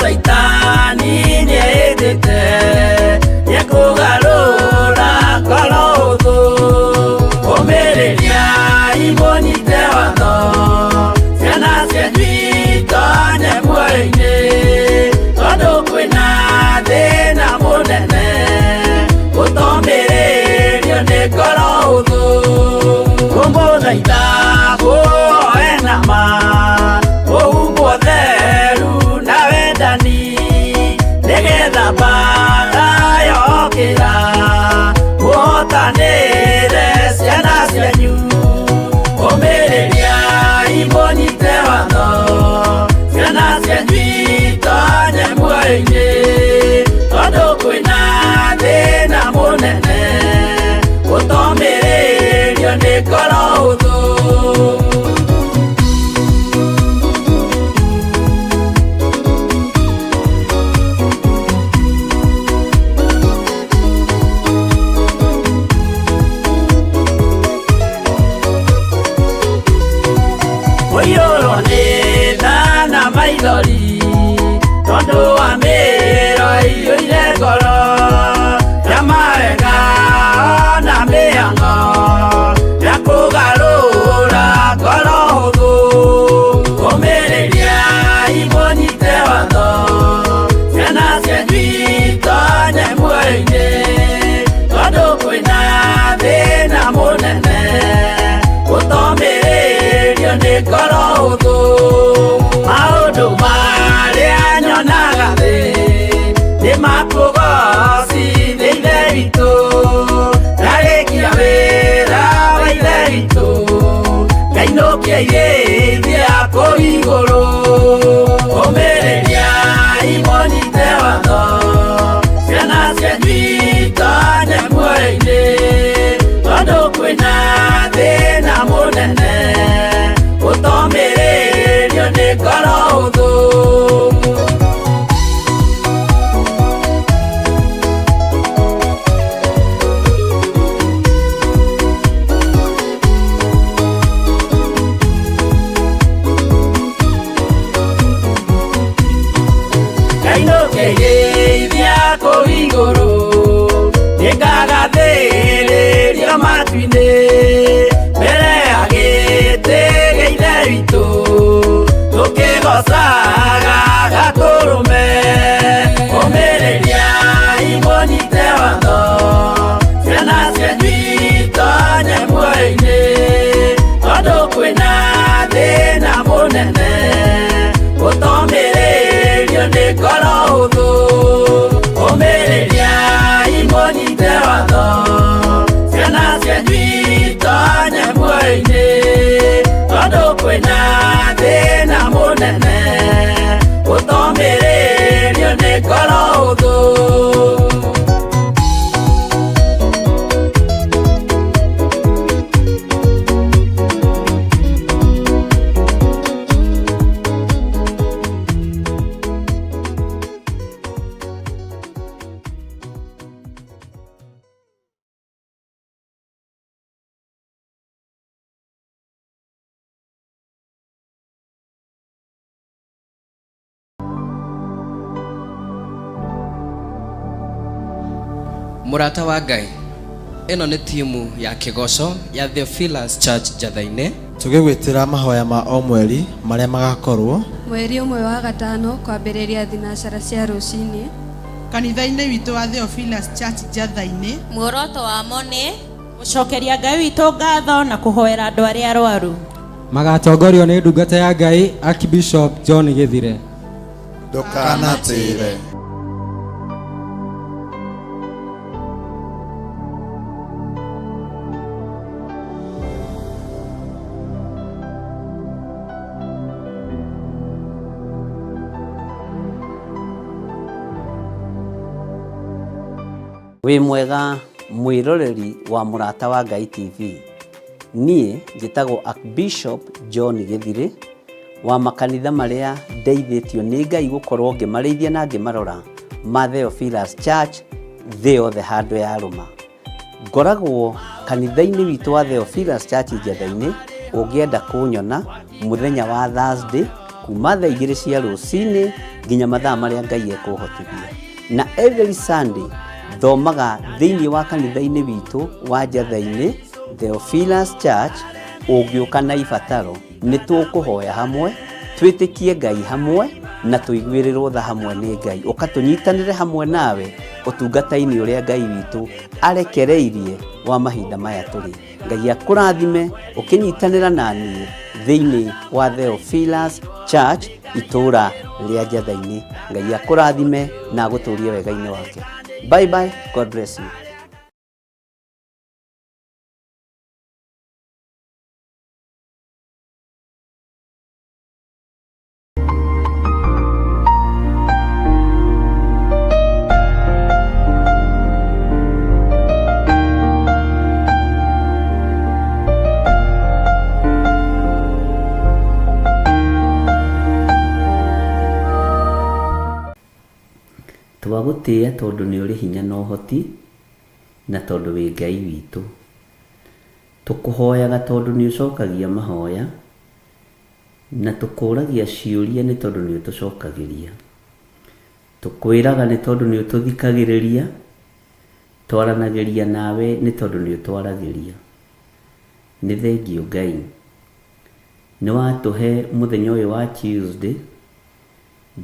Saitani nĩendete nĩkũgarũra ngoro hũthũ ũmĩrĩria imũnyite watho ciana cianyu itonye muoyo-inĩ tondũ kwĩna thĩna mũnene ũtomĩrĩrio nĩ ngoro hũthũ ngũmũthaitha mũoe na ma ũhumbwo theru na wendani nĩgetha mbara yokĩra mũhotanĩre ciana cianyu ũmĩrĩria imũnyite watho ciana cianyu itonye muoyo-inĩ tondũ kwĩna thĩna mũnene ũtomĩrĩrio nĩ ngoro hũthũ ũiyũrwo nĩ thana maithori tondũ wa mĩĩro ĩiyũire ngoro ya mawega ona mĩhang'o ya kũgarũra ngoro hũthũ ũmĩrĩria imũnyite watho ciana cianyu itonye muoyo-inĩ tondũ kwĩna thĩna mũnene ũtomĩrĩrio nĩ ngoro hũthũ maũndũ marĩa nyonaga thĩ nĩ makũgocithia ithe witũ ndarĩkia wĩra wa ithe witũ ngainũkia irĩithia kũu igũrũ ũmĩrĩria imũnyite watho ciana cianyu itonye muoyo-inĩ tondũ kwĩna thĩna mũnene ũtomĩrĩrio nĩ ngoro hũthũ ngainũkĩirĩithia kũu igũrũ nĩngagathĩrĩrio matu-inĩ mbere ya gĩtĩ gĩa ithe witũ tũkĩgocaga gatũrũme ũmĩrĩria imũnyite watho ciana cianyu itonye muoyo-inĩ tondũ kwĩna thĩna mũnene ũtomĩrĩrio nĩ ngoro hũthũ ũmĩrĩria imũnyite watho ciana cianyu itonye muoyo-inĩ tondũ kwĩna thĩna mũnene ũtomĩrĩrio nĩ ngoro hũthũ Murata wa Ngai, ĩno nĩ timu ya kĩgoco ya Theophilus Church Njatha-inĩ. Tũgĩgwĩtĩra mahoya ma o mweri marĩa magakorwo mweri ũmwe wa gatano kwambĩrĩria thinacara cia rũcinĩ kanitha-inĩ witũ wa Theophilus Church Njatha-inĩ. Muoroto wamo nĩ gũcokeria Ngai witũ ngatho na kũhoera andũ arĩa arwaru. Magatongorio nĩ ndungata ya Ngai Archbishop John Gĩthire. Ndũkanatĩre. Wĩ mwega mwĩroreri wa Mũrata wa Ngai TV. Niĩ njĩtagwo Archbishop John Gĩthire wa makanitha marĩa ndeithĩtio nĩ Ngai gũkorwo ngĩmarĩithia na ngĩmarora ma Theophilus Church thĩ yothe handũ ya rũma. Ngoragwo kanitha-inĩ witũ wa Theophilus Church Njatha-inĩ. Ũngĩenda kũnyona mũthenya wa Thursday kuma thaa 2 cia rũcinĩ nginya mathaa marĩa Ngai ekũhotithia. Na every Sunday thomaga thĩinĩ wa kanitha-inĩ witũ wa Njatha-inĩ Theophilus Church. Ũngĩũka na ibataro nĩ tũkũhoya hamwe, twĩtĩkie Ngai hamwe na tũiguĩrĩrwo tha hamwe nĩ Ngai, ũkatũnyitanĩre hamwe nawe ũtungata-inĩ ũrĩa Ngai witũ arekereirie wa mahinda maya tũrĩ. Ngai akũrathime ũkĩnyitanĩra na niĩ thĩinĩ wa Theophilus Church itũũra rĩa Njatha-inĩ. Ngai akũrathime na agũtũũrie wega-inĩ wake. Bye bye, God bless you. Twagũtĩĩa tondũ nĩ ũrĩ hinya na ũhoti na tondũ wĩ Ngai witũ. Tũkũhoyaga tondũ nĩ ũcokagia mahoya na tũkũragia ciũria nĩ tondũ nĩ ũtũcokagĩria. Tũkwĩraga nĩ tondũ nĩ ũtũthikagĩrĩria, twaranagĩria nawe nĩ tondũ nĩ ũtwaragĩria. Nĩ thengiũ Ngai, nĩ watũhe mũthenya ũyũ wa Tuesday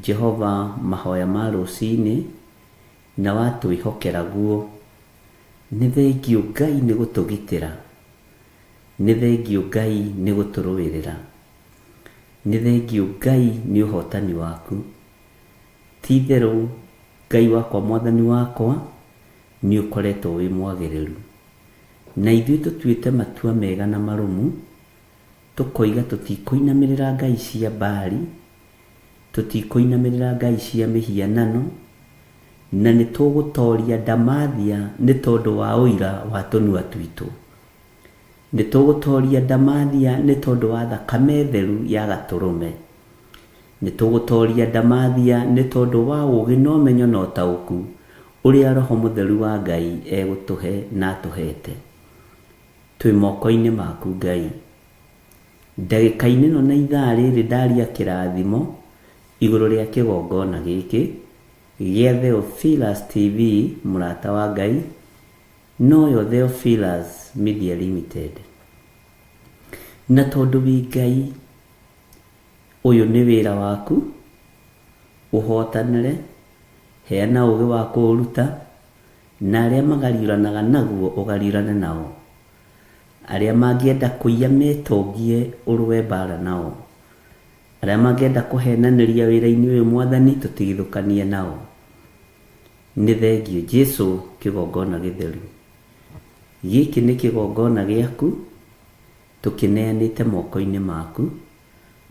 Jehova mahoya ma rũcinĩ na watwĩhokera guo. Nĩ thengiũ Ngai nĩ gũtũgitĩra, nĩ thengiũ Ngai nĩ gũtũrũĩrĩra, nĩ thengiũ Ngai nĩ ũhotani waku. Ti itherũ Ngai wakwa Mwathani wakwa nĩ ũkoretwo wĩ mwagĩrĩru, na ithuĩ tũtuĩte matua mega na marũmu, tũkoiga tũtikũinamĩrĩra ngai cia Baali, tũtikũinamĩrĩra ngai cia mĩhianano, na nĩ tũgũtoria Ndamathia nĩ tondũ wa ũira wa tũnua twitũ. Nĩ tũgũtoria Ndamathia nĩ tondũ wa thakame theru ya Gatũrũme. Nĩ tũgũtoria Ndamathia nĩ tondũ wa ũũgĩ na ũmenyo na ũtaũku ũrĩa Roho Mũtheru wa Ngai egũtũhe na atũhete. Twĩ moko-inĩ maku Ngai. Ndagĩka-inĩ ĩno na ithaa rĩrĩ ndaria kĩrathimo igũrũ rĩa kĩgongona gĩkĩ gĩa Theophilus TV mũrata wa Ngai, noyo Theophilus Media Limited. Na tondũ wĩ Ngai, ũyũ nĩ wĩra waku, ũhotanĩre, heana ũũgĩ wa kũũruta, na arĩa magariũranaga naguo ũgariũrane nao. Arĩa mangĩenda kũiya metongie ũrũe mbara nao. Arĩa mangĩenda kũhenanĩria wĩra-inĩ ũyũ Mwathani tũtigithũkanie nao. Nĩ thengiũ Jesũ kĩgongona gĩtheru. Gĩkĩ nĩ kĩgongona gĩaku, tũkĩneanĩte moko-inĩ maku,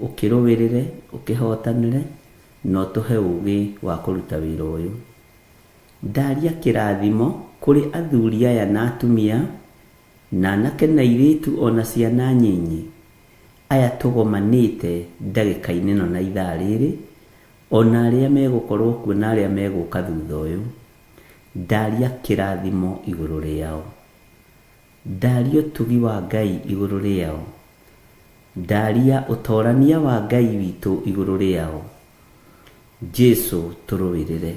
ũkĩrũĩrĩre, ũkĩhotanĩre, na ũtũhe ũũgĩ wa kũruta wĩra ũyũ. Ndaria kĩrathimo kũrĩ athuri aya na atumia, na anake na airĩtu ona ciana nyinyi, aya tũgomanĩte ndagĩka-inĩ ĩno na ithaa rĩrĩ, ona arĩa megũkorwo kuo na arĩa megũka thutha ũyũ. Ndaria kĩrathimo igũrũ rĩao, ndaria ũtugi wa Ngai igũrũ rĩao, ndaria ũtorania wa Ngai witũ igũrũ rĩao. Jesũ tũrũĩrĩre.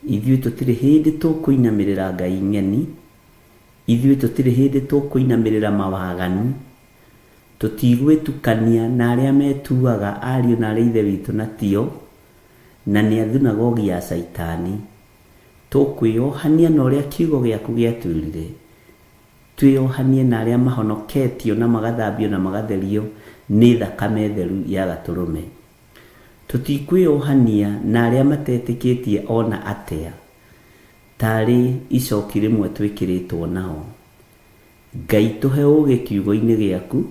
Ithuĩ tũtirĩ hĩndĩ tũkũinamĩrĩra ngai ng'eni, ithuĩ tũtirĩ hĩndĩ tũkũinamĩrĩra mawaganu, tũtigwĩtukania na arĩa metuaga ariũ na arĩa ithe witũ na tio, na nĩ athunagogi ya Saitani. Tũkwĩohania na ũrĩa kiugo gĩaku gĩatwĩrire, twĩohanie na arĩa mahonoketio na magathambio na magatherio nĩ thakame theru ya Gatũrũme. Tũtikwĩohania na arĩa matetĩkĩtie ona atĩa, tarĩ icoki rĩmwe twĩkĩrĩtwo nao. Ngai tũhe ũũgĩ kiugo-inĩ gĩaku,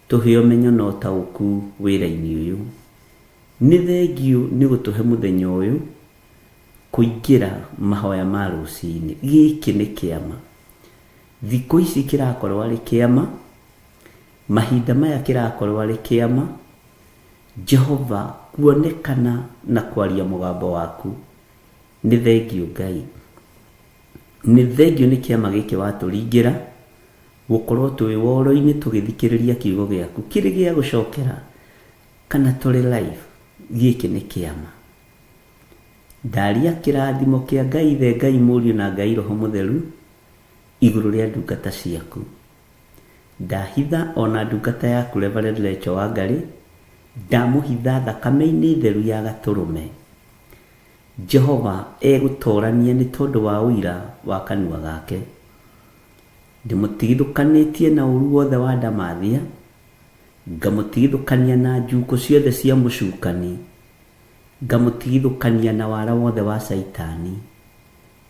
tũhe ũmenyo na ũtaũku wĩra-inĩ ũyũ. Nĩ thengiũ nĩ gũtũhe mũthenya ũyũ kũingĩra mahoya ma rũcinĩ. Gĩkĩ nĩ kĩama, thikũ ici kĩrakorwo arĩ kĩama, mahinda maya kĩrakorwo arĩ kĩama. Jehova, kuonekana na kwaria mũgambo waku. Nĩ thengiũ Ngai, nĩ thengiũ nĩ kĩama gĩkĩ watũringĩra gũkorwo twĩ woro-inĩ tũgĩthikĩrĩria kiugo gĩaku kĩrĩ gĩa gũcokera kana tũrĩ live, gĩkĩ nĩ kĩama. Ndaria kĩrathimo kĩa Ngai Ithe, Ngai Mũriũ na Ngai Roho Mũtheru igũrũ rĩa ndungata ciaku. Ndahitha ona ndungata yaku Reverend Rachel Wangari, ndamũhitha thakame-inĩ theru ya Gatũrũme. Jehova egũtorania nĩ tondũ wa ũira wa kanua gake. Ndĩmũtigithũkanĩtie na ũru wothe wa ndamathia, ngamũtigithũkania na njukũ ciothe cia mũcukani, ngamũtigithũkania na wara wothe wa Saitani.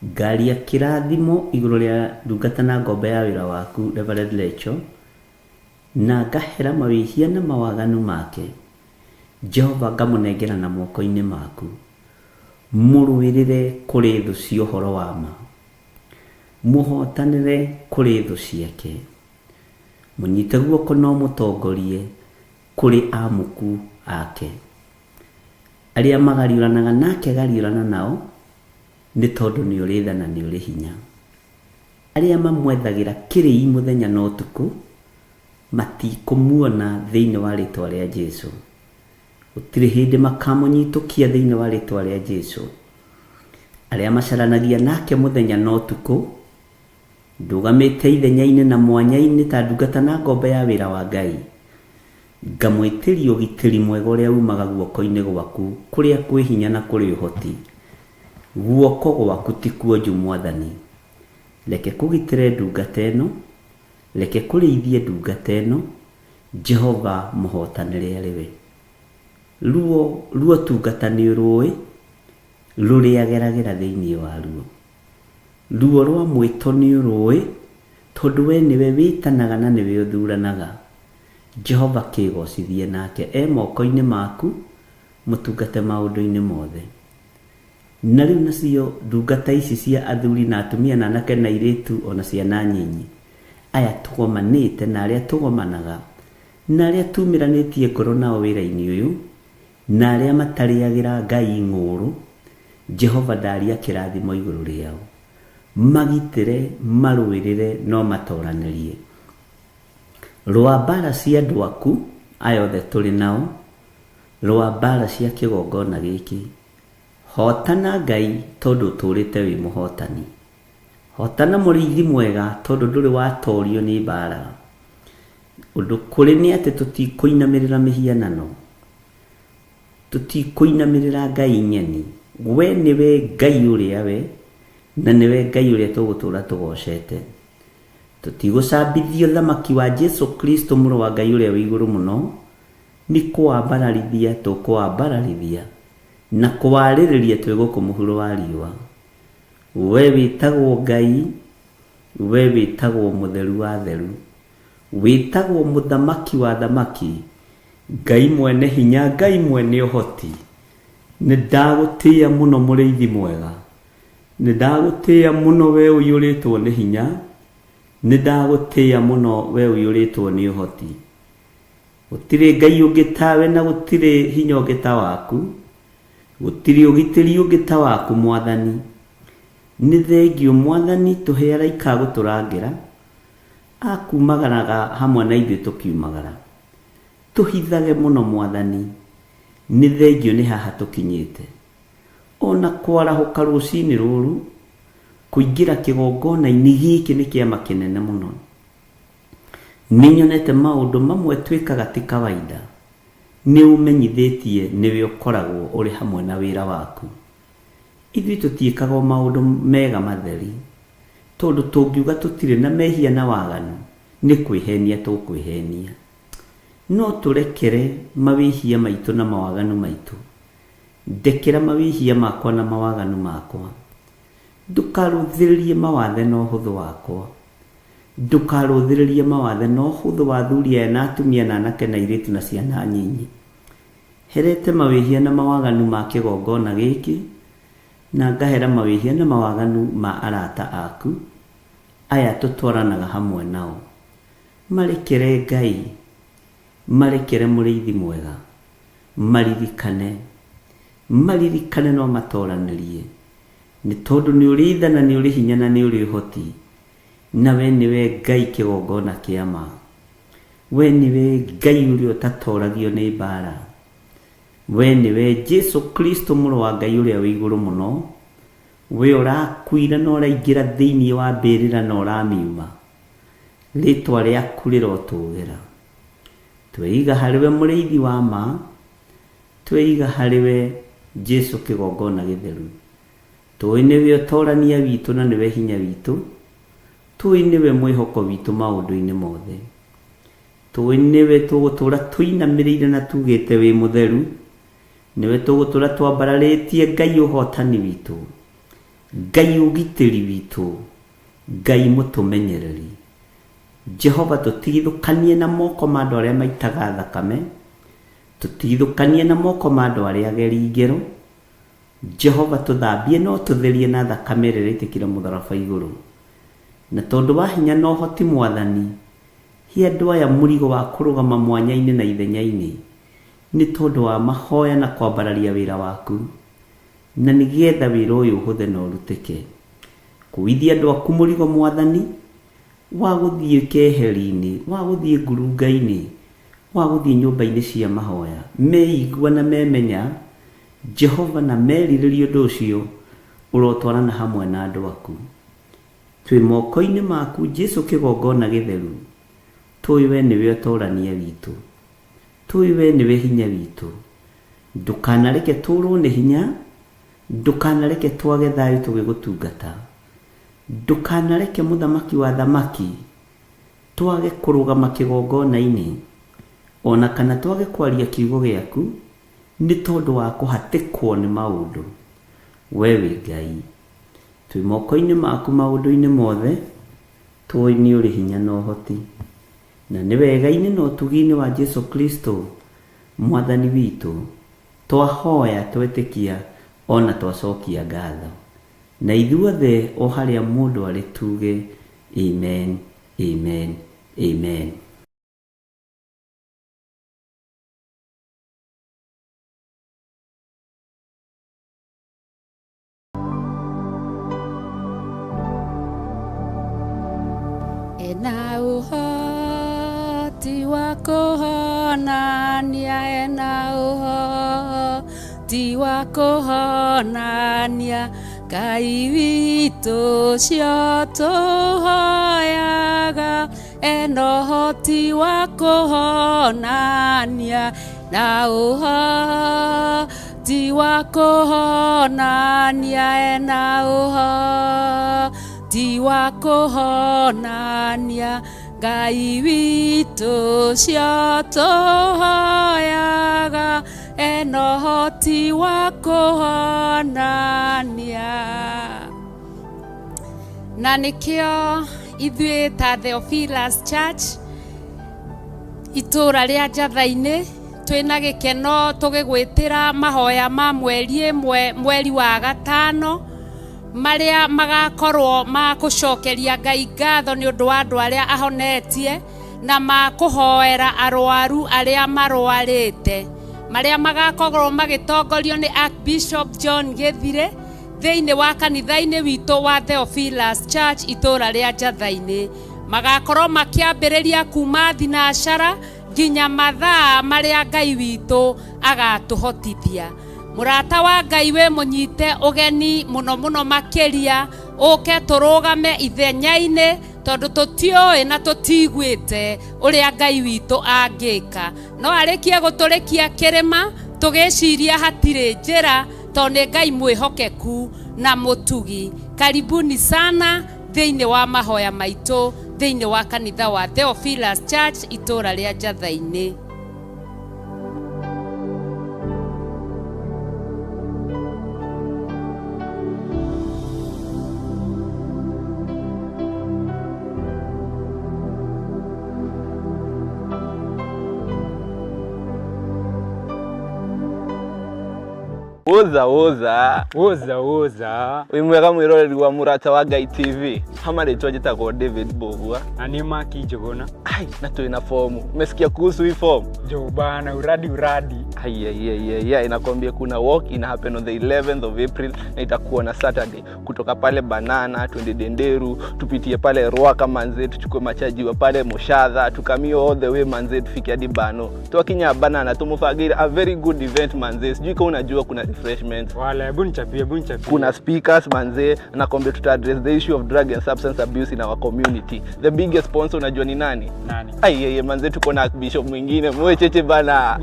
Ngaria kĩrathimo igũrũ rĩa ndungata na ngombe ya wĩra waku Reverend Rachel, na ngahera mawĩhia na mawaganu make. Jehova ngamũnengera na moko-inĩ maku, mũrũĩrĩre kũrĩ thũ cia ũhoro wa ma, mũhotanĩre kũrĩ thũ ciake, mũnyite guoko no mũtongorie kũrĩ amuku ake. Arĩa magariũranaga nake gariũrana nao, nĩ tondũ nĩ ũrĩ tha na nĩ ũrĩ hinya. Arĩa mamwethagĩra kĩrĩi mũthenya na ũtukũ, matikũmuona thĩinĩ wa rĩtwa rĩa Jesũ. Gũtirĩ hĩndĩ makamũnyitũkia thĩinĩ wa rĩtwa rĩa Jesũ. Arĩa macaranagia nake mũthenya na ũtukũ, ndũgamĩte ithenya-inĩ na mwanya-inĩ ta ndungata na ngombe ya wĩra wa Ngai, ngamwĩtĩria ũgitĩri mwega ũrĩa umaga guoko-inĩ gwaku, kũrĩa kwĩ hinya na kũrĩ ũhoti. Guoko gwaku ti kuonju Mwathani. Reke kũgitĩre ndungata ĩno, reke kũrĩithie ndungata ĩno. Jehova mũhotanĩre arĩ we. Ruo tungata nĩ ũrũĩ, rũrĩageragĩra thĩinĩ wa ruo. Ruo rwa mwĩto nĩ ũrũĩ, tondũ we nĩwe wĩtanaga na nĩwe ũthuranaga. Jehova kĩgocithie nake, moko-inĩ maku, mũtungate maũndũ-inĩ mothe. Na rĩu nacio ndungata ici cia athuri na atumia na anake na airĩtu ona ciana nyinyi, aya tũgomanĩte na arĩa tũgomanaga, na arĩa tumĩranĩtie ngoro nao wĩra-inĩ ũyũ, na arĩa matarĩagĩra Ngai ng'ũrũ, Jehova ndaria kĩrathimo igũrũ rĩao. Magitĩre, marũĩrĩre, no matoranĩrie. Rwa mbara cia andũ aku, aya othe tũrĩ nao, rwa mbara cia kĩgongona gĩkĩ, hotana Ngai tondũ ũtũrĩte wĩ mũhotani. Hotana mũrĩithi mwega tondũ ndũrĩ watorio nĩ mbara. Ũndũ kũrĩ nĩ atĩ tũtikũinamĩrĩra mĩhianano, tũtikũinamĩrĩra Ngai nyeni. We nĩwe Ngai ũrĩa we, na nĩwe Ngai ũrĩa tũgũtũra tũgocete. Tũtigũcambithio thamaki wa Jesu Kristo mũrũ wa Ngai ũrĩa wĩ igũrũ mũno, nĩ kũwambararithia tũkũwambararithia, na kũwarĩrĩria twĩ gũkũ mũhuro wa riũa. We wĩtagwo Ngai, we wĩtagwo mũtheru wa theru, wĩtagwo mũthamaki wa thamaki, Ngai mwene hinya, Ngai mwene ũhoti. Nĩ ndagũtĩĩa mũno mũrĩithi mwega, nĩ ndagũtĩĩa mũno we ũiyũrĩtwo nĩ hinya, nĩ ndagũtĩĩa mũno we ũiyũrĩtwo nĩ ũhoti. Gũtirĩ Ngai ũngĩ tawe na gũtirĩ hinya ũngĩ ta waku, gũtirĩ ũgitĩri ũngĩ ta waku Mwathani. Nĩ thengiũ Mwathani tũhe araika gũtũrangĩra, akumagaraga hamwe na ithuĩ tũkiumagara. Tũhithage mũno Mwathani, nĩ thengiũ nĩ haha tũkinyĩte. Ona kwarahũka rũcinĩ rũrũ, kũingĩra kĩgongona-inĩ gĩkĩ nĩ kĩama kĩnene mũno. Nĩnyonete maũndũ mamwe twĩkaga ti kawaida, nĩ ũmenyithĩtie nĩwe ũkoragwo ũrĩ hamwe na wĩra waku. Ithuĩ tũtiĩkaga maũndũ mega matheri, tondũ tũngiuga tũtirĩ na mehia na waganu, nĩ kwĩhenia tũkwĩhenia. No tũrekere mawĩhia maitũ na mawaganu maitũ. Ndekera mawĩhia makwa na mawaganu makwa. Ndũkarũthĩrĩrie mawathe na ũhũthũ wakwa. Ndũkarũthĩrĩrie mawathe na ũhũthũ wa athuri aya na atumia na anake na airĩtu na ciana nyinyi. Herete mawĩhia na mawaganu ma kĩgongona gĩkĩ, na ngahera mawĩhia na mawaganu ma arata aku, aya tũtwaranaga hamwe nao. Marekere Ngai, marekere mũrĩithi mwega, maririkane no matoranĩrie. Nĩ tondũ nĩ ũrĩ tha na nĩ ũrĩ hinya na nĩ ũrĩ ũhoti, na we nĩwe Ngai kĩgongona kĩa ma. We nĩwe Ngai ũrĩa ũtatoragio nĩ mbara. we niwe Jesu Kristo mũrũ wa Ngai ũrĩa wĩ igũrũ mũno, we ũrakuire na ũraingĩra thĩinĩ wa mbĩrĩra na ũramiuma, rĩtwa rĩaku rĩrotũgĩra. Tweiga harĩwe mũrĩithi wa ma, tweiga harĩwe Jesu kĩgongona gĩtheru. Tũĩ nĩwe ũtorania witũ na nĩwe hinya witũ, tũĩ nĩwe mwĩhoko witũ maũndũ-inĩ mothe. Tũĩ nĩwe tũgũtũra tũinamĩrĩire na tugĩte wĩ mũtheru, nĩwe tũgũtũra twambararĩtie Ngai ũhotani witũ, Ngai ũgitĩri witũ, Ngai mũtũmenyereri. Jehova tũtigithũkanie na moko ma andũ arĩa maitaga thakame, tũtigithũkanie na moko ma andũ arĩa ageri ngero. Jehova tũthambie no tũtherie na thakame ĩrĩa ĩitĩkire mũtharaba igũrũ. Na tondũ wa hinya na ũhoti Mwathani, hi andũ aya mũrigo wa kũrũgama mwanya-inĩ na ithenya-inĩ, nĩ tondũ wa mahoya na kwambararia wĩra waku, na nĩgetha wĩra ũyũ ũhũthe na ũrutĩke. Kũithia andũ aku mũrigo Mwathani, wa gũthiĩ keheri-inĩ, wa gũthiĩ ngurunga-inĩ, wa gũthiĩ nyũmba-inĩ cia mahoya, meigua na memenya Jehova na merirĩrie ũndũ ũcio ũrotwarana hamwe na andũ aku. Twĩ moko-inĩ maku Jesu kĩgongona gĩtheru, tũĩ we nĩwe ũtorania witũ, tũĩ we nĩwe hinya witũ. Ndũkanareke tũrwo nĩ hinya, ndũkanareke twage thayũ tũgĩgũtungata, ndũkanareke mũthamaki wa thamaki twage kũrũgama kĩgongona-inĩ, ona kana twage kwaria kiugo gĩaku nĩ tondũ wa kũhatĩkwo nĩ maũndũ. We wĩ Ngai, twĩ moko-inĩ maku maũndũ-inĩ mothe, tũĩ nĩ ũrĩ hinya na ũhoti, na nĩ wega-inĩ na ũtugi-inĩ wa Jesu Kristo Mwathani witũ twahoya twetĩkia ona twacokia ngatho. Na ithuothe o harĩa mũndũ arĩ tuge amen, amen, amen. Ena ũhoti wa kũhonania, ena ũhoti wa kũhonania, Ngai witũ cio tũhoyaga, ena ũhoti wa kũhonania, na ũhoti wa kũhonania, ena ũhoti wa kũhonania, Ngai witũ cio tũhoyaga, ena ũhoti wa kũhonania. Na nĩkĩo ithuĩ ta Theophilus Church itũra rĩa Njatha-inĩ twĩna gĩkeno tũgĩgwĩtĩra mahoya ma mweri ĩmwe, mweri wa gatano, marĩa magakorwo ma gũcokeria Ngai ngatho nĩ ũndũ wa andũ arĩa ahonetie na ma kũhoera arwaru arĩa marwarĩte, marĩa magakorwo magĩtongorio nĩ Archbishop John Gĩthire thĩinĩ wa kanitha-inĩ witũ wa Theophilus Church itũra rĩa Njatha-inĩ. Magakorwo makĩambĩrĩria kuma thinacara nginya mathaa marĩa Ngai witũ agatũhotithia. Mũrata wa Ngai we mũnyite ũgeni mũno mũno makĩria, ũke tũrũgame ithenya-inĩ, tondũ tũtiũĩ na tũtigwĩte ũrĩa Ngai witũ angĩka. No arĩkie gũtũrĩkia kĩrĩma tũgĩciria hatirĩ njĩra, tondũ nĩ Ngai mwĩhokeku na mũtugi. Karibuni sana thĩinĩ wa mahoya maitũ thĩinĩ wa kanitha wa Theophilus Church itũra rĩa Njatha-inĩ. Woza wĩ mwega mwĩroreri wa Mũrata wa Ngai TV. Hama rĩtwa njĩtagwo David Bogua. Na ni Maki Njuguna. Ai, na twĩna fomu. Umesikia kuhusu hii fomu? Jo bana, uradi. Inakwambia kuna walk ina happen on the 11th of April na itakuwa na Saturday. Kutoka pale Banana twende Denderu, tupitie pale Ruaka manze, tuchukue machaji wa pale Moshadha, tukamio all the way manze tufike hadi Bano. Tukinya Banana tumufagira a very good event manze. Sijui kama unajua kuna refreshment. Wala hebu nichapie. Kuna speakers manze, nakwambia tuta address the issue of drug and substance abuse in our community. The biggest sponsor unajua ni nani? Manze tuko na Bishop mwingine Mwecheche bana.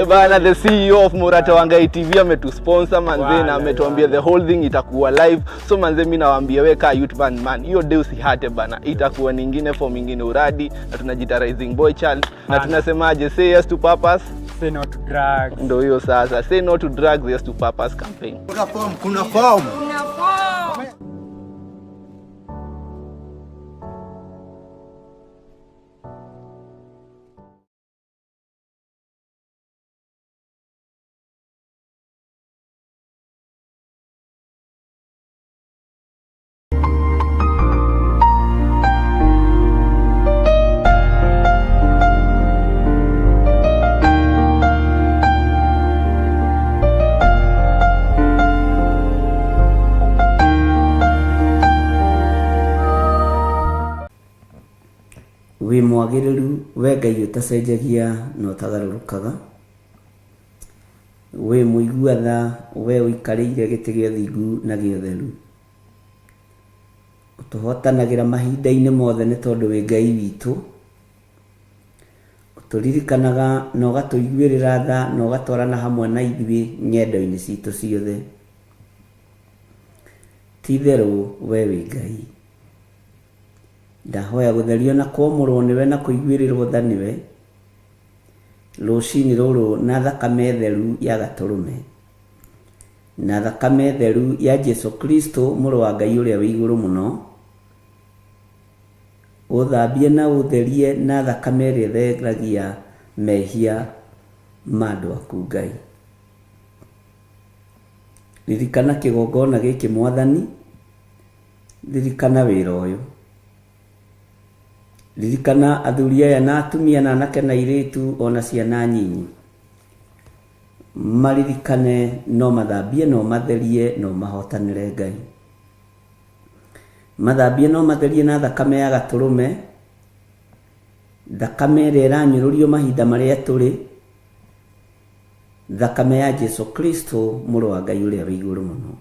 Bana the CEO of Murata wa Ngai TV ametusponsor manze na ametuambia the whole thing itakuwa live. So manze mimi nawaambia weka youth man. Hiyo day usihate bana. Itakuwa nyingine for mingine uradi na tunajita Rising Boy Child na tunasemaje say yes to purpose, say no to drugs. Ndio hiyo sasa. Say no to drugs, yes to purpose campaign. Kuna form. Wi mwagiriru we Ngai utacenjagia no tagarurukaga. We muiguatha we uikarĩire gĩtĩ gĩa thingu na gĩotheru. Utuhotanagira mahinda-inĩ mothe nĩ tondũ we Ngai witũ. Uturirikanaga na ũgatũiguĩrĩra tha na ũgatwarana hamwe na ithuĩ nyendo-inĩ citũ ciothe. Ti-itherũ we wĩ Ngai. Ndahoya gũtherio na kuomorwo niwe na kuiguĩrĩrwo tha niwe rũcinĩ rũrũ na thakame theru ya Gatũrũme na thakame theru ya Jesu Kristo mũrũ wa Ngai ũrĩa wĩ igũrũ mũno, ũthambie na ũtherie na thakame ĩrĩa ĩtheragia mehia ma andũ aku Ngai. Ririkana kĩgongona gĩkĩ Mwathani, ririkana wĩra ũyũ, ririkana athuri aya na atumia na anake na airĩtu ona ciana nyinyi. Maririkane no mathambie no matherie no mahotanĩre Ngai. Mathambie no matherie na thakame ya Gatũrũme, thakame ĩrĩa ĩranyũrũrio mahinda marĩa tũrĩ, thakame ya Jesu Kristo mũrũ wa Ngai ũrĩa wĩ igũrũ mũno.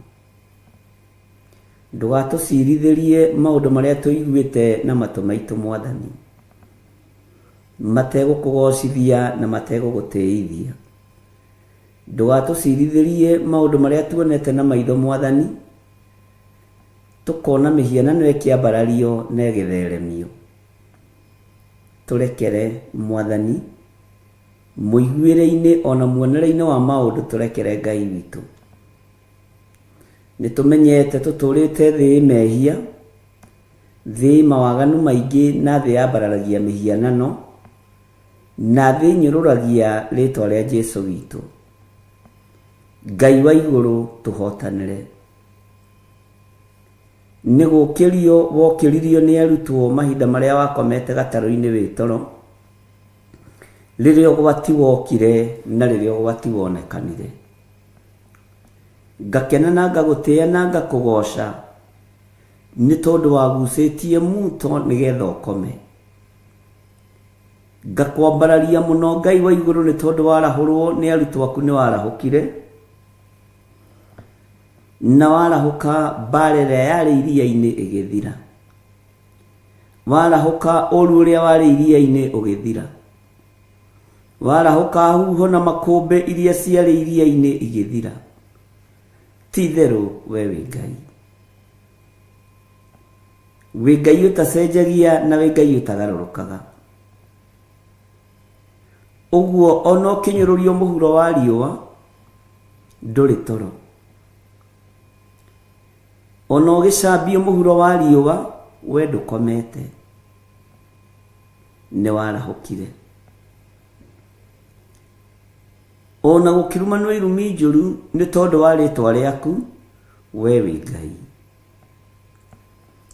Ndũgatũcirithĩrie maũndũ marĩa tũiguĩte na matũ maitũ Mwathani, mategũkũgocithia na mategũgũtĩithia. Ndũgatũcirithĩrie maũndũ marĩa tuonete na maitho Mwathani, tũkona mĩhianano ĩkĩambarario na ĩgĩtheremio. Tũrekere Mwathani, mũiguĩre-inĩ ona muonere-inĩ wa maũndũ tũrekere Ngai witũ. Nĩtũmenyete tũtũrĩte thĩ mehia, thĩ mawaganu maingĩ na thĩ yambararagia mĩhianano na thĩ nyũrũragia rĩtwa rĩa Jesu witũ. Ngai wa igũrũ tũhotanĩre. Nĩgũkĩrio wokĩririo nĩ arutwo mahinda marĩa wakomete gatarũ-inĩ wĩ toro, rĩrĩa ũgwati wokire na rĩrĩa ũgwati wonekanire. Ngakena na ngagũtĩĩa na ngakũgoca nĩ tondũ wagucĩtie muto nĩgetha ũkome. Ngakwambararia mũno Ngai wa igũrũ nĩ tondũ warahũrwo nĩ arutwo aku nĩ warahũkire, na warahũka mbara ĩrĩa yarĩ iria-inĩ ĩgĩthira. Warahũka ũru ũrĩa warĩ iria-inĩ ũgĩthira. Warahũka huho na makũmbĩ iria ciarĩ iria-inĩ igĩthira. Ti-itherũ we wĩ Ngai. Wĩ Ngai ũtacenjagia na wĩ Ngai ũtagarũrũkaga. Ũguo ona ũkĩnyũrũrio mũhuro wa riũa ndũrĩ toro. Ona ũgĩcambio mũhuro wa riũa we ndũkomete, nĩ warahũkire. Ona gũkĩrumanwo irumi njũru nĩ tondũ wa rĩtwa rĩaku we wĩ Ngai.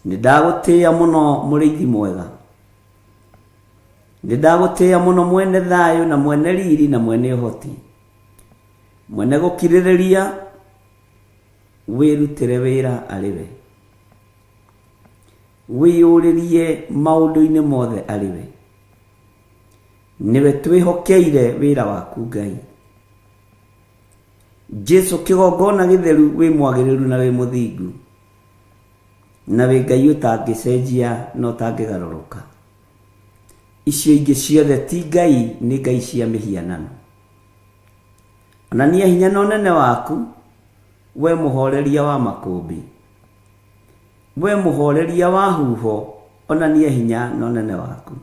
Nĩndagũtĩĩa mũno mũrĩithi mwega. Nĩndagũtĩĩa mũno mwene thayũ na mwene riri na mwene ũhoti. mwene gukiririria wirutire wira ariwe wiyuririe maundu-ini mothe ariwe niwe twihokeire wira waku Ngai Jesu kigongona githeru wi mwagiriru na wi muthingu na wi Ngai utangicenjia no tangigaruruka icio ingi ciothe ti Ngai ni Ngai cia mihianano onania hinya na unene waku we muhoreria wa makumbi we muhoreria wa huho onania hinya na unene waku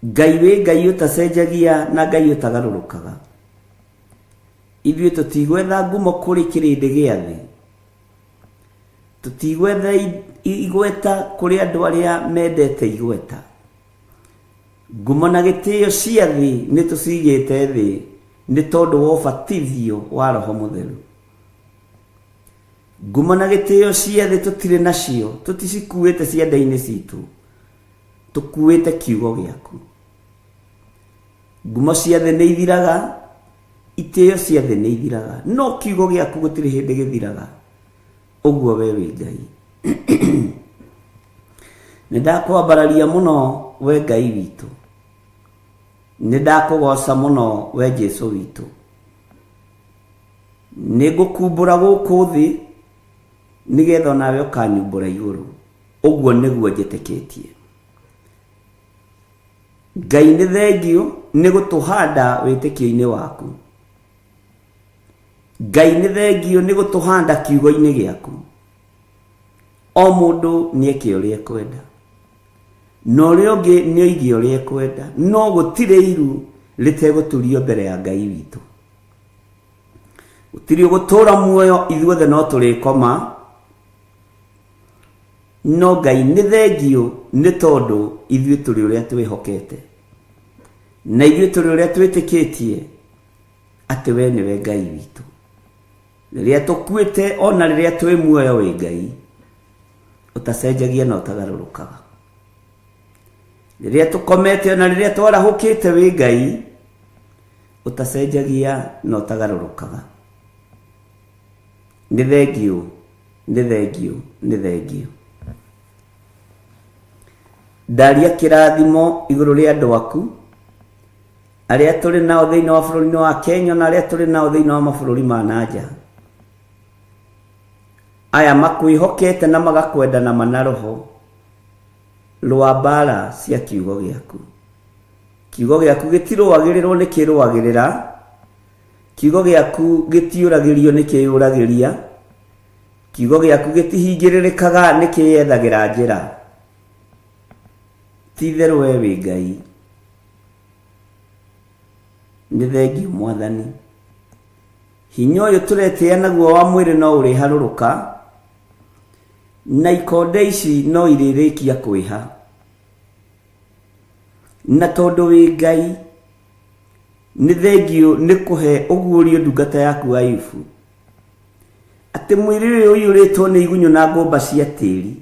Ngai we Ngai utacenjagia na Ngai utagarurukaga ithuĩ tutigwetha ngumo kuri kirindi gia thi tutigwetha igweta kuri andu aria mendete igweta ngumo na gitio cia thi ni tucigite thi ni tondu wa ubatithio wa Roho Mutheru ngumo na gitio cia thi tutire nacio tuticikuite cianda-ini citu tukuite kiugo giaku ngumo cia thi ni ithiraga itio cia thi ni ithiraga no kiugo giaku gutire hindi githiraga uguo we wi Ngai nindakwambararia muno we Ngai witu nindakugoca muno we Jesu witu nigukumbura guku thi nigetha nawe ukanyumbura iguru uguo niguo njitikitie Ngai ni thengio nigutuhanda witikio-ini waku Ngai ni thengio nigutuhanda kiugo-ini giaku o mundu nieke uria kwenda no ria ungi ni oige uria kwenda no gutire iru riteguturio mbere ya Ngai witu gutire gutura muoyo ithuothe no turikoma no Ngai ni thengio ni tondu ithuĩ turi uria twihokete na ithuĩ turi uria twitikitie ati we niwe Ngai witu riria tukuite ona riria twi muoyo wi Ngai utacenjagia na utagarurukaga riria tukomete ona riria twarahukite wi Ngai utacenjagia na utagarurukaga ni thengio ni thengio ni thengio ndaria kirathimo iguru ria andu aku aria turi nao thiini wa bururi wa Kenya na aria turi nao thiini wa mabururi ma nanja aya makwihokete na magakwenda na manaroho rwa mbara cia kiugo giaku kiugo giaku gitiruagirirwo ni kiruagirira kiugo giaku gitiuragirio ni kiuragiria kiugo giaku gitihingiririkaga ni kiyethagira njira titheru we wi Ngai ni thengio Mwathani hinya uyu turetia naguo wa mwiri no uri haruruka na ikonde ici no iririkia kwiha na tondu wi Ngai ni thengio ni kuhe uguurio ndungata yaku Ayubu ati mwiri uyu uritwo ni igunyo na ngomba cia tiri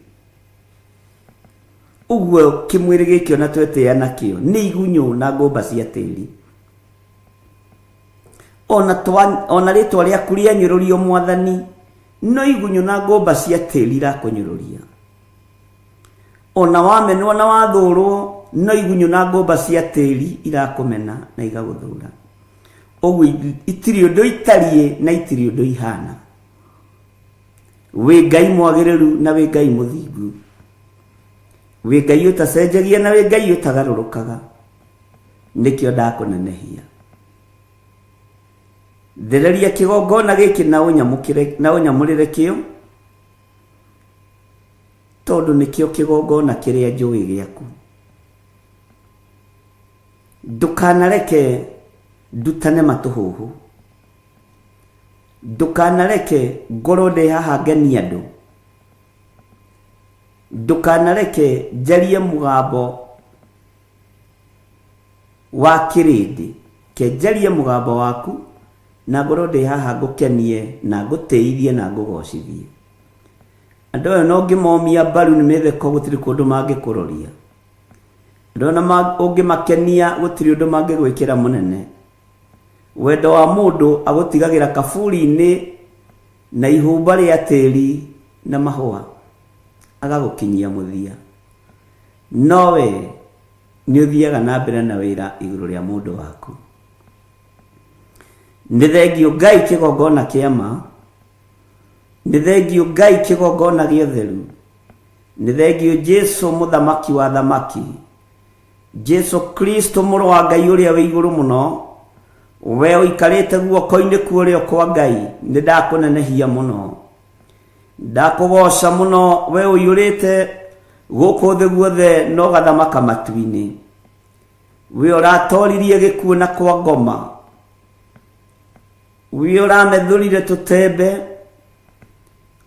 uguo kimwiri gikio na twetia nakio ni igunyo na ngomba cia tiri ona ritwa riaku rianyururio Mwathani no igunyo na ngomba cia tiri irakunyururia ona wamenwo na wathurwo no igunyo na ngomba cia tiri irakumena na igaguthura uguo itiri undu itarie na itiri undu ihana wi Ngai mwagiriru na wi Ngai muthingu wi Ngai utacenjagia na wi Ngai utagarurukaga nikio ndakunenehia thereria kigongona giki na unyamurire kio tondu nikio kigongona kiria njui giaku ndukanareke ndutane matuhuhu ndukanareke ngoro ndi haha ngeni andu ndukanareke njarie mugambo wa kirindi ke njarie mugambo waku na ngoro ndi haha ngukenie na nguteithie na ngugocithie andu ayo no ngimomia mbaru ni metheko gutiri kundu mangikuroria ndona ungimakenia gutiri undu mangigwikira munene wendo wa mundu agutigagira kaburi-ini na ihumba ria tiri na mahua agagukinyia muthia, nowe ni uthiaga na mbere na wira iguru ria mundu waku. Nĩ thengio Ngai kĩgongona kĩa ma, nĩ thengio Ngai kĩgongona gĩa ũtheru, nĩ thengio Jesu mũthamaki wa thamaki, Jesu Kristo mũrũ wa Ngai ũrĩa wĩ igũrũ mũno, we ũikarĩte guoko-inĩ kuo kwa Ngai. Nĩ ndakũnenehia mũno, ndakũgoca mũno, we ũiyũrĩte gũkũ thĩ guothe no gathamaka matu-inĩ, we ũratoririe gĩkuũ na kwa ngoma, we ũramethũrire tũtembe,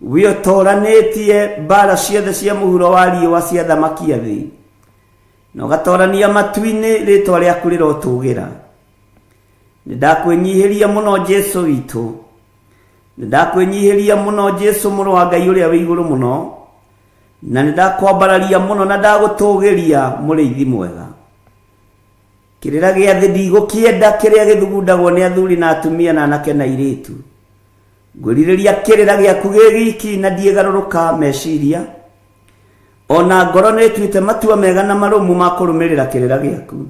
we ũtoranĩtie mbara ciothe cia mũhuro wa riũa cia thamaki a thĩ, na ũgatorania matu-inĩ rĩtwa rĩaku rĩrotũgĩra. Nĩ ndakwĩnyihĩria mũno Jesu witũ, nĩ ndakwĩnyihĩria mũno Jesu mũrũ wa Ngai ũrĩa wĩ igũrũ mũno, na nĩ ndakwambararia mũno na ndagũtũgĩria mũrĩithi mwega. Kĩrĩra gĩa thĩ ndigũkĩenda kĩrĩa gĩthugundagwo nĩ athuri na atumia na anake na airĩtu. Ngwĩrirĩria kĩrĩra gĩaku gĩ giki na ndiĩgarũrũka meciria, ona ngoro nĩ ĩtuĩte matua mega na marũmu ma kũrũmĩrĩra kĩrĩra gĩaku.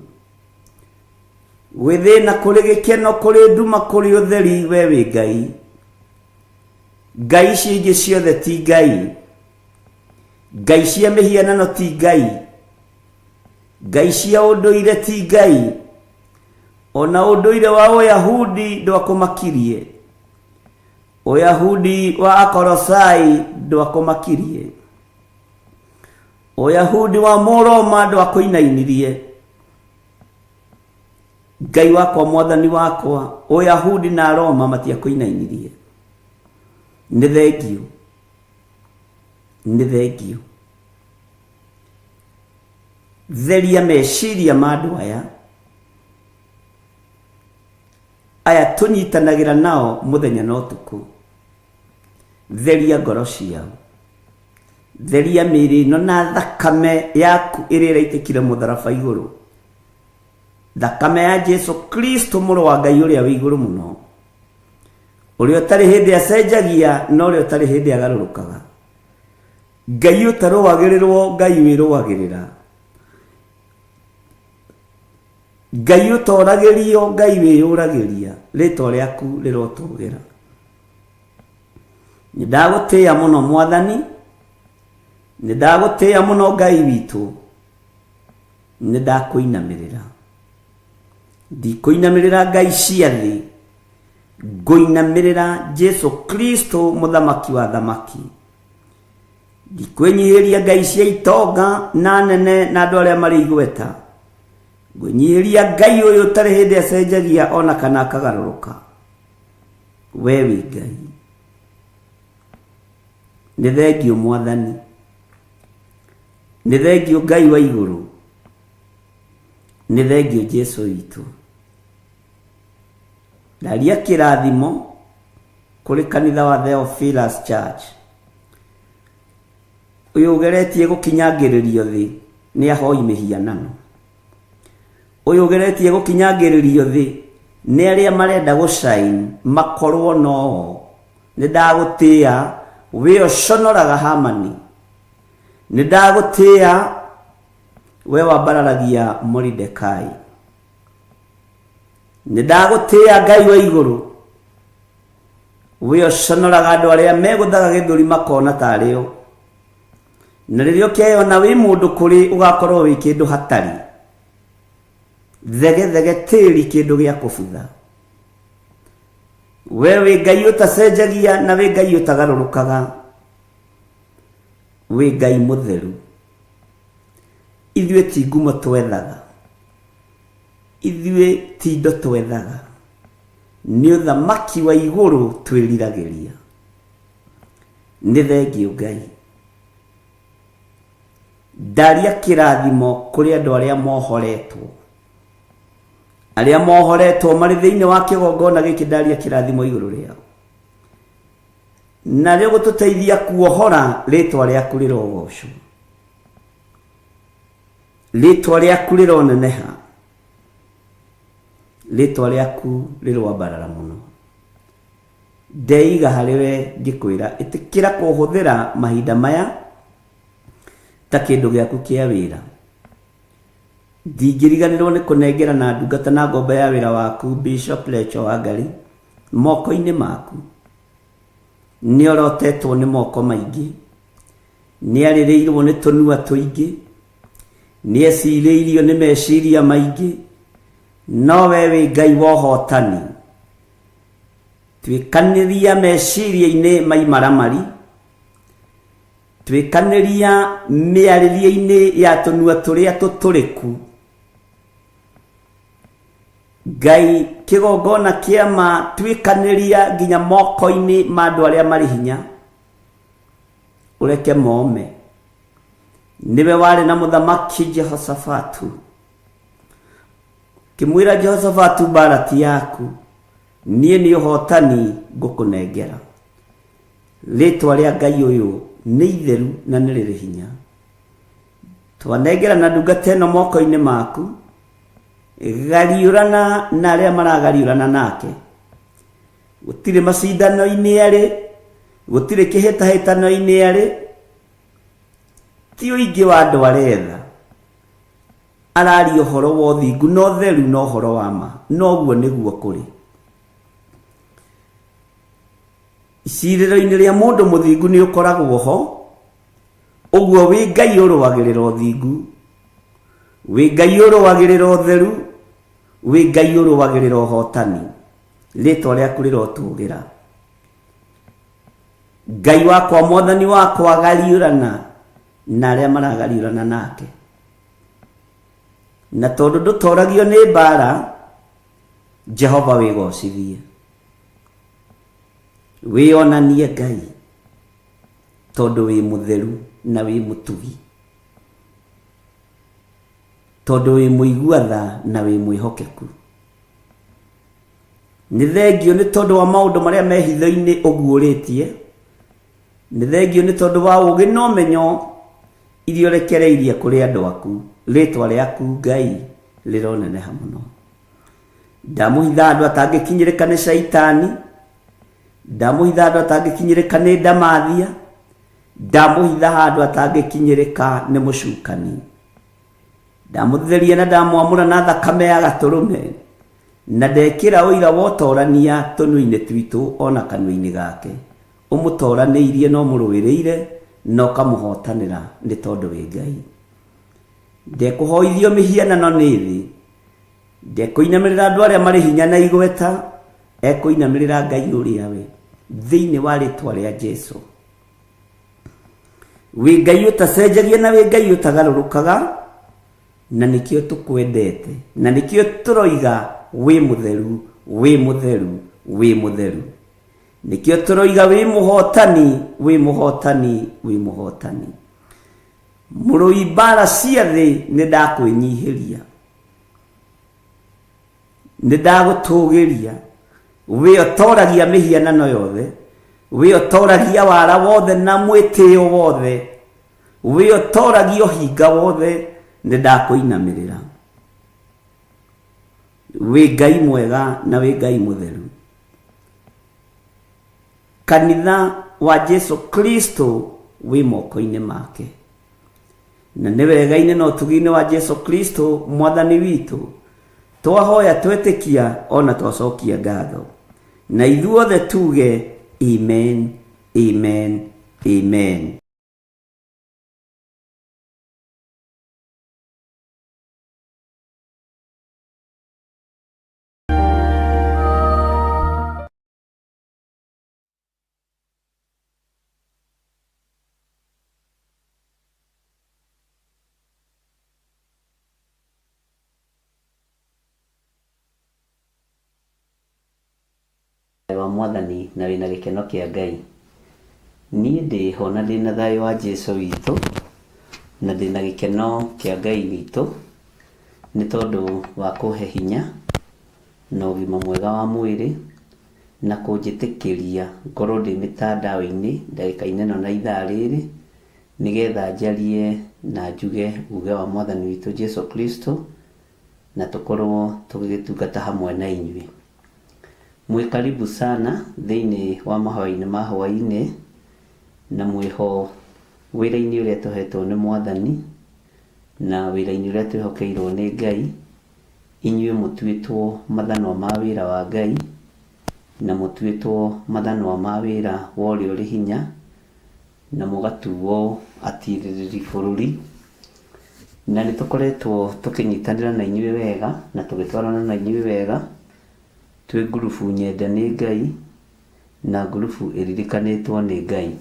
Gwĩ thĩna kũrĩ gĩkeno, kũrĩ nduma, kũrĩ ũtheri, we wĩ Ngai. Ngai ici ingĩ ciothe ti Ngai, ngai cia mĩhianano ti Ngai, ngai cia ũndũire ti Ngai, ona ũndũire wa Ũyahudi ndwakũmakirie, Ũyahudi wa Akolosai ndwakũmakirie, Ũyahudi wa Mũroma ndwakũinainirie. Ngai wakwa, mwathani wakwa, Ũyahudi na Roma matiakũinainirie. Nĩ thengio, nĩ thengio. Theria meciria ma andũ aya tũnyitanagĩra nao mũthenya na ũtukũ. Theria ngoro ciao, theria mĩĩrĩ ĩno na thakame yaku ĩrĩa ĩraitĩkire mũtharaba igũrũ, thakame ya Jesu Kristo mũrũ wa Ngai ũrĩa wĩ igũrũ mũno, ũrĩa ũtarĩ hĩndĩ acenjagia na ũrĩa ũtarĩ hĩndĩ agarũrũkaga, Ngai ũtarũagĩrĩrwo, Ngai wĩrũagĩrĩra, Ngai ũtoragĩrio, Ngai wĩyũragĩria, rĩtwa rĩaku rĩrotũgĩra. Nĩ ndagũtĩĩa mũno Mwathani, nĩ ndagũtĩĩa mũno Ngai witũ, nĩ ndakũinamĩrĩra. Ndikũinamĩrĩra ngai cia thĩ, ngũinamĩrĩra Jesu Kristo mũthamaki wa thamaki. Ndikwĩnyihĩria ngai cia itonga na nene na andũ arĩa marĩ igweta, ngũnyihĩria Ngai ũyũ ũtarĩ hĩndĩ acenjagia ona kana akagarũrũka. We wĩ Ngai. Nĩ thengio Mwathani, nĩ thengio Ngai wa igũrũ, nĩ thengio Jesu witũ. Ndaria kĩrathimo kũrĩ kanitha wa Theophilus Church, ũyũ ũgeretie gũkinyangĩrĩrio thĩ nĩ ahoi mĩhianano, ũyũ ũgeretie gũkinyangĩrĩrio thĩ nĩ arĩa marenda gũcaini makorwo no. Nĩ ndagũtĩĩa we ũconoraga Hamani, nĩ ndagũtĩĩa we wambararagia Moridekai, nĩ ndagũtĩĩa Ngai wa igũrũ we ũconoraga andũ arĩa megũthaga gĩthũri makona tarĩo, na rĩrĩa ũkeyona wĩ mũndũ kũrĩ ũgakorwo wĩ kĩndũ hatarĩ, thege thege tĩri kĩndũ gĩa kũbutha. We wĩ Ngai ũtacenjagia na wĩ Ngai ũtagarũrũkaga, wĩ Ngai mũtheru. Ithuĩ ti ngumo twethaga, ithuĩ ti indo twethaga, nĩ ũthamaki wa igũrũ twĩriragĩria. Nĩ thengio Ngai. Ndaria kĩrathimo kũrĩ andũ arĩa mohoretwo, arĩa mohoretwo marĩ thĩinĩ wa kĩgongona gĩkĩ. Ndaria kĩrathimo igũrũ rĩao, na rĩo gũtũteithia kuohora rĩtwa rĩaku rĩrogocwo, rĩtwa rĩaku rĩroneneha, ritwa rĩaku rĩrwambarara mũno. Ndeiga harĩ we ngĩkwĩra ĩtĩkĩra kũhũthĩra mahinda maya ta kĩndũ gĩaku kĩa wĩra. Ndingĩriganĩrwo nĩ kũnengerana ndungata na ngombo ya wĩra waku Bishop Lecho Wangari moko-inĩ maku. Nĩorotetwo nĩ moko maingĩ, nĩarĩrĩirwo nĩ tũnua tũingĩ, nĩecirĩirio nĩ meciria maingĩ, no we wĩ Ngai wa ũhotani. Twĩkanĩria meciria-inĩ maimaramari, twĩkanĩria mĩarĩrie-inĩ ya tũnua tũrĩa tũtũrĩku. Ngai kĩgongona kĩama twĩkanĩria nginya moko-inĩ ma andũ arĩa marĩ hinya, ũreke mome. Nĩwe warĩ na mũthamaki Jehoshafatu, kĩmwĩra Jehoshafatu mbara ti yaku, niĩ nĩ ũhotani ngũkũnengera. Rĩtwa rĩa Ngai ũyũ nĩ itheru na nĩ rĩrĩ hinya. Twanengera na ndungata ĩno moko-inĩ maku, gariũrana na arĩa maragariũrana nake. Gũtirĩ macindano-inĩ arĩ, gũtirĩ kĩhĩtahĩtano-inĩ arĩ, ti ũingĩ wa andũ aretha. Araria ũhoro wa ũthingu na ũtheru na ũhoro wa ma, noguo nĩguo kũrĩ. Icirĩro-inĩ rĩa mũndũ mũthingu nĩ ũkoragwo ho, ũguo wĩ Ngai ũrũagĩrĩra ũthingu, wĩ Ngai ũrũagĩrĩra ũtheru, wĩ Ngai ũrũagĩrĩra ũhotani. Rĩtwa rĩaku rĩrotũgĩra. Ngai wakwa, Mwathani wakwa, gariũrana na arĩa maragariũrana nake. Na tondũ ndũtoragio nĩ mbara, Jehova wĩgocithie. Wĩonanie Ngai, tondũ wĩ mũtheru na wĩ mũtugi, tondũ wĩ mũigua tha na wĩ mwĩhokeku. Nĩ thengio nĩ tondũ wa maũndũ marĩa me hitho-inĩ ũguũrĩtie. Nĩ thengio nĩ tondũ wa ũũgĩ na ũmenyo iria ũrekereirie kũrĩ andũ aku. Rĩtwa rĩaku Ngai rĩroneneha mũno. Ndamũhitha andũ atangĩkinyĩrĩka nĩ Shaitani, ndamũhitha andũ atangĩkinyĩrĩka nĩ ndamathia, ndamũhitha andũ atangĩkinyĩrĩka nĩ mũcukani. Ndamũtheria na ndamwamũra na thakame ya gatũrũme, na ndekĩra ũira wa ũtorania tũnua-inĩ twitũ ona kanua-inĩ gake. Ũmũtoranĩirie na ũmũrũĩrĩire na ũkamũhotanĩra nĩ tondũ wĩ Ngai. Ndekũhoithio mĩhianano nĩ thĩ, ndekũinamĩrĩra andũ arĩa marĩ hinya na igweta, ekũinamĩrĩra Ngai ũrĩa we, thĩinĩ wa rĩtwa rĩa Jesũ. Wĩ Ngai ũtacenjagia na wĩ Ngai ũtagarũrũkaga, na nĩkĩo tũkwendete, na nĩkĩo tũroiga wĩ mũtheru, wĩ mũtheru, wĩ mũtheru. Nĩkĩo tũroiga wĩ mũhotani, wĩ mũhotani, wĩ mũhotani. Mũrũi mbara cia thĩ nĩ ndakwĩnyihĩria, nĩ ndagũtũgĩria. Wĩ ũtoragia mĩhianano yothe, wĩ ũtoragia wara wothe na mwĩtĩo wothe, wĩ ũtoragia ũhinga wothe, nĩ ndakwĩinamĩrĩra. Wĩ Ngai mwega na wĩ Ngai mũtheru. Kanitha wa Jesu Kristo wĩ moko-inĩ make, na nĩ wega-inĩ na ũtugi-inĩ wa Jesu Kristo Mwathani witũ twahoya twetĩkia ona twacokia ngatho, na ithuothe tuge amen, amen, amen. Wa Mwathani na wĩna gĩkeno kĩa Ngai. Niĩ ndĩho na ndĩna thayũ wa Jesũ witũ, na ndĩna gĩkeno kĩa Ngai witũ nĩ tondũ wa kũhe hinya na ũgima mwega wa mwĩrĩ, na kũnjĩtĩkĩria ngorwo ndĩ mĩtandao-inĩ ndagĩka-inĩ ĩno na ithaa rĩrĩ, nĩgetha njarie na njuge uge wa Mwathani witũ Jesũ Kristo na tukorwo tugigitungata hamwe na inyuĩ. Mwĩ karibu sana thĩinĩ wa mahoya-inĩ ma hwaĩ-inĩ, na mwĩho wĩra-inĩ ũrĩa tũhetwo nĩ Mwathani na wĩra-inĩ ũrĩa twĩhokeirwo nĩ Ngai. Inyuĩ mũtuĩtwo mathanwa ma wĩra wa Ngai na mũtuĩtwo mathanwa ma wĩra wa ũrĩa ũrĩ hinya, na mũgatuo atirĩrĩri bũrũri, na nĩ tũkoretwo tũkĩnyitanĩra na inyuĩ wega na tũgĩtwarana na inyuĩ wega twĩ ngurubu nyenda nĩ Ngai na ngurubu ĩririkanĩtwo nĩ Ngai.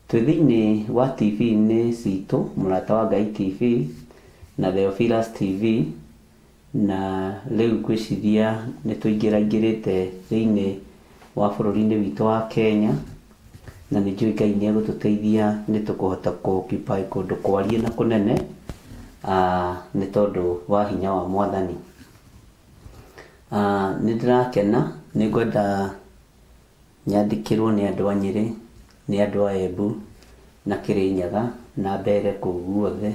Twĩ thĩinĩ wa TV-inĩ citũ Mũrata wa Ngai TV na Theophilus TV, na rĩu ngwĩciria nĩ tũingĩrĩte thĩinĩ wa bũrũri-inĩ witũ wa Kenya, na nĩ njũĩ Ngai nĩ egũtũteithia nĩ tũkũhota kũ-occupy kũndũ kwarie na kũnene nĩ tondũ wa hinya wa Mwathani. Nĩ ndĩrakena, nĩ ngwenda nyandĩkĩrwo nĩ andũ a Nyĩrĩ, nĩ andũ a Embu na Kĩrĩnyaga na Mbere kũu guothe,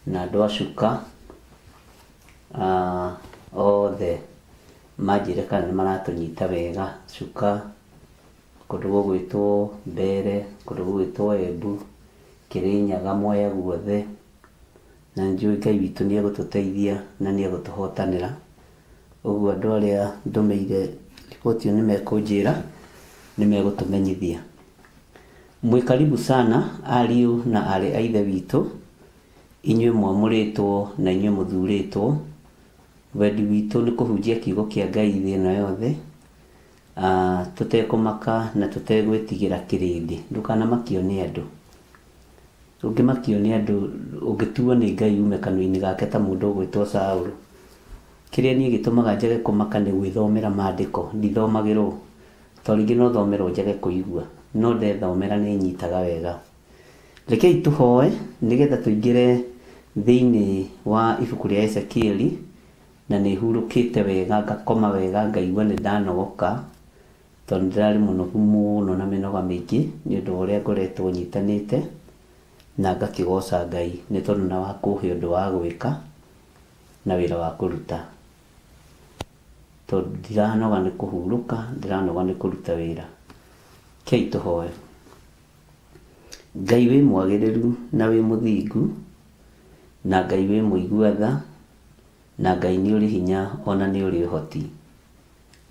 na andũ a Cuka othe manjĩre kana nĩ maratũnyita wega. Cuka, kũndũ gũgwĩtwo Mbere, kũndũ gũgwĩtwo Embu, Kĩrĩnyaga, Mwea guothe, na njũĩ Ngai witũ nĩ egũtũteithia na nĩ egũtũhotanĩra. Ũguo andũ arĩa ndũmĩire riboti ĩyo nĩ mekũnjĩra, nĩ megũtũmenyithia. Mwĩ karibu sana ariũ na arĩ a ithe witũ, inyuĩ mwamũrĩtwo na inyuĩ mũthurĩtwo. Wendi witũ nĩ kũhunjia kiugo kĩa Ngai thĩ ĩno yothe, tũtekũmaka na tũtegwĩtigĩra kĩrĩndĩ. Ndũkanamakio nĩ andũ. Ũngĩmakio nĩ andũ, ũngĩtuo nĩ Ngai ume kanua-inĩ gake ta mũndũ ũgwĩtwo Saũlũ. Kĩrĩa niĩ gĩtũmaga njage kũmaka nĩ gwĩthomera maandĩko, ndithomagĩrwo. To rĩngĩ no thomerwo njage kũigua, no ndethomera nĩ nyitaga wega. Rekei tũhoe nĩgetha tũingĩre thĩinĩ wa ibuku rĩa Ezekieli, na nĩ hurũkĩte wega, ngakoma wega, ngaigua nĩ ndanogoka, tondũ ndĩrarĩ mũnogu mũno na mĩnoga mĩingĩ nĩ ũndũ wa ũrĩa ngoretwo nyitanĩte, na ngakĩgoca Ngai nĩ tondũ na wa kũhe ũndũ wa gwĩka na wĩra wa kũruta. Tondũ ndiranoga nĩ kũhurũka, ndiranoga nĩ kũruta wĩra. Kei tũhoe. Ngai wĩ mwagĩrĩru na wĩ mũthingu, na Ngai wĩ mũigua-tha, na Ngai nĩ ũrĩ hinya ona nĩ ũrĩ ũhoti.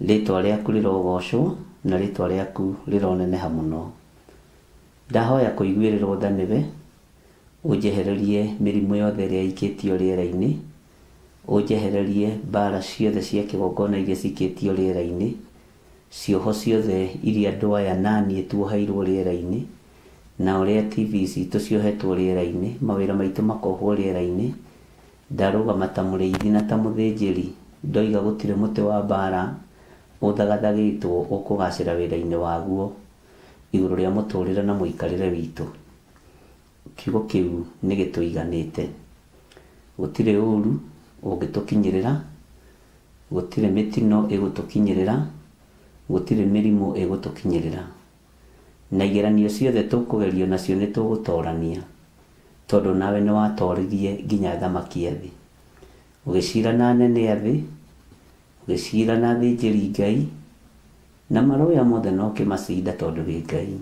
Rĩĩtwa rĩaku rĩrogocwo na rĩĩtwa rĩaku rĩroneneha mũno. Ndahoya kũiguĩrĩrwo tha nĩwe, ũnjehererie mĩrimũ yothe ĩrĩa ikĩtio rĩera-inĩ, ũnjehererie mbara ciothe cia kĩgongona iria cikĩtio rĩera-inĩ, cioho ciothe iria andũ aya naniĩ tuoheirwo rĩera-inĩ, na ũrĩa TV citũ ciohetwo rĩera-inĩ, mawĩra maitũ makohwo rĩera-inĩ. Ndarũgama ta mũrĩithi na ta mũthĩnjĩri, ndoiga gũtirĩ mũtĩ wa mbara ũthagathagĩtwo ũkũgacĩra wĩra-inĩ waguo igũrũ rĩa mũtũrĩre na mũikarĩre witũ. Kiugo kĩu nĩ gĩtũiganĩte. Gũtirĩ ũru ũngĩtũkinyĩrĩra, gũtirĩ mĩtino ĩgũtũkinyĩrĩra, gũtirĩ mĩrimũ ĩgũtũkinyĩrĩra, na igeranio ciothe tũkũgerio nacio nĩ tũgũtoorania, tondũ nawe nĩ watoririe nginya thamaki a thĩ. Ũgĩcira na anene a thĩ, ũgĩcira na athĩnjĩri Ngai, na maroya mothe no ũkĩmacinda tondũ wĩ Ngai.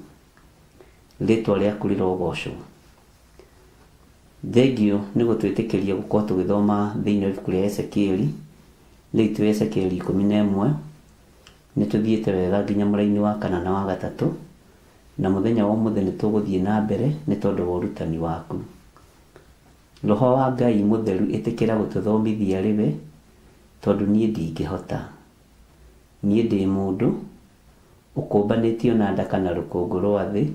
Rĩĩtwa rĩaku rĩrogocwo. Thengio nĩ gũtwĩtĩkĩria gũkorwo tũgĩthoma thĩinĩ wa ibuku rĩa Ezekieli. Rĩu twĩ Ezekieli 11, nĩ tũthiĩte wega nginya mũraini wa 4 na wa 3, na mũthenya wa ũmũthĩ nĩ tũgũthiĩ na mbere nĩ tondũ wa ũrutani waku. Roho wa Ngai mũtheru ĩtĩkĩra gũtũthomithia rĩwe, tondũ niĩ ndingĩhota. Niĩ ndĩ mũndũ ũkũmbanĩtio na nda kana rũkũngũ rwa thĩ.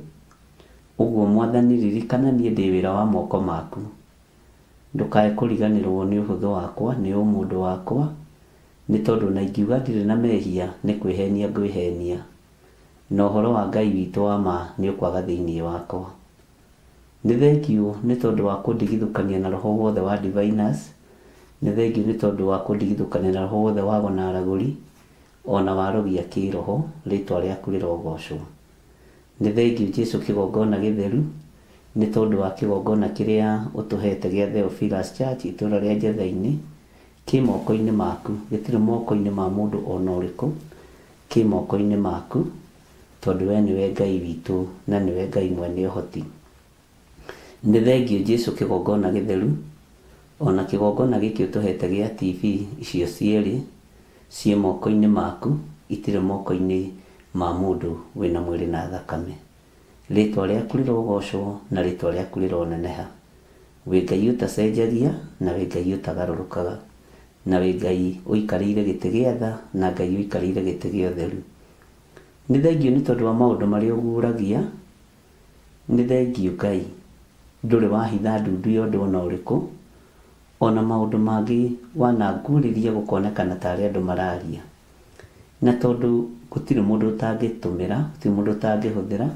Ũguo Mwathani ririkana niĩ ndĩ wĩra wa moko maku. Ndũkae kũriganĩrwo nĩ ũhũthũ wakwa, nĩ ũmũndũ wakwa, nĩ tondũ na ingiuga ndirĩ na mehia nĩ kwĩhenia ngwĩhenia, na ũhoro wa Ngai witũ wa ma nĩ ũkwaga thĩinĩ wakwa. Nĩ thengio nĩ tondũ wa kũndigithũkania na roho wothe wa diviners, nĩ thengio nĩ tondũ wa kũndigithũkania na roho wothe wa gonaragũri, ona warogia kĩroho, rĩĩtwa rĩaku rĩrogocwo. Nĩ thengio Jesũ kĩgongona gĩtheru, nĩ tondũ wa kĩgongona kĩrĩa ũtũhete gĩa Theophilus Church itũũra rĩa Njatha-inĩ kĩ moko-inĩ maku, gĩtirĩ moko-inĩ ma mũndũ ona ũrĩkũ, kĩ moko-inĩ maku, tondũ we nĩwe Ngai witũ na nĩwe Ngai mwene ũhoti. Nĩ thengio Jesũ kĩgongona gĩtheru, ona kĩgongona gĩkĩ ũtũhete gĩa TV icio cierĩ ciĩ moko-inĩ maku, itirĩ moko-inĩ ma mũndũ wĩna mwĩrĩ na thakame. Rĩtwa rĩaku rĩrogocwo na rĩtwa rĩaku rĩroneneha. Wĩ Ngai ũtacenjagia na wĩ Ngai ũtagarũrũkaga, na wĩ Ngai ũikarĩire gĩtĩ gĩa tha na Ngai ũikarĩire gĩtĩ gĩa ũtheru. Nĩ thengio nĩ tondũ wa maũndũ marĩa ũguũragia. Nĩ thengio Ngai, ndũrĩ wahitha ndundu ya ũndũ ona ũrĩkũ, ona maũndũ mangĩ wananguũrĩria gũkonekana tarĩ andũ mararia. Na tondũ gũtirĩ mũndũ ũtangĩtũmĩra, gũtirĩ mũndũ ũtangĩhũthĩra,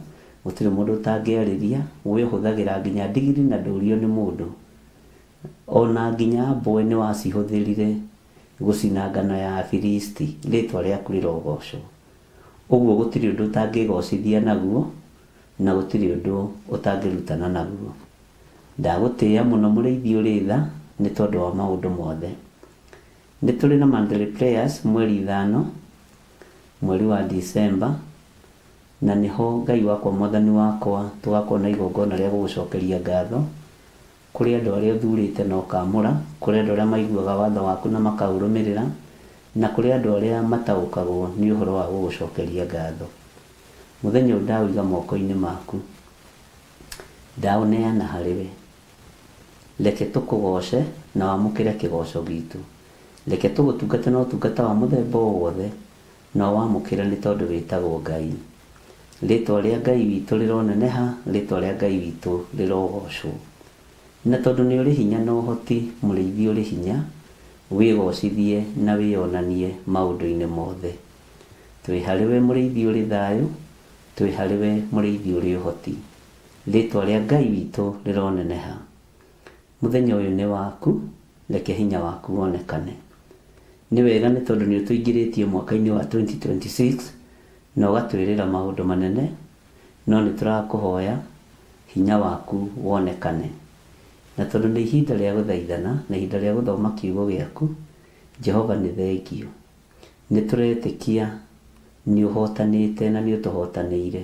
gũtirĩ mũndũ ũtangĩarĩria, we ũhũthagĩra nginya ndigiri na ndũrio nĩ mũndũ. Ona nginya mbwe nĩ wacihũthĩrire gũcina ngano ya Afilisti, rĩtwa rĩaku rĩrogocwo. Ũguo gũtirĩ ũndũ ũtangĩgocithia naguo, na gũtirĩ ũndũ ũtangĩrutana naguo. Ndagũtĩĩa mũno mũrĩithi ũrĩ tha, nĩ tondũ wa maũndũ mothe. Nĩ tũrĩ na monthly prayers mweri 5 mweri wa December, na nĩho Ngai wakwa mwathani wakwa tũgakorwo na igongona rĩa gũgũcokeria ngatho kũrĩ andũ arĩa ũthurĩte na ũkamũra, kũrĩ andũ arĩa maiguaga watho waku na makaũrũmĩrĩra, na kũrĩ andũ arĩa mataũkagwo nĩ ũhoro wa gũgũcokeria ngatho. Mũthenya ũyũ ndawĩiga moko-inĩ maku, ndaũneana harĩwe. Reke tũkũgoce na wamũkĩre kĩgoco gitũ. Reke tũgũtungate na ũtungata wa mũthemba o wothe, na wamũkĩre nĩ tondũ wĩtagwo Ngai. Rĩtwa rĩa Ngai witũ rĩroneneha, rĩtwa rĩa Ngai witũ rĩrogocwo. Na tondũ nĩ ũrĩ hinya na ũhoti, mũrĩithi ũrĩ hinya, wĩgocithie na wĩonanie maũndũ-inĩ mothe. Twĩ harĩwe mũrĩithi ũrĩ thayũ, twĩ harĩwe mũrĩithi ũrĩ ũhoti. Rĩtwa rĩa Ngai witũ rĩroneneha. Mũthenya ũyũ nĩ waku, reke hinya waku wonekane. Nĩ wega nĩ tondũ nĩ ũtũingĩrĩtie mwaka-inĩ wa 2026 na ũgatwĩrĩra maũndũ manene, no nĩ tũrakũhoya hinya waku wonekane. Na tondũ nĩ ihinda rĩa gũthaithana na ihinda rĩa gũthoma kiugo gĩaku, Jehova nĩ thengio. Nĩ tũretĩkia nĩ ũhotanĩte na nĩ ũtũhotanĩire.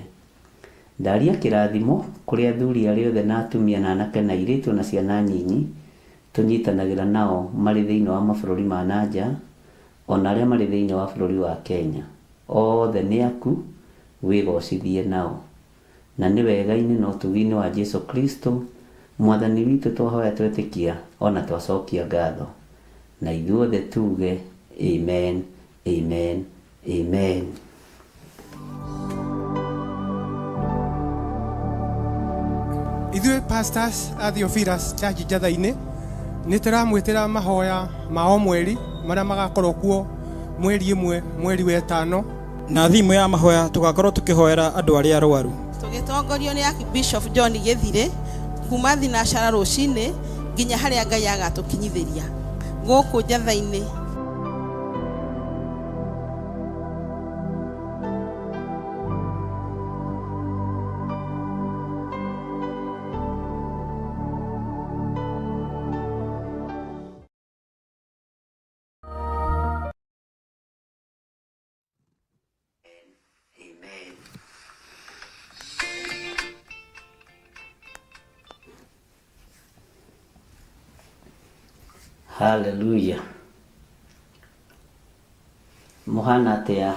Ndaria kĩrathimo kũrĩ athuri arĩa othe na atumia na anake na airĩtu na ciana nyinyi tũnyitanagĩra nao marĩ thĩinĩ wa mabũrũri ma nanja, ona arĩa marĩ thĩinĩ wa bũrũri wa Kenya. Othe nĩ aku, wĩgocithie nao. Na nĩ wega-inĩ na ũtugi-inĩ wa Jesũ Kristo, mwathani witũ twahoya twetĩkia ona twacokia ngatho. Na ithuothe tuge amen, amen, amen. Ithuĩ pastors a Theophilus Church Njatha-inĩ nĩ tũramwĩtĩra mahoya ma o mweri marĩa magakorwo kuo mweri 1 mweri wa 5, na thimũ ya mahoya tũgakorwo tũkĩhoera andũ arĩa arwaru. Tũgĩtongorio nĩ Archbishop John Gĩthire kuma thinacara rũcinĩ nginya harĩa Ngai agatũkinyithĩria gũkũ Njatha-inĩ. Hallelujah. Mũhana atĩa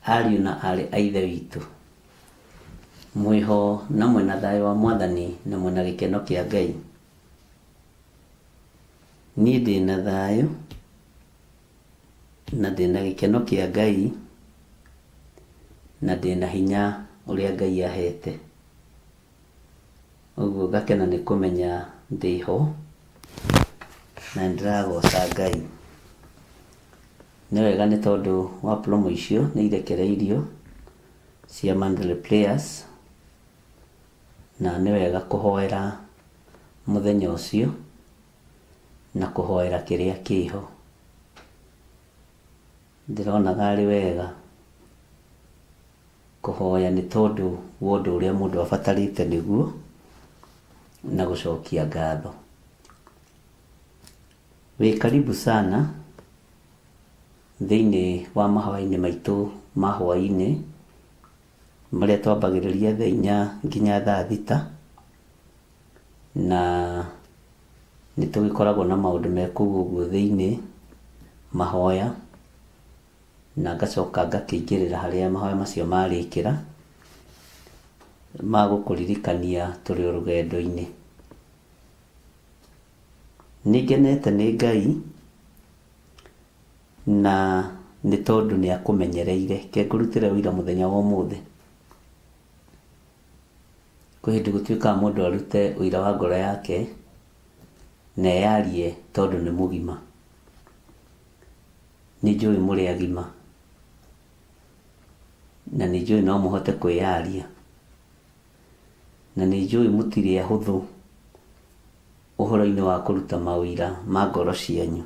ariũ na arĩ a Ithe witũ, mwĩho na mwĩna thayũ wa Mwathani na mwĩna gĩkeno kĩa Ngai. Niĩ ndĩna thayũ na ndĩna gĩkeno kĩa Ngai na ndĩna hinya ũrĩa Ngai ahete. Ũguo ngakena nĩ kũmenya ndĩho na ndĩragoca Ngai. Nĩ wega nĩ tondũ wa promo icio nĩ irekereirio cia monthly prayers, na nĩ wega kũhoera mũthenya ũcio na kũhoera kĩrĩa kĩho. Ndĩronaga arĩ wega kũhoya nĩ tondũ wa ũndũ ũrĩa mũndũ abatarĩte nĩguo na gũcokia ngatho. Wĩ karibu sana thĩinĩ wa mahoya-inĩ maitũ ma hwaĩ-inĩ marĩa twambagĩrĩria thaa 4 nginya thaa 6, na nĩ tũgĩkoragwo na maũndũ mekũu ũguo thĩinĩ mahoya, na ngacoka ngakĩingĩrĩra harĩa mahoya macio marĩkĩra magũkũririkania tũrĩ o rũgendo-inĩ. Nĩngenete nĩ Ngai na nĩ tondũ nĩ akũmenyereire. Ke ngũrutĩre ũira mũthenya wa ũmũthĩ. Kwĩ hĩndĩ gũtuĩkaga mũndũ arute ũira wa ngoro yake na eyarie tondũ nĩ mũgima. Nĩ njũĩ mũrĩ agima na nĩ njũĩ no mũhote kwĩyaria, na nĩ njũĩ mũtirĩ ahũthũ ũhoro-inĩ wa kũruta mawĩra ma ngoro cianyu.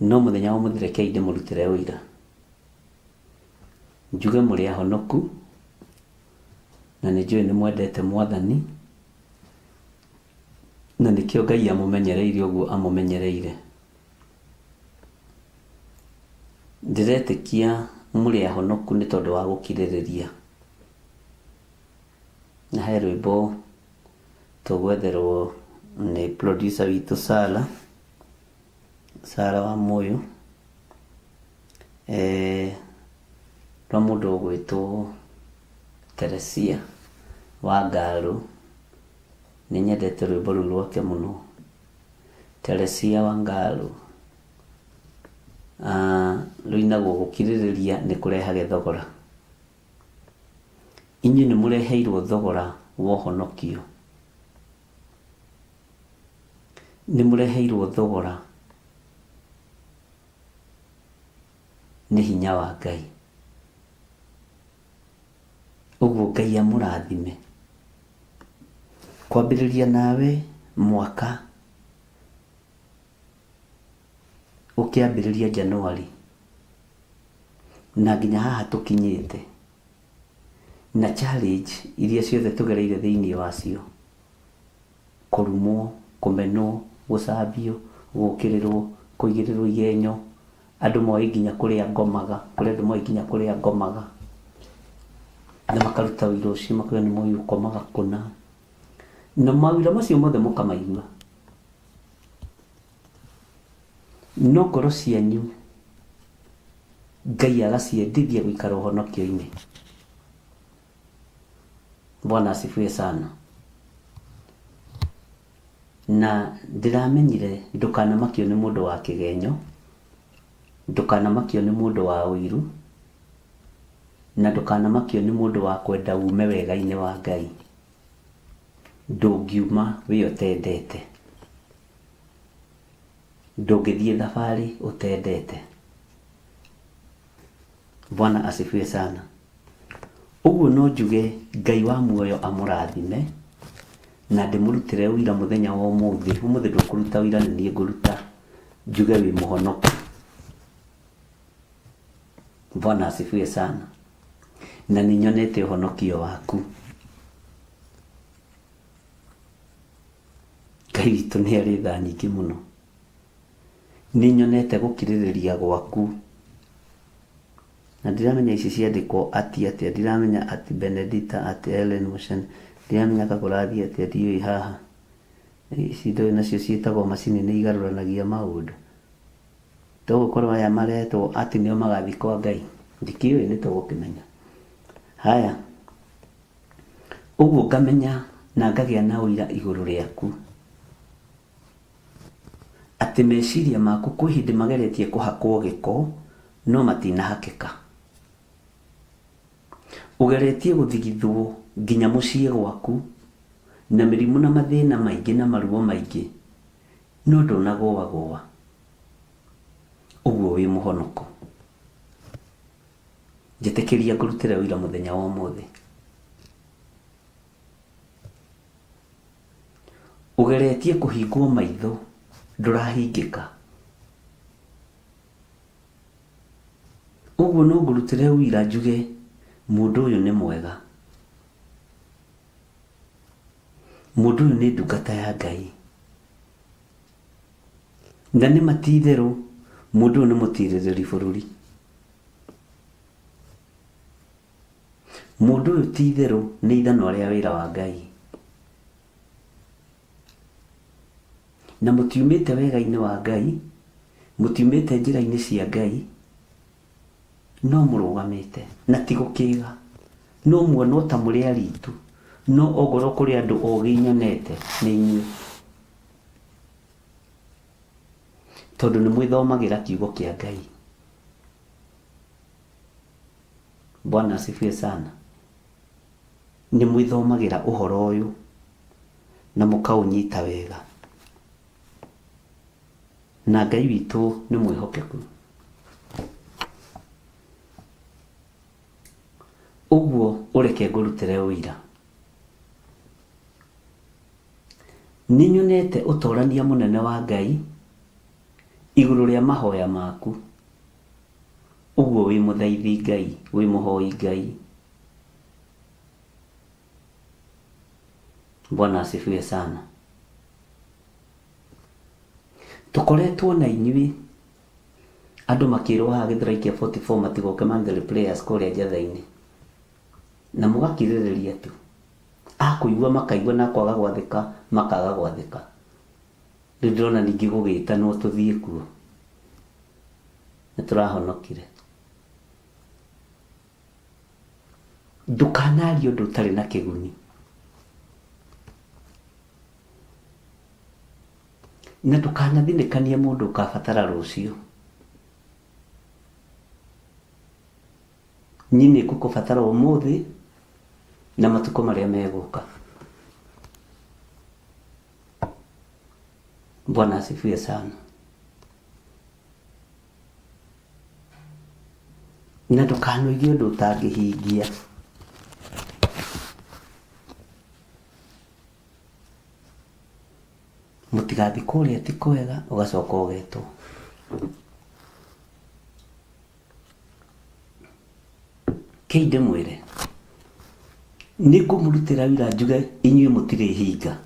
No mũthenya wa ũmũthĩ rekei ndĩmũrutĩre ũira, njuge mũrĩ ahonoku na nĩ njũĩ nĩ mwendete Mwathani, na nĩkĩo Ngai amũmenyereire ũguo amũmenyereire. Ndĩretĩkia mũrĩ ahonoku nĩ tondũ wa gũkirĩrĩria. Na he rwĩmbo tũgwetherwo nĩ producer witũ Sara wa Moyo, rwa mũndũ ũgwĩtwo Teresia wa Ngarũ. Nĩ nyendete rwĩmbo rũu rwake mũno, Teresia wa Ngarũ. Rũinagwo gũkirĩrĩria nĩ kũrehage thogora. Inyuĩ nĩ mũreheirwo thogora wa ũhonokio, nĩ mũreheirwo thogora nĩ hinya wa Ngai. Ũguo Ngai amũrathime. Kwambĩrĩria nawe mwaka ũkĩambĩrĩria Januari na nginya haha tũkinyĩte, na challenge iria ciothe tũgereire thĩinĩ wacio: kũrumwo, kũmenwo, gũcambio, gũkĩrĩrwo, kũigĩrĩrwo igenyo, andũ moĩ nginya kũrĩa ngomaga, kũrĩ andũ moĩ nginya kũrĩa ngomaga, na makaruta wĩra ũcio makauga nĩ moĩ ũkomaga kũna, na mawĩra macio mothe mũkamaigua. No ngoro cianyu Ngai agaciendithia gũikara ũhonokio-inĩ. Bwana asifiwe sana. Na ndĩramenyire ndũkanamakio nĩ mũndũ wa kĩgenyo, ndũkanamakio nĩ mũndũ wa ũiru, na ndũkanamakio nĩ mũndũ wa kwenda ume wega-inĩ wa Ngai. Ndũngiuma wĩ ũtendete, ndũngĩthiĩ thabarĩ ũtendete. Bwana asifiwe sana. Ũguo no njuge Ngai wa muoyo amũrathime, na ndĩmũrutĩre ũira mũthenya wa ũmũthĩ. Ũmũthĩ ndũkũruta ũira, nĩ niĩ ngũruta, njuge wĩ mũhonoku. Bwana asifiwe sana. Na nĩ nyonete ũhonokio waku. Ngai witũ nĩ arĩ tha nyingĩ mũno. Nĩ nyonete gũkirĩrĩria gwaku, na ndiramenya ici ciandĩkwo atĩa, ndiramenya ati Benedita, ati Helen Mushene, ndiramenya kakũrathi atĩa, ndiũĩ haha. Ici ndũĩ nacio ciĩtagwo macini nĩ igarũranagia maũndũ. Tũgũkorwo aya maretwo ati nĩo magathi kwa Ngai, ndikĩũĩ, nĩ tũgũkĩmenya. Haya, ũguo ngamenya na ngagĩa na ũira igũrũ rĩaku atĩ meciria maku kwĩ hĩndĩ mageretie kũhakwo gĩko no matinahakĩka. Ũgeretie gũthigithwo nginya mũciĩ gwaku na mĩrimũ na mathĩna maingĩ na maruo maingĩ, no ndũnagũagũa. Ũguo wĩ mũhonoko. Njĩtĩkĩria ngũrutĩre ũira mũthenya wa ũmũthĩ. Ũgeretie kũhingwo maitho, ndũrahingĩka. Ũguo no ngũrutĩre ũira njuge mundu uyu ni mwega, mundu uyu ni ndungata ya Ngai, na ni matitheru mundu uyu ni mutirĩrĩri bũrũri. Mundu uyu titheru ni ithanwa rĩa wĩra wa Ngai, na mutiumĩte wega-inĩ wa Ngai, mutiumĩte njĩra-inĩ cia Ngai, no mũrũgamĩte na ti gũkĩga, no muonwo ta mũrĩ aritũ, no ongorwo kũrĩ andũ ogĩ nyonete nĩ inyuĩ, tondũ nĩ mwĩthomagĩra kiugo kĩa Ngai. Bwana asifiwe sana. Nĩ mwĩthomagĩra ũhoro ũyũ na mũkaũnyita wega, na Ngai witũ nĩ mwĩhokeku. Ũguo ũreke ngũrutĩre ũira. Nĩ nyonete ũtorania mũnene wa Ngai igũrũ rĩa mahoya maku. Ũguo wĩ mũthaithi Ngai, wĩ mũhoi Ngai. Bwana asifiwe sana. Tukoretwo na inyuĩ andũ makĩrwo haha Gĩthũrai kĩa 44 matigoke Mandela Players kũrĩa njatha-inĩ, na mũgakirĩrĩria tu, akũigua makaigua na kwaga gwathĩka makaga gwathĩka. Rĩu ndĩrona ningĩ gũgĩtanwo tũthiĩ kuo, nĩ tũrahonokire. Ndũkanarie ũndũ ũtarĩ na kĩguni, na ndũkanathinĩkanie mũndũ ũkabatara rũciũ. Niĩ nĩ ngũkũbatara ũmũthĩ na matukũ marĩa megũka. Bwana asifiwe sana. Na ndũkanoigie ũndũ ũtangĩhingia. Mũtigathiĩ kũrĩa ti kwega ũgacoka ũgetwo. Kĩi ndĩmwĩre, nĩ ngũmũrutĩra wĩra njuge inyuĩ mũtirĩ hinga.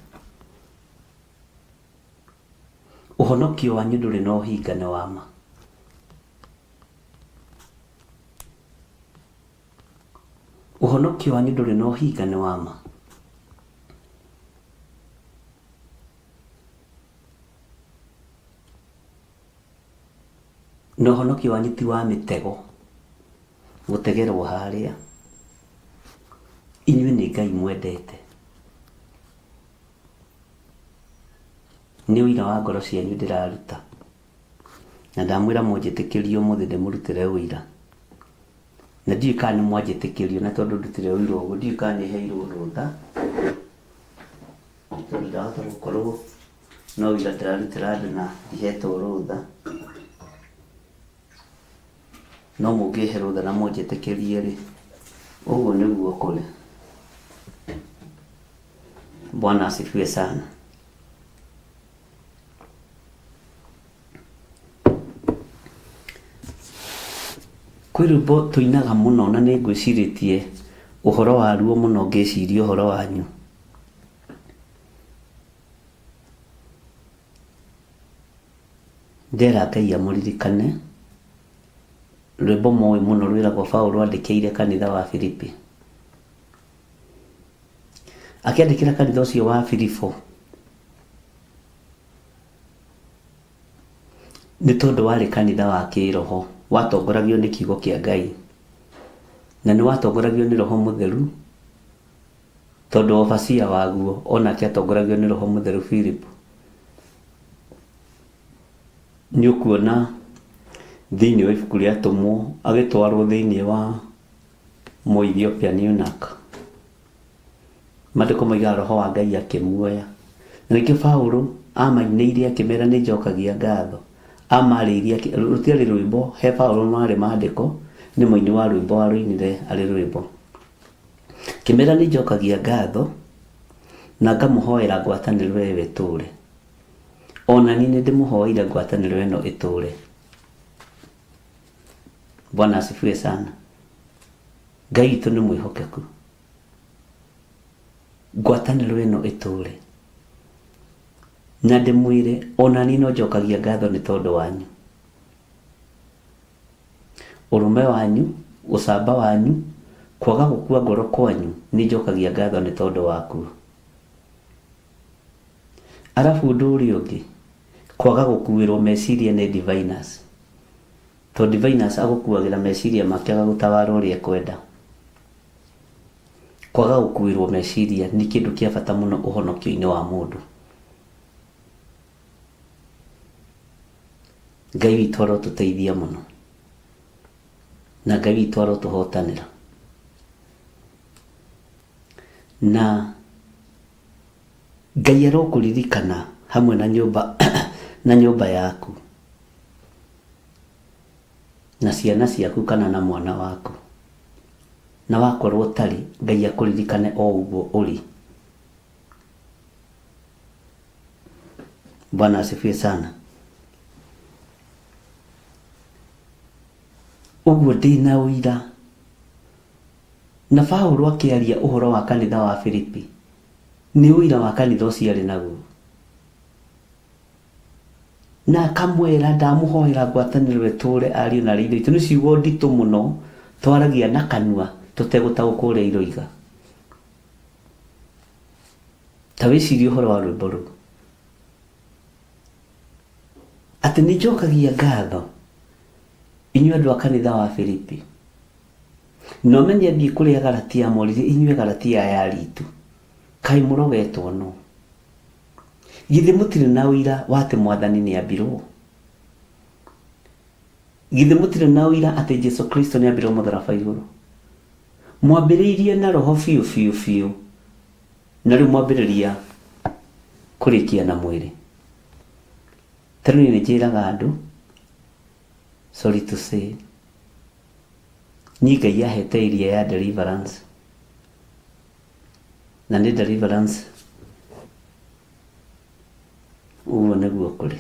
Ũhonokio wanyu ndũrĩ na ũhinga nĩ wa ma. Ũhonokio wanyu ndũrĩ na ũhinga nĩ wa ma. Na ũhonokio wanyu ti wa mĩtego gũtegerwo harĩa. Inyuĩ nĩ Ngai mwendete. Nĩ ũira wa ngoro cianyu ndĩraruta, na ndamwĩra mũnjĩtĩkĩrie ũmũthĩ ndĩmũrutĩre ũira. Na ndiũĩ kana nĩ mwanjĩtĩkĩrio, na tondũ ndutire ũira ũguo ndiũĩ kana nĩ heirwo rũtha, tondũ ndahota gũkorwo no ũira ndĩrarutĩra andũ na ndihetwo rũtha. No mũngĩhe rũtha na mũnjĩtĩkĩrie rĩ, ũguo nĩguo kũrĩ. Bwana asifiwe sana. Kwĩ rwĩmbo tũinaga mũno na nĩ ngwĩcirĩtie ũhoro waruo mũno ngĩciria ũhoro wanyu. Ndera Ngai amũririkane. Rwĩmbo moĩ mũno rwĩragwo Paulo andĩkĩire kanitha wa Filipi. Akĩandĩkĩra kanitha ũcio wa Filipo, nĩ tondũ warĩ kanitha wa kĩroho, watongoragio nĩ kiugo kĩa Ngai, na nĩ watongoragio nĩ Roho Mũtheru, tondũ obacia waguo onake atongoragio nĩ Roho Mũtheru Filipo. Nĩ ũkuona thĩinĩ wa ibuku rĩa Atũmwo agĩtwarwo thĩinĩ wa Mũethiopia eunuch. Maandĩko maugaga Roho wa Ngai akĩmuoya. Na ningĩ Paulo amainĩire akĩmera nĩ njokagia ngatho. Amarĩirie rũtiarĩ rwĩmbo he Paulo marĩ maandĩko, nĩ mũini wa rwĩmbo warũinire arĩ rwĩmbo. Kĩmera nĩ njokagia ngatho na ngamũhoera ngwatanĩro ĩyo ĩtũũre. Ona niĩ nĩ ndĩmũhoeire ngwatanĩro ĩno ĩtũũre. Bwana asifiwe sana. Ngai witũ nĩ mwĩhokeku, ngwatanĩro ĩno ĩtũre, na ndĩmwĩre ona niĩ no njokagia ngatho nĩ tondũ wanyu, ũrũme wanyu, ũcamba wanyu, kwaga gũkua ngoro kwanyu, nĩ njokagia ngatho nĩ tondũ waku. Arabu ũndũ ũrĩa ũngĩ, kwaga gũkuĩrwo meciria nĩ diviners, to diviners agũkuagĩra meciria make agagũtawara ũrĩa ekwenda. Kwaga gũkuĩrwo meciria nĩ kĩndũ kĩa bata mũno ũhonokio-inĩ wa mũndũ. Ngai witũ arotũteithia mũno, na Ngai witũ arotũhotanĩra, na Ngai arokũririkana hamwe na nyũmba yaku na ciana ciaku kana na mwana waku, na wakorwo ũtarĩ, Ngai akũririkane o ũguo ũrĩ. Bwana asifiwe sana. Ũguo ndĩna ũira, na Paulo akĩaria ũhoro wa kanitha wa Filipi, nĩ ũira wa kanitha ũcio arĩ naguo, na akamwĩra ndamũhoera ngwatanĩro ĩtũre ariũ na aitũ itũ. Nĩ ciugo nditũ mũno twaragia na kanua tũtegũtaũkwo ũrĩa iroiga. Ta wĩcirie ũhoro wa rwĩmbo rũu, atĩ nĩ njokagia ngatho inyuĩ andũ a kanitha wa Filipi, no menye thiĩ kũrĩa Galatia morire inyuĩ Galatia ya ritu, kaĩ mũrogetwo no? Githĩ mũtirĩ na ũira wa atĩ Mwathani nĩ ambirwo? Githĩ mũtirĩ na ũira atĩ Jesu Kristo nĩ ambirwo mũtharaba igũrũ? Mwambĩrĩirie na roho biũ, na rĩu mwambĩrĩria kũrĩkia na mwĩrĩ. Tarĩu nĩ njĩraga andũ, sorry to say, niĩ Ngai ahete iria ya deliverance, na nĩ deliverance ũguo nĩguo kũrĩ,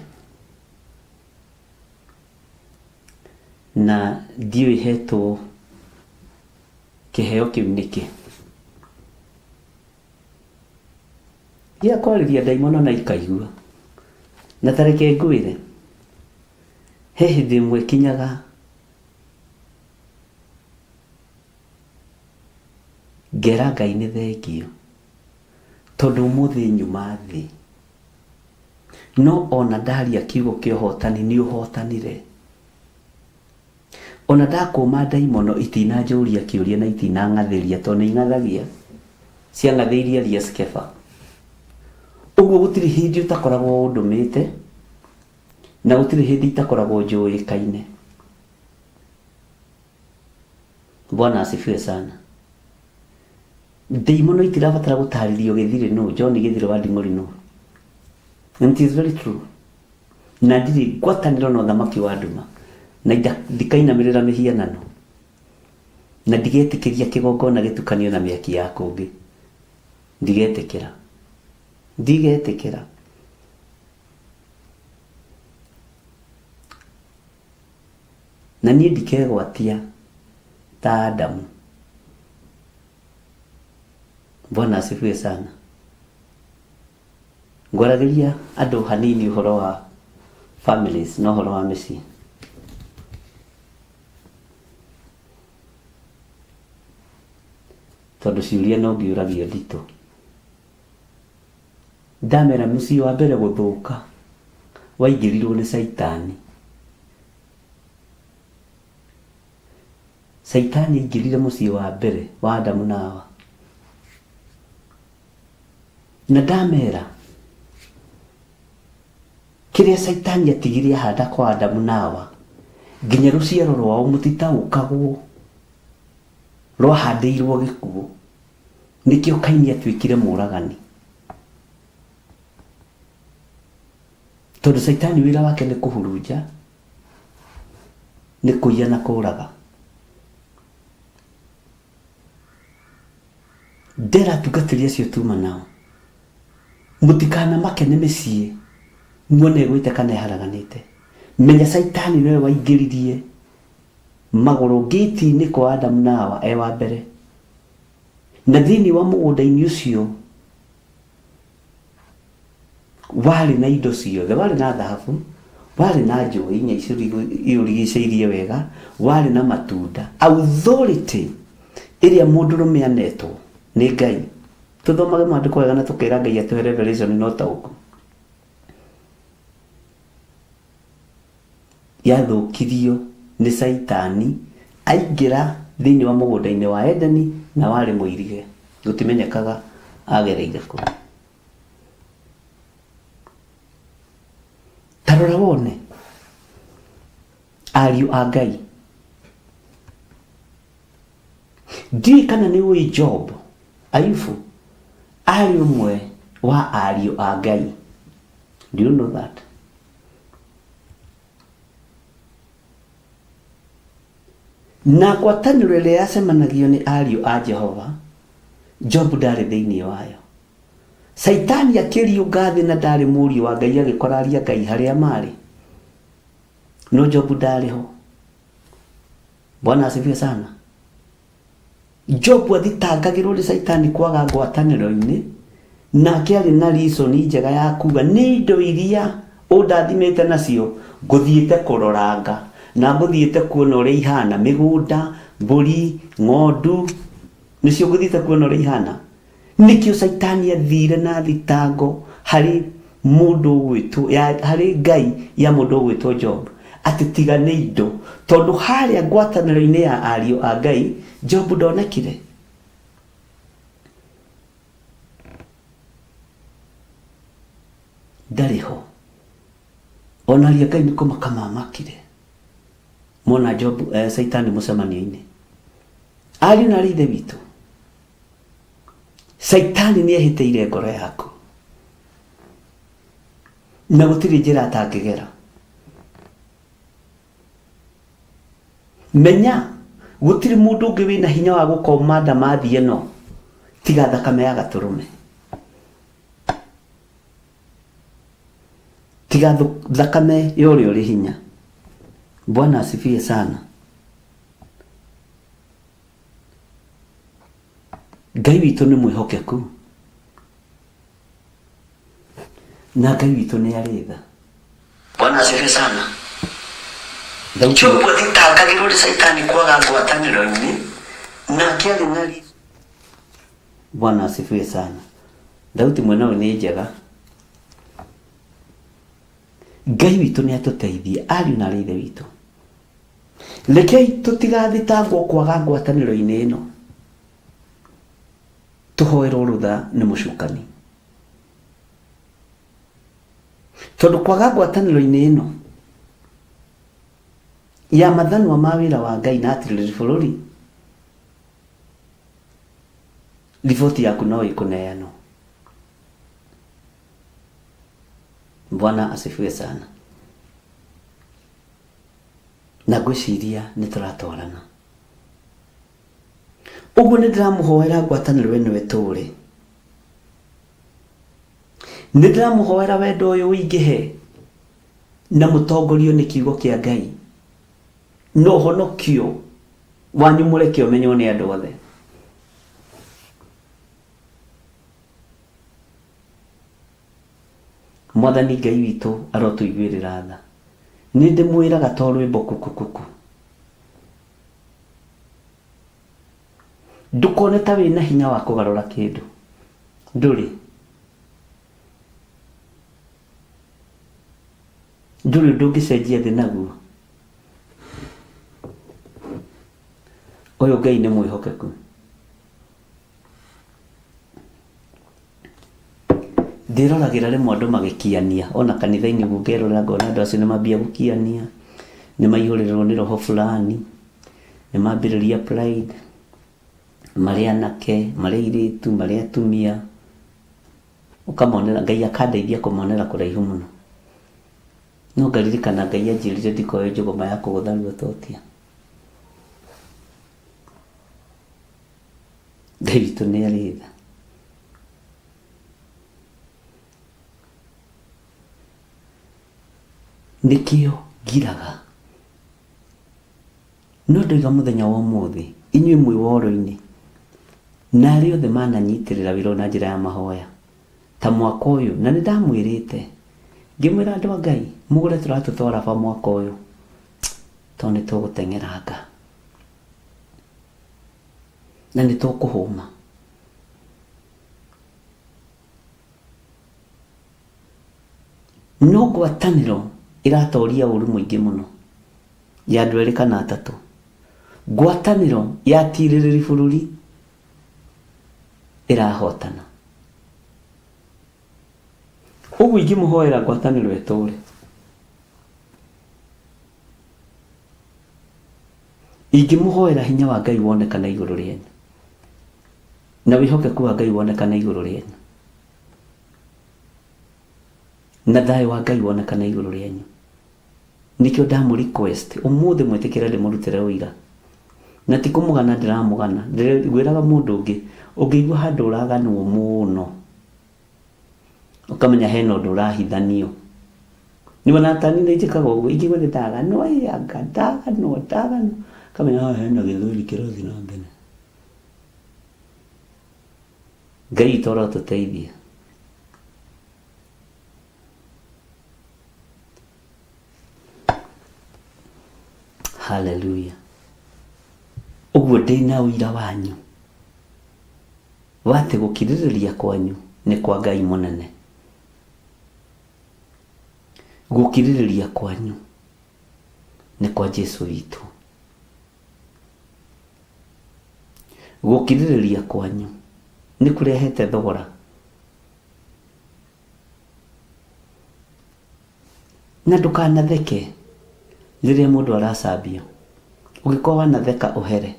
na ndiũĩ hetwo kĩheo kĩu nĩkĩ. Gĩa kwarĩria ndaimono na ikaigua, na tareke ngwĩre, he hĩndĩ ĩmwe kinyaga ngera Ngai nĩ thengio, tondũ ũmũthĩ nyuma thĩ, no ona ndaria kiugo kĩa ũhotani nĩ ũhotanire. Ona ndakũma ndaimono itinanjũria kĩũria na itinang'athĩria, tondũ nĩ ing'athagia, ciang'athĩirie ria Skefa. Ũguo gũtirĩ hĩndĩ ũtakoragwo ũndũmĩte, na gũtirĩ hĩndĩ itakoragwo njũĩkaine. Bwana asifiwe sana. Ndaimono itirabatara gũtarĩrio gĩthirĩ no, John Gĩthirĩ wa Nding'ũri no. And it is very true. Na ndirĩ ngwatanĩro na ũthamaki wa nduma, na ndikainamĩrĩra mĩhianano, na ndigetĩkĩria kĩgongona gĩtukanio na mĩaki ya kũngĩ. Ndigetĩkĩra. Na niĩ ndikegwatia ta Adamu. Bwana asifiwe sana. Ngwaragĩria andũ hanini ũhoro wa families na ũhoro wa mĩciĩ. Tondũ ciũria no ngĩũragio nditũ. Ndamera mũciĩ wa mbere gũthũka waingĩrirwo nĩ Saitani. Saitani aingĩrire mũciĩ wa mbere wa Adamu na Hawa. Na ndamera kĩrĩa Saitani atigire ahanda kwa Adamu na Hawa, nginya rũciaro rwao mũtitaũkagwo, rwahandĩirwo gĩkuũ, nĩkĩo Kaini atuĩkire mũragani. Tondũ Saitani wĩra wake nĩ kũhurunja, nĩ kũiya na kũraga. Ndĩratungatĩria acio tuma nao, mũtikana make nĩ mĩciĩ muone gwĩte kana haraganĩte. Menya Saitani nĩwe waingĩririe magũrũ gĩti-inĩ kwa Adamu na Hawa wa mbere, na thĩinĩ wa mũgũnda-inĩ ũcio warĩ na indo ciothe, warĩ na thahabu, warĩ na njũĩ inya iũrigicĩirie wega, warĩ na matunda. Authority ĩrĩa mũndũrũme anetwo nĩ Ngai. Tũthomage maandĩko wega na tũkĩra Ngai atũhe revelation no taũku. Yathũkirio nĩ Saitani aingĩra thĩinĩ wa mũgũnda-inĩ wa Edeni na warĩ mũirige, gũtimenyekaga agereire kũ. Tarora wone ariũ a Ngai. Ndiũĩ kana nĩ ũĩ Job, Ayubu arĩ ũmwe wa ariũ a Ngai. Do you know that? Na ngwatanĩro ĩrĩa yacemanagio nĩ ariũ a Jehova, Job ndarĩ thĩinĩ wayo. Saitani akĩriũnga thĩ na ndarĩ mũriũ wa Ngai agĩkoraria Ngai harĩa marĩ. No Job ndarĩ ho. Bwana asifiwe sana. Job athitangagĩrwo nĩ Saitani kwaga ngwatanĩro-inĩ, nake arĩ na reason njega ya kuga nĩ indo iria ũndathimĩte nacio ngũthiĩte kũroranga, na ngũthiĩte kuona ũrĩa ihana, mĩgũnda, mbũri, ng'ondu, nĩcio ngũthiĩte kuona ũrĩa ihana. Nĩkĩo Saitani athire na thitango harĩ mũndũ ũgwĩtwo, harĩ Ngai ya mũndũ ũgwĩtwo Job, atĩ tiga nĩ indo, tondũ harĩa ngwatanĩro-inĩ ya ariũ a Ngai Job ndonekire. Ndarĩ ho. Ona ariũ a Ngai nĩko makamamakire mona Job Saitani mũcemanio-inĩ. Ariũ na ithe witũ, Saitani nĩehĩtĩire ngoro yaku, na gũtirĩ njĩra atangĩgera. Menya gũtirĩ mũndũ ũngĩ wĩna hinya wa gũkomanda mathi ĩno tiga thakame ya gatũrũme, tiga thakame ya ũrĩa ũrĩ hinya. Bwana asifiwe sana. Ngai witũ nĩ mwĩhokeku, na Ngai witũ nĩ arĩ tha. Bwana asifiwe sana. Job athitangagĩrwo nĩ Saitani kwaga ngwatanĩro-inĩ, nake arĩ na reason. Bwana asifiwe sana. Thauti mwena ũyũ nĩ njega. Ngai witũ nĩ atũteithie, ariũ na ithe witũ. Rekei tũtigathitangwo kwaga ngwatanĩro-inĩ ĩno, tũhoerwo rũtha nĩ mũcukani. Tondũ kwaga ngwatanĩro-inĩ ĩno ya mathanwa ma wĩra wa Ngai na atirĩrĩ bũrũri, riboti yaku no ĩkũneanwo. Bwana asifiwe sana. Na ngwĩciria nĩ tũratwarana. Ũguo nĩ ndĩramũhoera ngwatanĩro ĩno ĩtũũre. Nĩ ndĩramũhoera wendo ũyũ ũingĩhe na mũtongorio nĩ kiugo kĩa Ngai, no honokio wanyu mũreke ũmenywo nĩ andũ othe. Mwathani Ngai witũ arotũiguĩrĩra tha. Nĩ ndĩmwĩraga to rwĩmbo kukukuku, ndũkone ta wĩna hinya wa kũgarũra kĩndũ. Ndũrĩ ndũngĩcenjia thĩ naguo. Ũyũ Ngai nĩ mwĩhokeku. Ndĩroragĩra rĩmwe andũ magĩkiania, ona kanitha-inĩ guo ngerorera ngona andũ acio nĩ mambia gũkiania, nĩ maihũrĩrwo nĩ roho fulani, nĩ mambĩrĩria pride, marĩ anake, marĩ airĩtu, marĩ atumia, ũkamonera. Ngai akandeithia kũmonera kũraihu mũno. No ngaririkana Ngai anjĩrire ndikoe njũgũma ya kũgũtha ruototia. Ngai witũ nĩ arĩ tha. Nĩkĩo ngiraga no ndoiga muthenya wa umuthi inyuĩ mwĩ woro-inĩ na arĩa othe mananyitirĩra wĩra na njĩra ya mahoya ta mwaka ũyũ, na nĩ ndamwĩrĩte ngĩmwĩra andũ a Ngai mũgũre tũratũtwara ba mwaka ũyũ tondũ nĩ tũgũteng'eranga na nĩ tũkũhũma. No ngwatanĩro ĩratoria ũru mũingĩ mũno ya andũ erĩ kana atatũ. Ngwatanĩro ya tirĩrĩri bũrũri ĩrahotana. Ũguo ingĩmũhoera ngwatanĩro ĩtũre. Ingĩmũhoera hinya wa Ngai wonekana igũrũ rĩenu na wĩhokeku wa Ngai wonekana igũrũ rĩenu na thayũ wa Ngai wonekana igũrũ rĩenu. Nĩkĩo ndamũ request ũmũthĩ mwĩtĩkĩre ndĩmũrutĩre ũira, na ti kũmũgana ndĩramũgana. Ngwĩraga mũndũ ũngĩ ũngĩigua handũ ũraganwo mũno ũkamenya hena ũndũ ũrahithanio. Nĩwona tani nĩ njĩkaga ũguo, ingĩgua nĩ ndaganwo anga ndaganwo kamenya haha hena gĩthũri kĩrathiĩ na mbere. Ngai toro tũteithie. Hallelujah. Ũguo ndĩna ũira wanyu wate gũkirĩrĩria kwanyu nĩ kwa Ngai mũnene. Gũkirĩrĩria kwanyu nĩ kwa Jesũ witũ. Gũkirĩrĩria kwanyu nĩ kũrehete thogora. Na ndũkanatheke rĩrĩa mũndũ aracambio. Ũngĩkorwo wanatheka ũhere.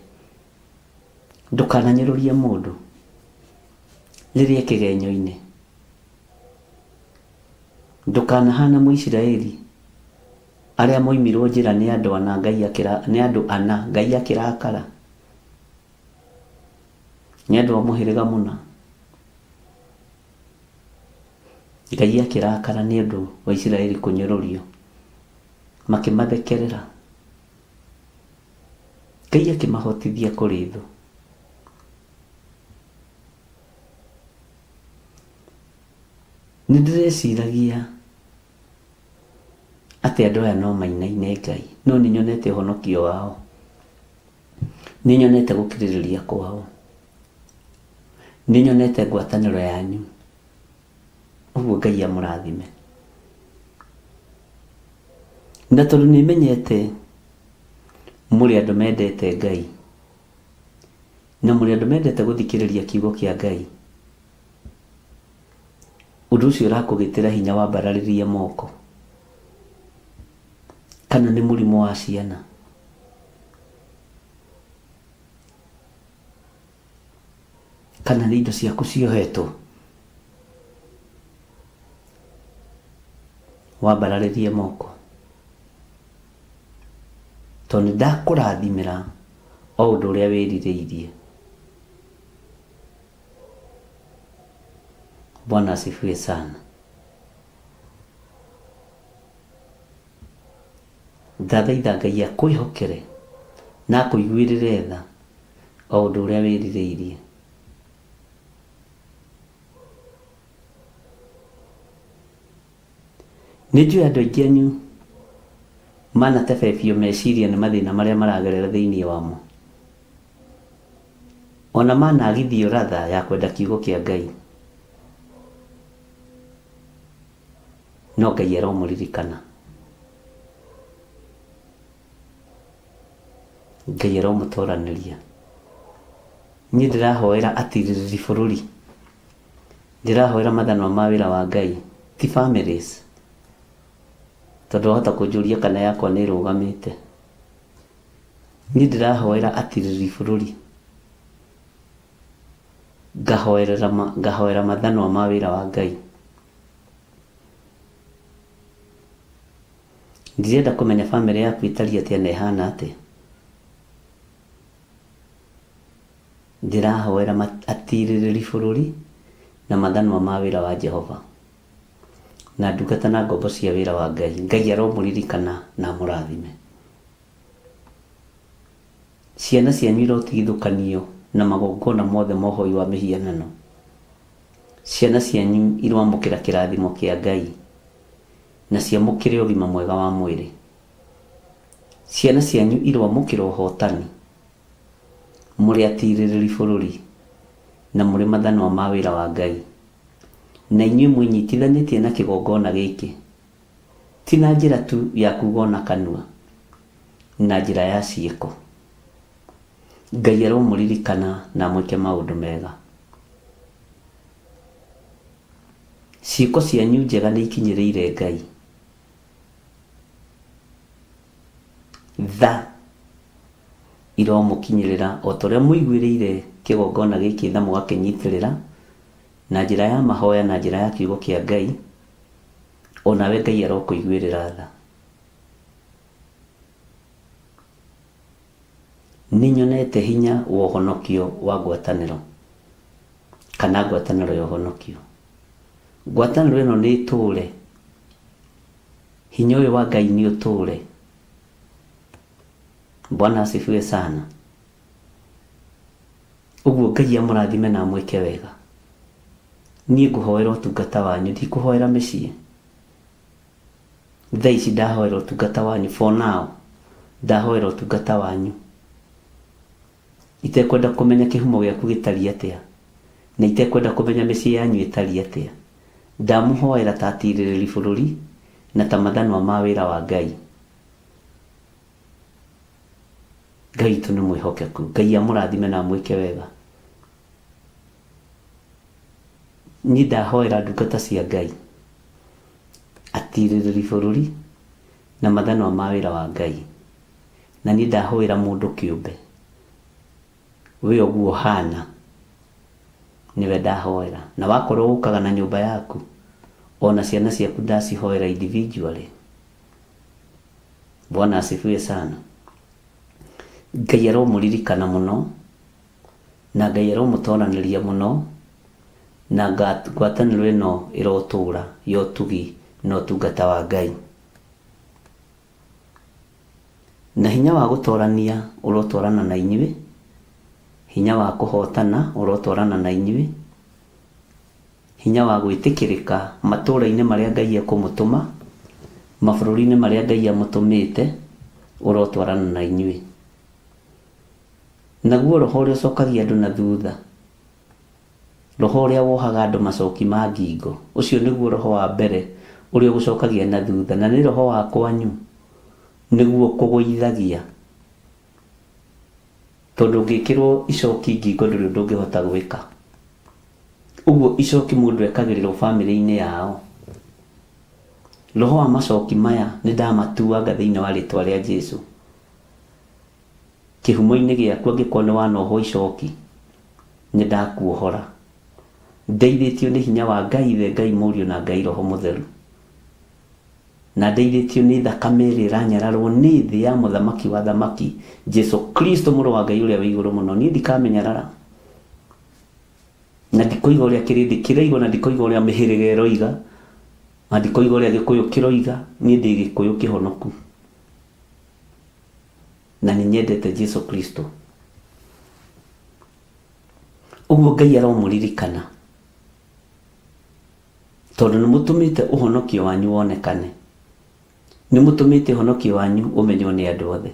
Ndũkananyũrũrie mũndũ rĩrĩa kĩgenyo-inĩ. Ndũkanahana Mũisiraeli arĩa moimirwo njĩra nĩ andũ ana Ngai akĩrakara. Nĩ andũ a mũhĩrĩga mũna. Ngai akĩrakara nĩ ũndũ wa Isiraeli kũnyũrũrio makĩmathekerera. Ngai akĩmahotithia kũrĩ thũ. Nĩ ndĩreciragia atĩ andũ aya no mainaine Ngai, no nĩ nyonete ũhonokio wao, nĩ nyonete gũkirĩrĩria kwao, nĩ nyonete ngwatanĩro yanyu. Ũguo Ngai amũrathime. Na tondũ nĩmenyete mũrĩ andũ mendete Ngai na mũrĩ andũ mendete gũthikĩrĩria kiugo kĩa Ngai, ũndũ ũcio ũrakũgĩtĩra hinya wambararĩrie moko. Kana nĩ mũrimũ wa ciana, kana nĩ indo ciaku ciohetwo, wambararĩrie moko. Tondũ ndakũrathimĩra o ũndũ ũrĩa wĩrirĩirie. Bwana asifiwe sana. Ndathaitha Ngai akwĩhokere na akũiguĩrĩre tha o ũndũ ũrĩa wĩrirĩirie. Nĩ njũĩ andũ aingĩ anyu manatebebio meciria nĩ mathĩna marĩa maragerera thĩinĩ wamo, ona managithio ratha ya kwenda kiugo kĩa Ngai. No Ngai aromũririkana. Ngai aromũtoranĩria. Niĩ ndĩrahoera atirĩrĩri bũrũri, ndĩrahoera mathanwa ma wĩra wa Ngai, ti families. Tondũ wahota kũnjũria kana yakwa nĩ ĩrũgamĩte. Niĩ ndĩrahoera atirĩrĩri bũrũri, ngahoera mathanwa ma wĩra wa Ngai. Ndirenda kũmenya family yaku ĩtariĩ atĩa na ĩhana atĩa. Ndĩrahoera atirĩrĩri bũrũri na mathanwa ma wĩra wa Jehova na ndungata na ngombo cia wĩra wa Ngai. Ngai aromũririkana na mũrathime. ciana cianyu irotigithukanio na magongona mothe mohoi wa mihianano. Ciana cianyu irwamukira kirathimo kia Ngai na ciamukire ũgima mwega wa mwĩrĩ. Ciana cianyu irwamukira ũhotani, mũrĩ atirĩrĩri bũrũri na mũrĩ mathanwa ma wĩra wa Ngai, na inyuĩ mwĩnyitithanĩtie na kĩgongona gĩkĩ, ti na njĩra tu ya kuuga na kanua, na njĩra ya ciĩko. Ngai aromũririkana na mwĩke maũndũ mega. Ciĩko cianyu njega nĩ ikinyĩrĩire Ngai. Tha iromũkinyĩrĩra o ta ũrĩa mũiguĩrĩire kĩgongona gĩkĩ tha mũgakĩnyitĩrĩra na njĩra ya mahoya na njĩra ya kiugo kĩa Ngai, o nawe Ngai arokũiguĩrĩra tha. Nĩ nyonete hinya wa ũhonokio wa ngwatanĩro kana ngwatanĩro ya ũhonokio. Ngwatanĩro ĩno nĩ ĩtũũre, hinya ũyũ wa Ngai nĩ ũtũũre. Bwana asifiwe sana. Ũguo Ngai amũrathime na mwĩke wega. Niĩ ngũhoera ũtungata wanyu, ndikũhoera mĩciĩ. Thaa ici ndahoera ũtungata wanyu, for now ndahoera ũtungata wanyu. Itekwenda kũmenya kĩhumo gĩaku gĩtariĩ atĩa, na itekwenda kũmenya mĩciĩ yanyu ĩtariĩ atĩa. Ndamũhoera ta atirĩrĩri bũrũri na ta mathanwa ma wĩra wa Ngai. Ngai witũ nĩ mwĩhokeku. Ngai amũrathime na mwĩke wega. Niĩ ndahoera ndungata cia Ngai, atirĩrĩri bũrũri na mathanwa ma wĩra wa Ngai, na niĩ ndahoera mũndũ kĩũmbe, we ũguo hana, niwe ndahoera. Na wakorwo ũkaga na nyũmba yaku, ona ciana ciaku ndacihoera individually. Bwana asifiwe sana. Ngai aromũririkana mũno, na Ngai aromũtoranĩria mũno, na ngwatanĩro ĩno ĩrotũũra ya ũtugi na ũtungata wa Ngai. Na hinya wa gũtorania ũrotwarana na inyuĩ, hinya wa kũhotana ũrotwarana na inyuĩ, hinya wa gwĩtĩkĩrĩka matũũra-inĩ marĩa Ngai ekũmũtũma, mabũrũri-inĩ marĩa Ngai amũtũmĩte ũrotwarana na inyuĩ. Naguo roho ũrĩa ũcokagia andũ na thutha, roho ũrĩa wohaga andũ macoki ma ngingo, ũcio nĩguo roho wa mbere ũrĩa ũgũcokagia na thutha, na nĩ roho wa kwanyu nĩguo kũgũithagia. Tondũ ũngĩkĩrwo icoki ngingo ndũrĩ ũndũ ũngĩhota gwĩka. Ũguo icoki mũndũ ekagĩrĩrwo bamĩrĩ-inĩ yao. Roho wa macoki maya nĩ ndamatuaga thĩinĩ wa rĩtwa rĩa Jesũ. Kĩhumo-inĩ gĩaku angĩkorwo nĩ wanohwo icoki, nĩ ndakuohora. Ndeithĩtio nĩ hinya wa Ngai Ithe, Ngai Mũriũ na Ngai Roho Mũtheru. Na ndeithĩtio nĩ thakame ĩrĩa ĩranyararwo nĩ thĩ ya mũthamaki wa thamaki, Jesũ Kristo mũrũ wa Ngai ũrĩa wĩ igũrũ mũno. Niĩ ndikamenyarara, na ndikoiga ũrĩa kĩrĩndĩ kĩroiga, na ndikoiga ũrĩa mĩhĩrĩga ĩroiga, na ndikoiga ũrĩa Gĩkũyũ kĩroiga. Niĩ ndĩ Gĩkũyũ kĩhonoku, na nĩ nyendete Jesũ Kristo. Ũguo Ngai aromũririkana, tondũ nĩ mũtũmĩte ũhonokio wanyu wonekane, nĩ mũtũmĩte ũhonokio wanyu ũmenywo nĩ andũ othe,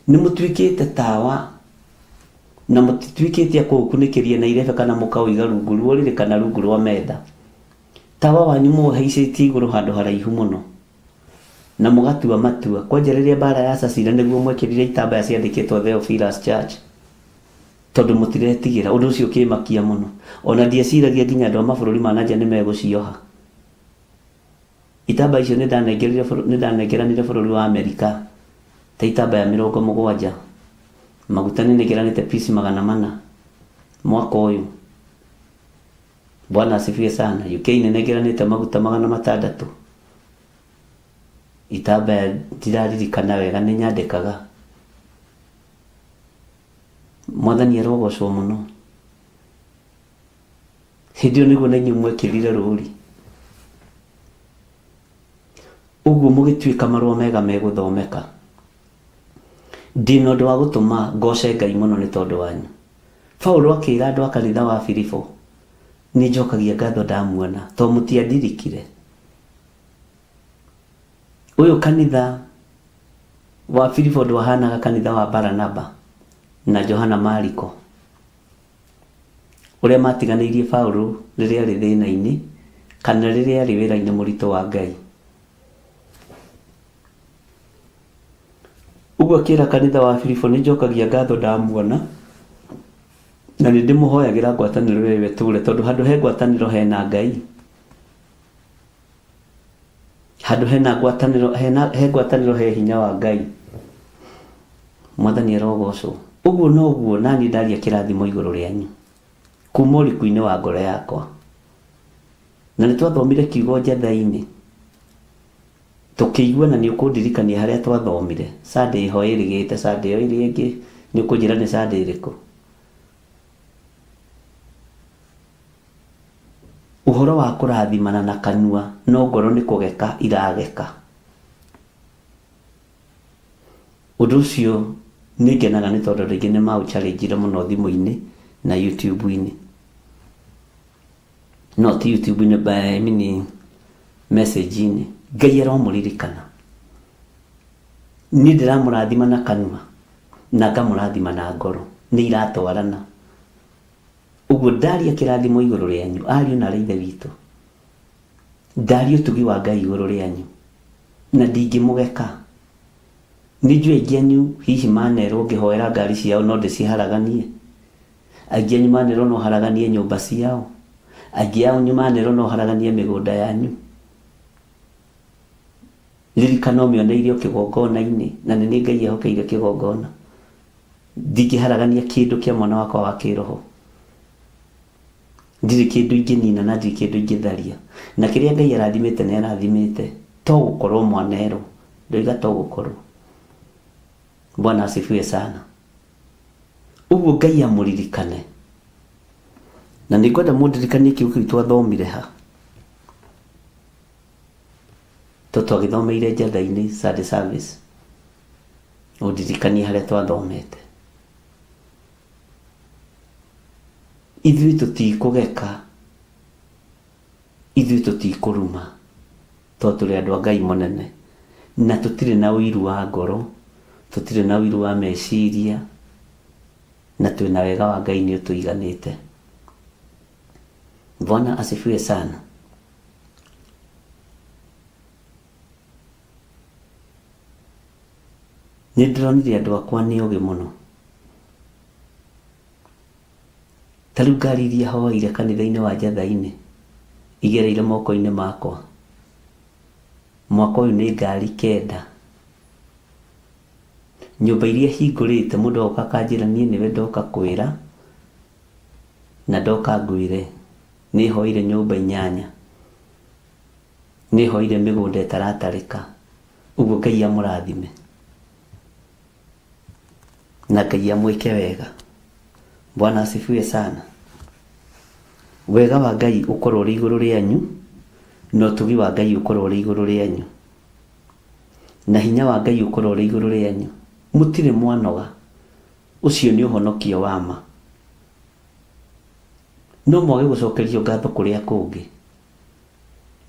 nĩ mũtuĩkĩte tawa, na mũtituĩkĩte akũũkunĩkĩria na irebe kana mũkaũiga rungu rwa ũrĩrĩ kana rungu rwa metha. Tawa wanyu mũhaicĩtie igũrũ handũ haraihu mũno, na mũgatua matua. Kwanjarĩria mbara ya Cacira nĩguo mwekĩrire itambaya ciandĩkĩtwo Theophilus Church, tondũ mũtiretigĩra. Ũndũ ũcio ũkĩmakia mũno, ona ndieciragia nginya andũ a mabũrũri ma nanja nĩ megũcioha. Itambaya icio nĩ ndanengeranire bũrũri wa Amerika ta itambaya 70, maguta nĩ negeranĩte piece 400 mwaka ũyũ. Bwana asifiwe sana. UK nĩ negeranĩte maguta 600. Itambaya ndiraririkana wega, nĩ nyandĩkaga. Mwathani arogocwo mũno. Hĩndĩ ĩyo nĩguo na inyuĩ mwekĩrire rũũri. Ũguo mũgĩtuĩka marũa mega megũthomeka. ndina ũndũ wa gũtũma ngoce Ngai mũno nĩ tondũ wanyu. Paulo akĩra andũ a kanitha wa Filipo, nĩ njokagia ngatho ndamuona to mũtiandirikire. Ũyũ kanitha wa Filipo ndwahanaga kanitha wa Baranaba na Johana Mariko ũrĩa matiganĩirie Paulo rĩrĩa arĩ thĩna-inĩ kana rĩrĩa arĩ wĩra-inĩ mũritũ wa Ngai. Ũguo akĩra kanitha wa Filipo, nĩ njokagia ngatho ndamuona na nĩ ndĩmũhoyagĩra ngwatanĩro ĩyo ĩtũũre, tondũ handũ he ngwatanĩro hena Ngai. Handũ hena ngwatanĩro he hinya wa Ngai. Mwathani arogocwo. Ũguo noguo nani ndaria kĩrathimo igũrũ rĩanyu kuma ũriku-inĩ wa ngoro yakwa. Na nĩ twathomire kiugo njatha-inĩ tũkĩigua, na nĩ ũkũndirikania harĩa twathomire Sunday ho ĩrĩgĩte, Sunday ĩyo ĩrĩa ĩngĩ nĩ ũkũnjĩra nĩ Sunday ĩrĩkũ. Ũhoro wa kũrathimana na kanua no ngoro nĩ kũgeka irageka. Ũndũ ũcio nĩ ngenaga nĩ tondũ rĩngĩ nĩ maũchallenge mũno thimũ-inĩ na YouTube-inĩ. No ti YouTube-inĩ, by message-inĩ. Ngai aromũririkana. Niĩ ndĩramũrathima na kanua na ngamũrathima na ngoro, nĩ iratwarana. Ũguo ndaria kĩrathimo igũrũ rĩanyu, ariũ na ithe witũ, ndaria ũtugi wa Ngai igũrũ rĩanyu na ndingĩmũgeka. Nĩ njũĩ aingĩ anyu hihi manerwo ngĩhoera ngari ciao no ndĩciharaganie. Aingĩ anyu manerwo no haraganie nyũmba ciao. Aingĩ anyu manerwo no haraganie mĩgũnda yanyu. Ririkana ũmĩoneirio kĩgongona-inĩ, na nĩ Ngai ehokeire kĩgongona. Ndingĩharagania kĩndũ kĩa mwana wakwa wa kĩroho. Ndirĩ kĩndũ ingĩnina na ndirĩ kĩndũ ingĩtharia. Na kĩrĩa Ngai arathimĩte nĩ arathimĩte, to gũkorwo mwanero, ndoiga to gũkorwo. Bwana asifiwe sana. Ũguo Ngai amũririkane. Na nĩ ngwenda mũndirikanie kiugo kĩu twathomire ha. Twagĩthomeire njatha-inĩ Sunday service. Ũndirikanie harĩa twathomete. Ithuĩ tũtikũgeka, ithuĩ tũtikũruma, tondũ tũrĩ andũ a Ngai mũnene, na tũtirĩ na ũiru wa ngoro, tũtirĩ na ũiru wa meciria, na twĩna wega wa Ngai nĩ ũtũiganĩte. Bwana asifiwe sana. Nĩ ndĩronire andũ akwa nĩ ũgĩ mũno. Ta rĩu ngari iria hoire kanitha-inĩ wa njatha-inĩ igereire moko-inĩ makwa. Mwaka ũyũ nĩ ngari 9. Nyũmba iria hingũrĩte, mũndũ oka akanjĩra niĩ nĩwe ndoka kwĩra na ndoka ngwĩre. Nĩ hoire nyũmba 8. Nĩ hoire mĩgũnda ĩtaratarĩka. Ũguo Ngai amũrathime. Na Ngai amwĩke wega. Bwana asifiwe sana. Wega wa Ngai ũkorwo ũrĩ igũrũ rĩanyu, na ũtugi wa Ngai ũkorwo ũrĩ igũrũ rĩanyu, na hinya wa Ngai ũkorwo ũrĩ igũrũ rĩanyu. Mũtirĩ mwanoga. Ũcio nĩ ũhonokio wa ma. No mwage gũcokerio ngatho kũrĩa kũngĩ.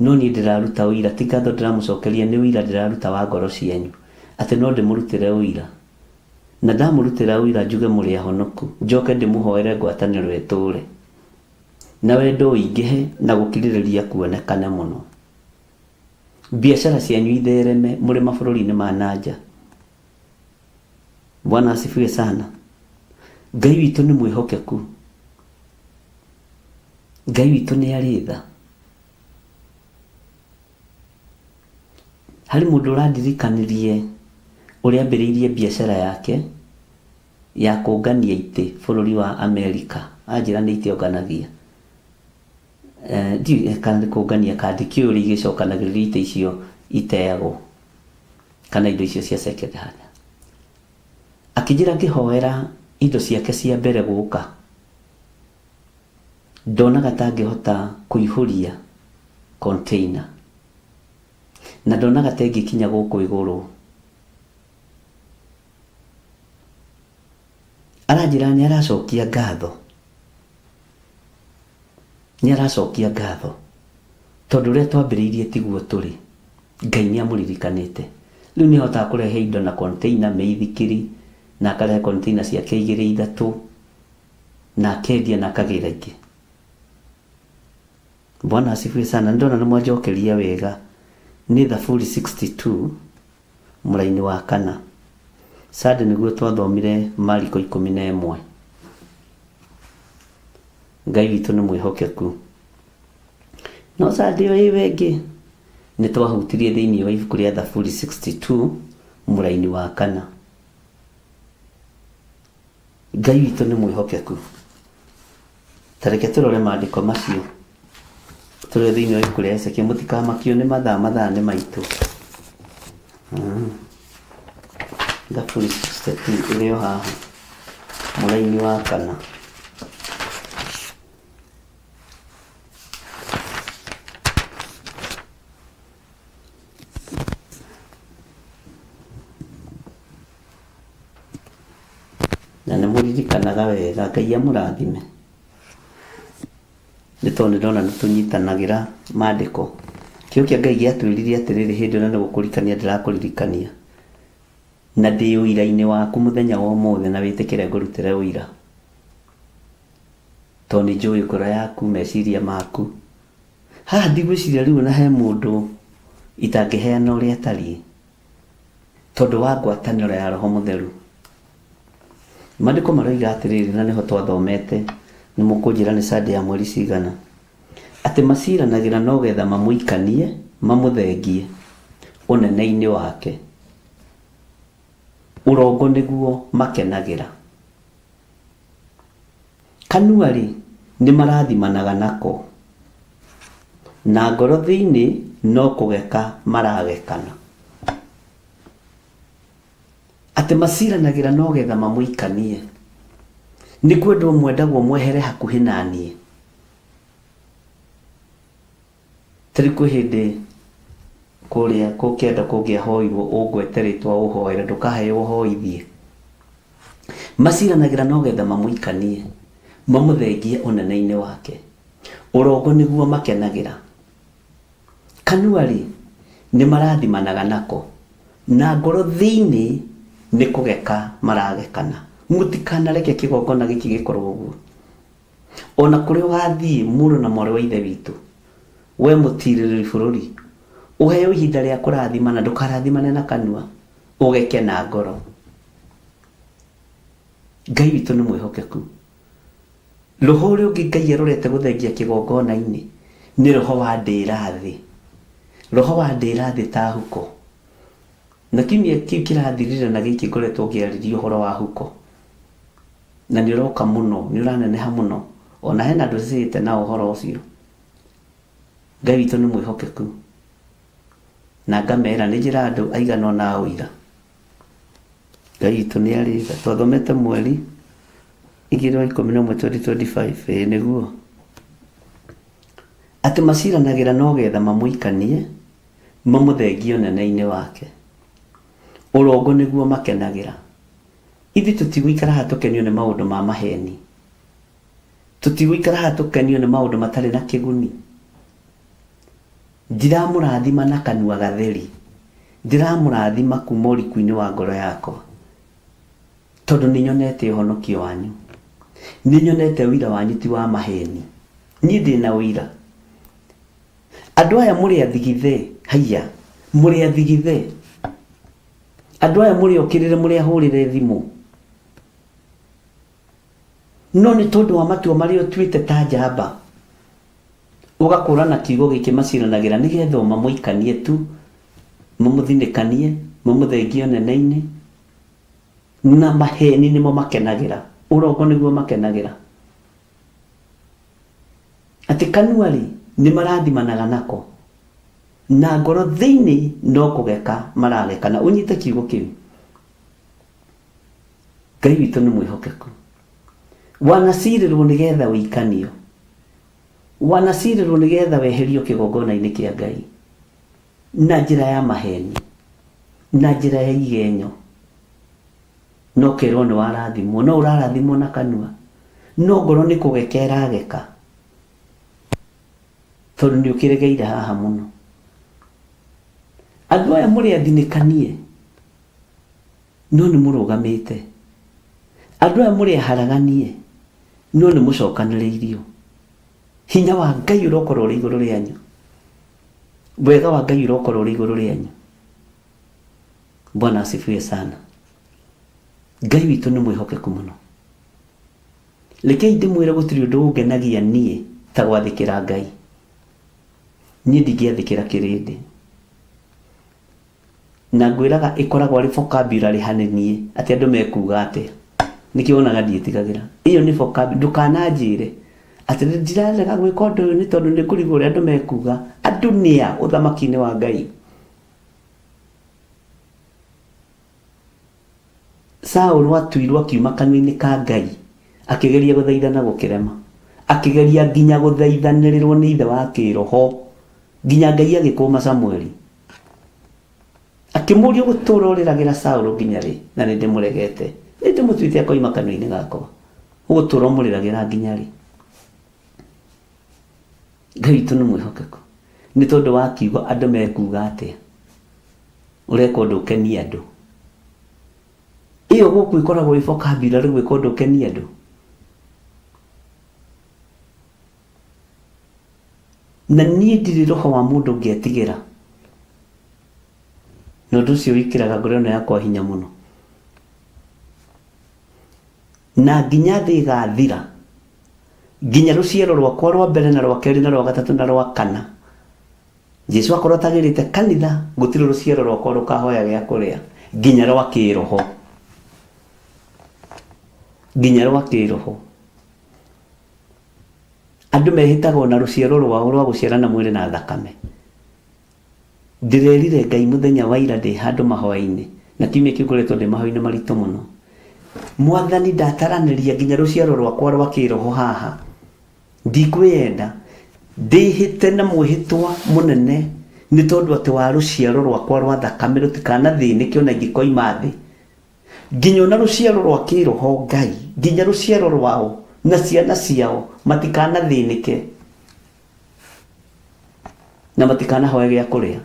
No niĩ ndĩraruta ũira, ti ngatho ndĩramũcokeria, nĩ ũira ndĩraruta wa ngoro cianyu. Atĩ no ndĩmũrutĩre ũira. Na ndamũrutĩra ũira njuge mũrĩ ahonoku, njoke ndĩmũhoere ngwatanĩro ĩtũũre. Na wendo ũingĩhe na gũkirĩrĩria kuonekane mũno. Biacara cianyu ithereme mũrĩ mabũrũri-inĩ ma nanja. Bwana asifiwe sana. Ngai witũ nĩ mwĩhokeku. Ngai witũ nĩ arĩ tha. Harĩ mũndũ ũrandirikanirie ũrĩa ambĩrĩirie biacara yake ya kũngania itĩ bũrũri wa Amerika. Anjĩra nĩ itĩ onganagia. Kana kũngania kandi kĩũri igĩcokanagĩrĩria itĩ icio iteagwo, kana indo icio cia second hand. Akĩnjĩra ngĩhoera indo ciake cia mbere gũka, ndonaga ta ngĩhota kũihũria container, na ndonaga ta ngĩkinya gũkũ igũrũ. aranjira nĩ aracokia ngatho tondũ ũrĩa twambĩrĩirie tiguo tũrĩ. Ngai nĩ amũririkanĩte. Rĩu nĩ ahotaga kũrehe indo na container meithikiri, na akarehe container ciake 2-3 na akendia na akagĩra ingĩ. Bwana asifiwe sana. Ndona nĩ mwanjokeria wega. Nĩ Thaburi 62 mũraini wa 4. Sade nĩguo twathomire Mariko 11. Ngai witũ nĩ mwĩhokeku. No Sade ũyũ wengĩ nĩ twahutirie thĩinĩ wa ibuku rĩa Thaburi 62 mũraini wa 4. Ngai witũ nĩ mwĩhokeku. Tareke tũrore maandĩko macio. Tũrore thĩinĩ wa ibuku rĩa Ezekia, mũtikamakio nĩ mathaa nĩ maitũ. Thaburi 62 ĩrĩ o haha mũraini wa 4. Na nĩ mũririkanaga wega. Ngai amũrathime. Nĩ tondũ ndona nĩ tũnyitanagĩra maandĩko. Kĩo kĩa Ngai gĩatwĩrire atĩrĩrĩ, hĩndĩ ĩno nĩ gũkũririkania ndĩrakũririkania. Na ndĩ ũira-inĩ waku mũthenya wa ũmũthĩ, na wĩtĩkĩre ngũrutĩre ũira. Tondũ nĩ njũĩ ngoro yaku, meciria maku. Haha ndigwĩciria rĩu na he mũndũ itangĩheana ũrĩa atariĩ, tondũ wa ngwatanĩro ya Roho Mũtheru. Maandĩko maroiga atĩrĩrĩ, na nĩho twathomete, nĩ mũkũnjĩra nĩ Sade ya mweri cigana, atĩ maciranagĩra no getha mamũikanie, mamũthengie ũnene-inĩ wake. Ũrongo nĩguo makenagĩra. Kanua-rĩ nĩ marathimanaga nako, na ngoro thĩinĩ no kũgeka maragekana. Atĩ maciranagĩra no getha mamũikanie. Nĩ kwendwo mwendagwo mwehere hakuhĩ na niĩ. Tari kwĩ hĩndĩ kũrĩa kũkĩenda kũngĩahoirwo ũngweteretwo ũhoere, ndũkaheo ũhoithie. Maciranagĩra no getha mamũikanie, mamũthengie ũnene-inĩ wake. Ũrongo nĩguo makenagĩra. Kanua-rĩ nĩ marathimanaga nako, na ngoro thĩinĩ nĩ kũgeka maragekana. Mũtikanareke kĩgongona gĩkĩ gĩkorwo ũguo. Ona kũrĩa ũgathiĩ mũrũ na mwarĩ wa ithe witũ, we mũtirĩrĩri bũrũri, ũheo ihinda rĩa kũrathimana, ndũkarathimane na kanua, ũgeke na ngoro. Ngai witũ nĩ mwĩhokeku. Roho ũrĩa ũngĩ Ngai arorete gũthengia kĩgongona-inĩ nĩ roho wa ndĩrathĩ. Roho wa ndĩrathĩ ta huko. Na kiumia kĩu kĩrathirire na gĩkĩ ngoretwo ngĩarĩria ũhoro wa huko. Na nĩ ũroka mũno, nĩ ũraneneha mũno. Ona hena andũ cĩte na ũhoro ũcio. Ngai witũ nĩ mwĩhokeku. Na ngamera nĩ njĩra andũ aigana na ũira. Ngai witũ nĩ arĩ. Twathomete mweri 2/11/2025 nĩguo. Atĩ maciranagĩra no getha mamũikanie, mamũthengie ũnene-inĩ wake. Ũrongo nĩguo makenagĩra. Ithuĩ tũtigũikara haha tũkenio nĩ maũndũ ma maheni. Tũtigũikara haha tũkenio nĩ maũndũ matarĩ na kĩguni. Ndiramũrathima na kanua gatheri. Ndiramũrathima kuma ũriku-inĩ wa ngoro yakwa. Tondũ nĩ nyonete ũhonokio wanyu. Nĩ nyonete ũira wanyu ti wa maheni. Niĩ ndĩna ũira. Andũ aya mũrĩ athigithe, haiya, mũrĩ athigithe. Andũ aya mũrĩ okĩrĩre, mũrĩ ahũrĩre thimũ. No nĩ tondũ wa matua marĩa ũtuĩte ta njamba, ũgakũrana kiugo gĩkĩ maciranagĩra nĩgetha mamũikanie tu, mamũthinĩkanie, mamũthengie ũnene-inĩ, na maheni nĩmo makenagĩra. Ũrongo nĩguo makenagĩra. Atĩ kanua-rĩ nĩ marathimanaga nako, na ngoro thĩinĩ no kũgeka maragekana. Ũnyite kiugo kĩu. Ngai witũ nĩ mwĩhokeku. Wanacirĩrwo nĩgetha wĩikanio. Wanacirĩrwo nĩgetha weherio kĩgongona-inĩ kĩa Ngai na njĩra ya maheni, na njĩra ya igenyo. no kerwo nĩ warathimwo, no ũrarathimwo na kanua, no ngoro nĩ kũgekera geka tondũ nĩ ũkĩregeire haha mũno. Andũ aya mũrĩ athinĩkanie no nĩ mũrũgamĩte, andũ aya mũrĩ aharaganie no nĩ mũcokanĩrĩirio. Hinya wa Ngai ũrokorwo ũrĩ igũrũ rĩanyu, wega wa Ngai ũrokorwo ũrĩ igũrũ rĩanyu. Bwana asifiwe sana. Ngai witũ nĩ mwĩhokeku mũno. Rekei ndĩmwĩre gũtirĩ ũndũ ũngenagia niĩ ta gwathĩkĩra Ngai. Niĩ ndingĩathĩkĩra kĩrĩndĩ, na ngwĩraga ĩkoragwo arĩ vocabulary hanenie atĩ andũ mekuga atĩa, nĩkĩo wonaga ndiĩtigagĩra. Iyo nĩ vocabulary, ndũkananjĩre atĩ ndirarega gwĩka ũndũ ũyũ nĩ tondũ nĩ kũrigwo ũrĩa andũ mekuga. Andũ nĩa ũthamaki-inĩ wa Ngai. Saũlũ atuirwo akiuma kanua-inĩ ka Ngai, akĩgeria gũthaithana gũkĩrema, akĩgeria nginya gũthaithanĩrĩrwo nĩ ithe wa kĩroho, nginya Ngai agĩkũma Samũeli, akĩmũria gũtũra ũrĩragĩra Saũlũ nginya rĩ, na nĩ ndĩmũregete, nĩ ndĩmũtuĩte akoima kanua-inĩ gakwa, ũgũtũra ũmũrĩragĩra nginya rĩ. Ngai witũ nĩ mwĩhokeku, nĩ tondũ wa kiugo andũ mekuga atĩa, ũreka ũndũ ũkenie andũ. Iyo gũkũ ikoragwo vocabulary gwĩka ũndũ ũkenie andũ. Na niĩ ndirĩ roho wa mũndũ ũngĩetigĩra, na ũndũ ũcio wĩkĩraga ngoro ĩno yakwa hinya mũno. Na nginya thĩ ĩgathira, nginya rũciaro rwakwa rwa mbere na rwa kerĩ na rwa gatatũ na rwa kana, Jesu akorwo atagĩrĩte kanitha, gũtirĩ rũciaro rwakwa rũkahoya gĩa kũrĩa, nginya rwa kĩroho, nginya rwa kĩroho. Andũ mehĩtaga na rũciaro rwao rwa gũciarana mwĩrĩ na thakame. Ndĩrerire Ngai mũthenya wa ira ndĩ handũ mahoya-inĩ, na kiumia kĩu ngoretwo ndĩ mahoya-inĩ maritũ mũno. Mwathani ndataranĩria nginya rũciaro rwakwa rwa kĩroho haha. Ndikwĩenda ndĩhĩte na mwĩhĩtwa mũnene nĩ tondũ atĩ wa rũciaro rwakwa rwa thakame rũtikanathĩnĩke ona ingĩkoima thĩ. Nginya ona rũciaro rwa kĩroho Ngai, nginya rũciaro rwao na ciana ciao matikanathĩnĩke na matikanahoya gĩa kũrĩa.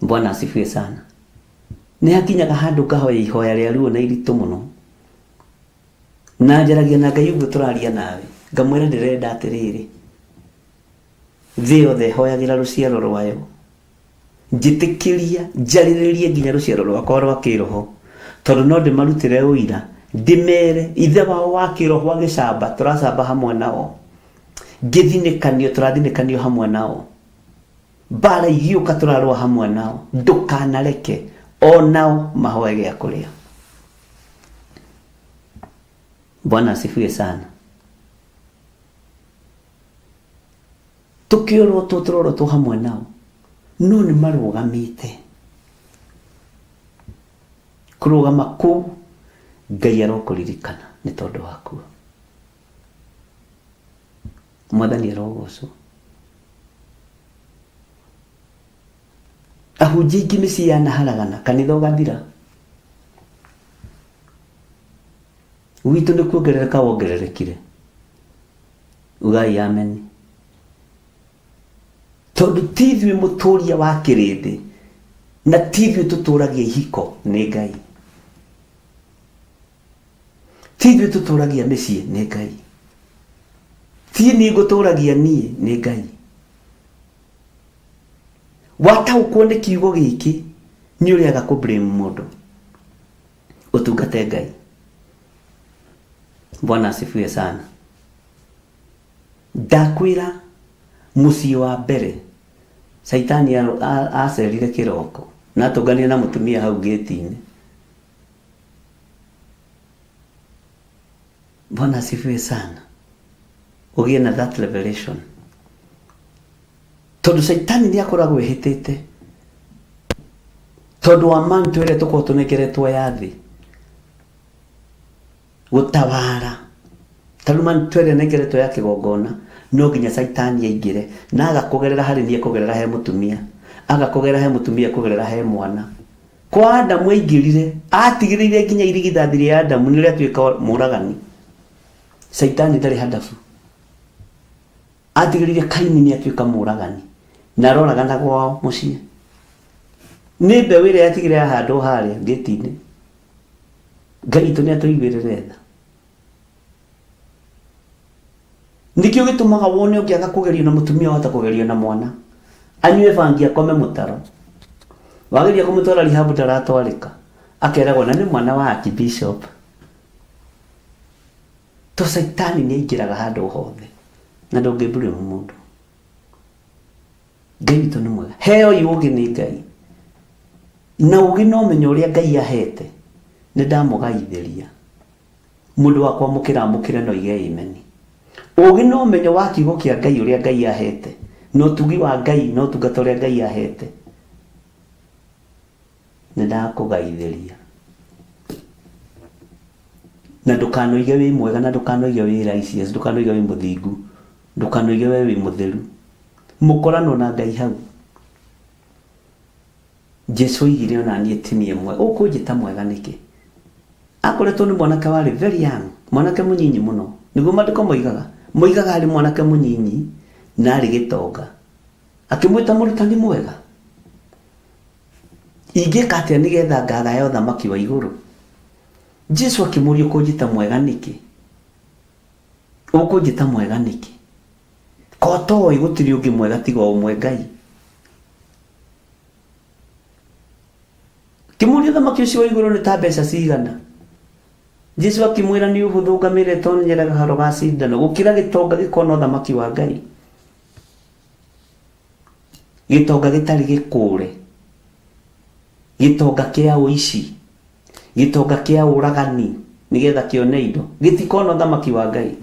Bwana asifiwe sana. Nĩ hakinyaga handũ ngahoya ihoya rĩa ruo na iritũ mũno, na njaragia na Ngai ũguo tũraria nawe, ngamwĩra ndĩrenda atĩrĩrĩ, thĩ yothe hoyagĩra rũciaro rwayo, njĩtĩkĩria njarĩrĩrie nginya rũciaro rwakwa rwa kĩroho, tondũ no ndĩmarutĩre ũira, ndĩmere ithe wao wa kĩroho agĩcamba, tũracamba hamwe nao, ngĩthinĩkanio tũrathinĩkanio hamwe nao, mbara igĩũka tũrarũa hamwe nao, ndũkanareke o nao mahoe gĩa kũrĩa. Bwana asifiwe sana. Tukĩorwo tũtũrorwo hamwe nao, no nĩ marũgamĩte. Kũrũgama kũu Ngai arokũririkana nĩ tondũ waku. Mwathani arogocwo. Ahunjia aingĩ mĩciĩ yanaharagana, kanitha ũgathira. Witũ nĩ kuongerereka wongererekire. Ugai amen. Tondũ ti ithuĩ mũtũria wa kĩrĩndĩ, na ti ithuĩ tũtũragia ihiko, nĩ Ngai. Ti ithuĩ tũtũragia mĩciĩ, nĩ Ngai. Ti niĩ ngũtũragia niĩ, nĩ Ngai. Wataũkwo nĩ kiugo gĩkĩ, nĩ ũrĩaga kũ-blame mũndũ, ũtungate Ngai. Bwana asifiwe sana. Ndakwĩra mũciĩ wa mbere Saitani acerire kĩroko na atũngania na mũtumia hau gĩti-inĩ. Bwana asifiwe sana. Ũgĩe na that revelation. Tondũ Saitani nĩ akoragwo ehĩtĩte, tondũ wa manto ĩrĩa tũkorwo tũnekeretwo ya thĩ gũtawara. Tondũ manto ĩrĩa nekeretwo ya kĩgongona, no nginya Saitani aingĩre na agakũgerera harĩ niĩ kũgerera he mũtumia, agakũgerera he mũtumia kũgerera he mwana, kwa Adamu aingirire atigirire nginya irigithathi ria Adamu nĩ rĩatuĩka mũragani. Saitani ndarĩ hadabu, atigirire Kaini nĩ atuĩka mũragani na aroragana gwao mũciĩ. Nĩ mbeũ ĩrĩa yatigire yahandwo harĩa ngĩti-inĩ. Ngai itũ nĩ atũiguĩrĩre tha. Nikio gĩtũmaga wone ũngĩaga kũgerio na mũtumia wahota kũgerio na mwana. Anyue bangi akome mũtaro. Wageria kũmũtwara rehab ndaratwarĩka. Akeragwo na nĩ mwana wa Archbishop. To Saitani nĩ aingĩraga handũ hothe na ndũngĩmbũrĩra mũndũ. Ngai witũ nĩ mwega. Heo ũgĩ nĩ Ngai. Na ũgĩ no ũmenyo ũrĩa Ngai ahete. Nĩ ndamũgaithĩria. Mũndũ wa kwamũkĩra amũkĩre no ige imeni. Ũgĩ no ũmenyo wa kiugo kĩa Ngai ũrĩa Ngai ahete. No ũtugi wa Ngai no ũtungata ũrĩa Ngai ahete. Nĩ ndakũgaithĩria. Na ndũkanoige wĩ mwega na ndũkanoige wĩ righteous, ndũkanoige wĩ mũthingu, ndũkanoige wĩ mũtheru. Mũkorano na Ngai hau. Jesu oigire ona niĩ ti niĩ mwega. Ũkũnjĩta mwega nĩkĩ? Akoretwo nĩ mwanake warĩ very young, mwanake mũnyinyi mũno. Nĩguo maandĩko moigaga arĩ mwanake mũnyinyi na arĩ gĩtonga. Akĩmwĩta mũrutani mwega. Ingĩka atĩa nĩgetha ngathayo thamaki wa igũrũ? Jesu akĩmũria ũkũnjĩta mwega nĩkĩ? Ũkũnjĩta mwega nĩkĩ? Ko toĩ gũtirĩ ũngĩ mwega tiga ũmwe Ngai. Kĩmũria thamaki ũcio wa igũrũ nĩ ta mbeca cigana? Jesu akĩmwĩra nĩ ũhũthũ ngamĩra ĩtonyera gaharo ga cindano gũkĩra gĩtonga gĩkona thamaki wa Ngai. Gĩtonga gĩtarĩ gĩkũre, gĩtonga kĩa ũici, gĩtonga kĩa ũragani nĩgetha kĩone indo gĩtikona thamaki wa Ngai.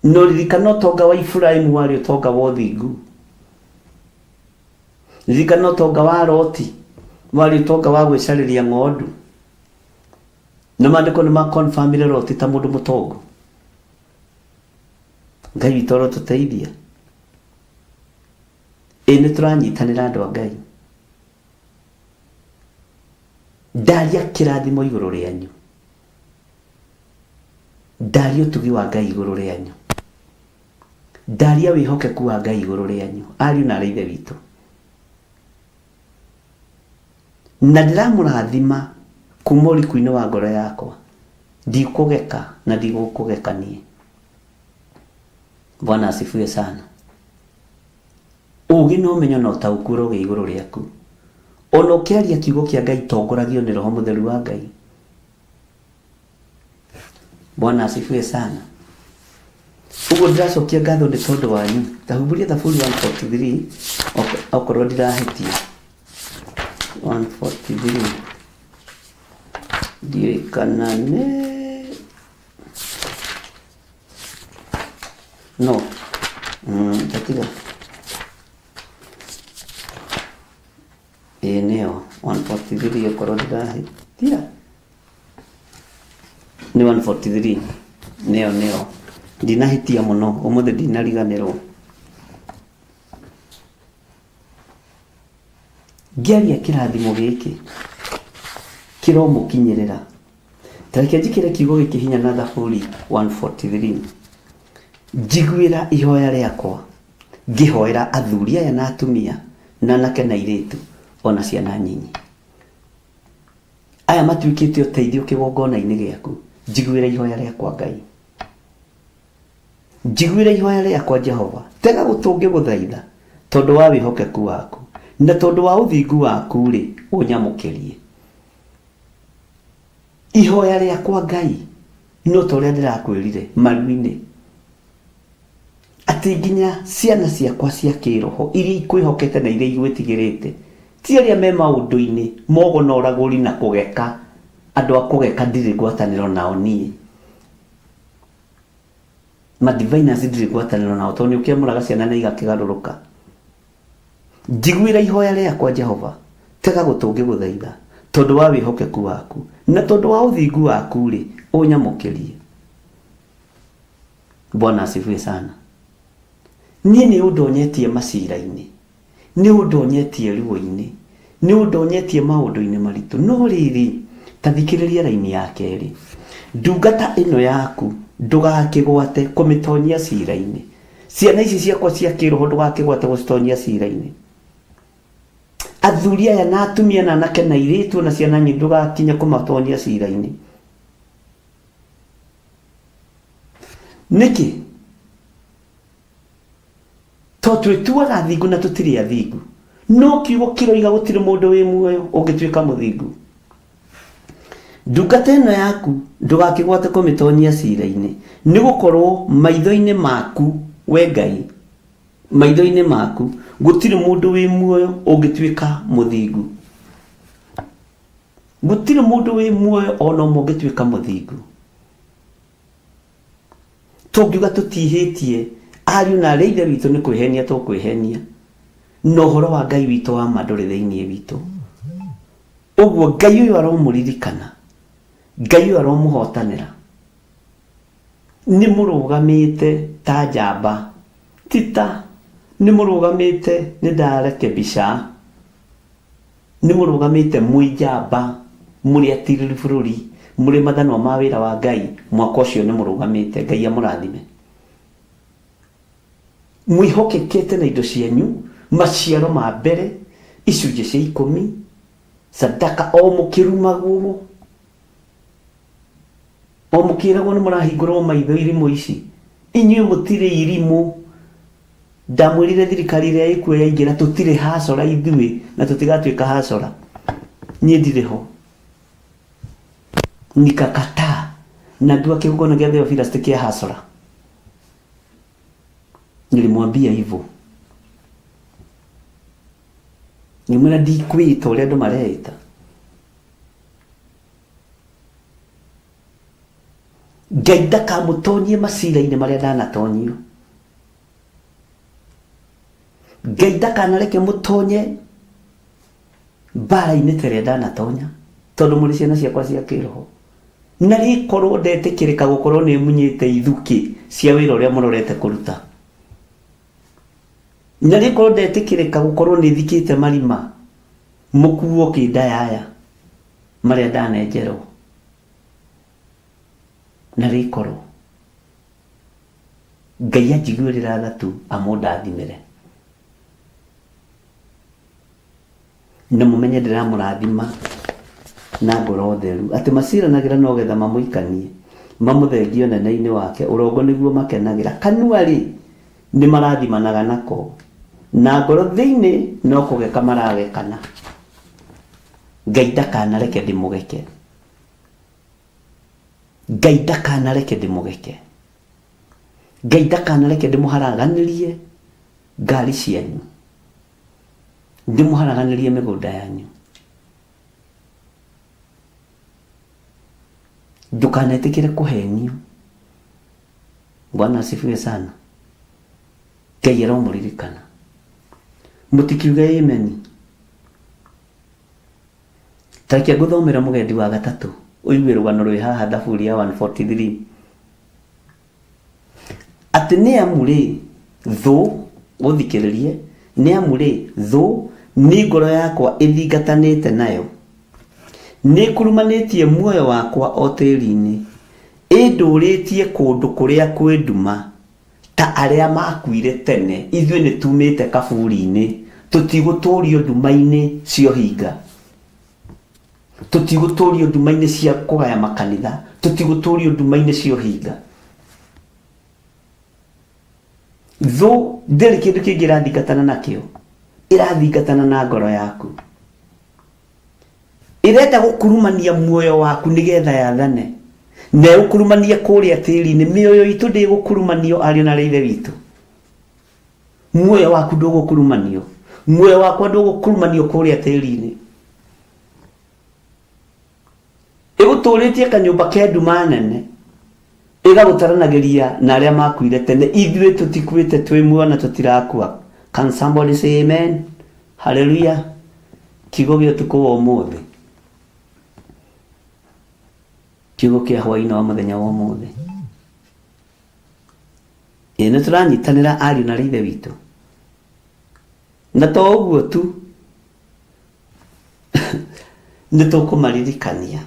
No ririkana ũtonga wa Iburahĩmu warĩ ũtonga wa ũthingu. Ririkana ũtonga wa Loti warĩ ũtonga wa gwĩcarĩria ng'ondu. Na maandĩko nĩ makonfirmire Loti ta mũndũ mũtongo. Ngai witũ arotũteithia. Nĩ tũranyitanĩra andũ a Ngai. Ndaria kĩrathimo igũrũ rĩanyu. Ndaria ũtugi wa Ngai igũrũ rĩanyu. Ndaria wĩhokeku wa Ngai igũrũ rĩanyu. Ariũ na aithe witũ. Na ndĩramũrathima kuma ũriku-inĩ wa ngoro yakwa. Ndikũgeka na ndigũkũgekanie. Bwana asifiwe sana. Ũgĩ no ũmenyo na ũtaũku ũrogĩa igũrũ rĩaku. Ona ũkĩaria kiugo kĩa Ngai tongoragio nĩ Roho Mũtheru wa Ngai. Bwana asifiwe sana. Ũguo ndĩracokia ngatho nĩ tondũ wanyu. Tahumburia Thaburi 143 okorwo ndirahĩtia. 143 ndikanane no tatiga neo 143 okorwo ndirahĩtia nĩ 143 neo ndinahĩtia mũno ũmũthĩ ndinariganĩrwo. Ngĩaria kĩrathimo gĩkĩ kĩromũkinyĩrĩra. Tareke njĩkĩre kiugo gĩkĩ hinya na Thaburi 143. Njiguĩra ihoya rĩakwa ngĩhoera athuri aya na atumia na anake na airĩtu ona ciana nyinyi. Aya matuĩkĩte ũteithio kĩgongona-inĩ gĩaku. Njiguĩra ihoya rĩakwa Ngai. Njiguĩra ihoya rĩakwa Jehova. Tega gũtũ ngĩgũthaitha tondũ wa wĩhokeku waku na tondũ wa ũthingu waku rĩ ũnyamũkĩrie. Ihoya rĩakwa Ngai no ta ũrĩa ndĩrakwĩrire maru-inĩ atĩ nginya ciana ciakwa cia kĩroho iria ikwĩhokete na iria igwĩtigĩrĩte ti arĩa me maũndũ-inĩ mogo na ũragũri na kũgeka. Andũ a kũgeka ndirĩ ngwatanĩro nao niĩ. Madiviners ndirĩ ngwatanĩro nao tondũ nĩũkĩamũraga ciana na igakĩgarũrũka. Njiguĩra ihoya rĩakwa Jehova. Tega gũtũ ngĩgũthaitha tondũ wa wĩhokeku waku na tondũ wa ũthingu waku rĩ ũnyamũkĩrie. Bwana asifiwe sana. Niĩ nĩ ũndonyetie macira-inĩ, nĩ ũndonyetie ruo-inĩ, nĩ ũndonyetie maũndũ-inĩ maritũ, no rĩrĩ ta thikĩrĩria raini ya kerĩ. Ndungata ĩno yaku ndũgakĩgwate kũmĩtonyia cira-inĩ. Ciana ici ciakwa cia kĩroho ndũgakĩgwate gũcitonyia cira-inĩ. Athuri aya na atumia na anake na airĩtu na ciana nyingĩ ndũgakinya kũmatonyia cira-inĩ. Nĩkĩ? To twĩtuaga athingu na tũtirĩ athingu. No kiugo kĩroiga gũtirĩ mũndũ wĩ muoyo ũngĩtuĩka mũthingu. Ndungata ĩno yaku ndũgakĩgwate kũmĩtonyia cira-inĩ, nĩ gũkorwo maitho-inĩ maku we Ngai, maitho-inĩ maku gũtirĩ mũndũ wĩ muoyo ũngĩtuĩka mũthingu. Gũtirĩ mũndũ wĩ muoyo ona ũmwe ũngĩtuĩka mũthingu. Tũngiuga tũtihĩtie ariũ na arĩa ithe witũ nĩ kwĩhenia tũkwĩhenia, no ũhoro wa Ngai witũ wa ma ndũrĩ thĩinĩ witũ. Ũguo Ngai ũyũ aromũririkana, Ngai ũyũ aromũhotanĩra, nĩ mũrũgamĩte ta njamba, tita nĩ mũrũgamĩte nĩ ndarekebisha, nĩ mũrũgamĩte mwĩ njamba, mũrĩ atirĩrĩ bũrũri, mũrĩ mathanwa ma wĩra wa Ngai, mwaka ũcio nĩ mũrũgamĩte. Ngai amũrathime. Mwĩhokekete na indo cianyu, maciaro ma mbere, icunjĩ cia 10, sadaka o mũkĩrumagwo, o mũkĩragwo nĩ mũrahingũrwo maitho irimũ ici. Inyuĩ mũtirĩ irimũ. Ndamwĩrire thirikari ĩrĩa ĩkuo yaingĩra tũtirĩ hacora ithuĩ na tũtigatuĩka hacora. Niĩ ndirĩ ho. Nikakataa na ndua kĩgongona gĩa Theophilus tikĩa hacora. Nilimwambia hivyo. Nimwena ndikwĩta ũrĩa andũ mareĩta. Ngai ndakamũtonyie macira-inĩ marĩa ndanatonyio. Ngai ndakanareke mũtonye mbara-inĩ ta ĩrĩa ndanatonya, tondũ mũrĩ ciana ciakwa cia kĩroho. Na rĩkorwo ndetĩkĩrĩka gũkorwo nĩ munyĩte ithukĩ cia wĩra ũrĩa mũrorete kũruta. Na rĩkorwo ndetĩkĩrĩka gũkorwo nĩ thikĩte marima mũkuo kĩndayaya marĩa ndanenjerwo. Na rĩkorwo Ngai anjiguĩrĩra tha tu amũndathimĩre. Na mũmenye ndĩramũrathima na ngoro theru, atĩ maciranagĩra no getha mamũikanie, mamũthengio nene-inĩ wake, ũrongo nĩguo makenagĩra. Kanua rĩ nĩ marathimanaga nako, na ngoro thĩinĩ no kũgeka maragekana. Ngai ndakanareke ndĩmũgeke. Ngai ndakanareke ndĩmũgeke. Ngai ndakanareke ndĩmũharaganĩrie ngari cianyu, ndĩmũharaganĩrie mĩgũnda yanyu. Ndukanetĩkĩre kũhenio. Bwana asifiwe sana. Ngai aromũririkana. Mũtikiuge amen. Tarĩkia ngũthomera mũgendi wa gatatũ ũigue rũgano rwĩ haha Thaburi ya 143. Atĩ nĩ amu rĩ thũ, ũthikĩrĩrie, nĩ amu rĩ thũ nĩ ngoro yakwa ĩthingatanĩte nayo, nĩ kurumanĩtie muoyo wakwa o tĩri-inĩ, ĩndũrĩtie kũndũ kũrĩa kwĩ nduma, ta arĩa makuire tene. Ithuĩ nĩ tumĩte kaburi-inĩ, tũtigũtũrio nduma-inĩ cia ũhinga, tũtigũtũrio nduma-inĩ cia kũgaya makanitha, tũtigũtũrio nduma-inĩ cia ũhinga. Thũ ndĩrĩ kĩndũ kĩngĩ ĩrathingatana nakĩo, ĩrathingatana na ngoro yaku. Ĩrenda gũkurumania muoyo waku nĩgetha yathane, na ũkurumania kũrĩa tĩri-inĩ. Mĩoyo itũ ndĩgũkurumanio ariũ na ithe witũ. Muoyo waku ndũgũkurumanio, muoyo wakwa ndũgũkurumanio kũrĩa tĩri-inĩ. Ĩgũtũrĩtie kanyũmba kĩa nduma nene, ĩgagũtaranagĩria na arĩa makuire tene. Ithuĩ tũtikuĩte twĩ muoyo na tũtirakua. Can somebody say amen? Hallelujah. Kiugo gĩa ũtukũ wa ũmũthĩ, kiugo kĩa hwaĩ-inĩ wa mũthenya wa ũmũthĩ, nĩ tũranyitanĩra ariũ na ithe witũ. Na to ũguo tu, nitukumaririkania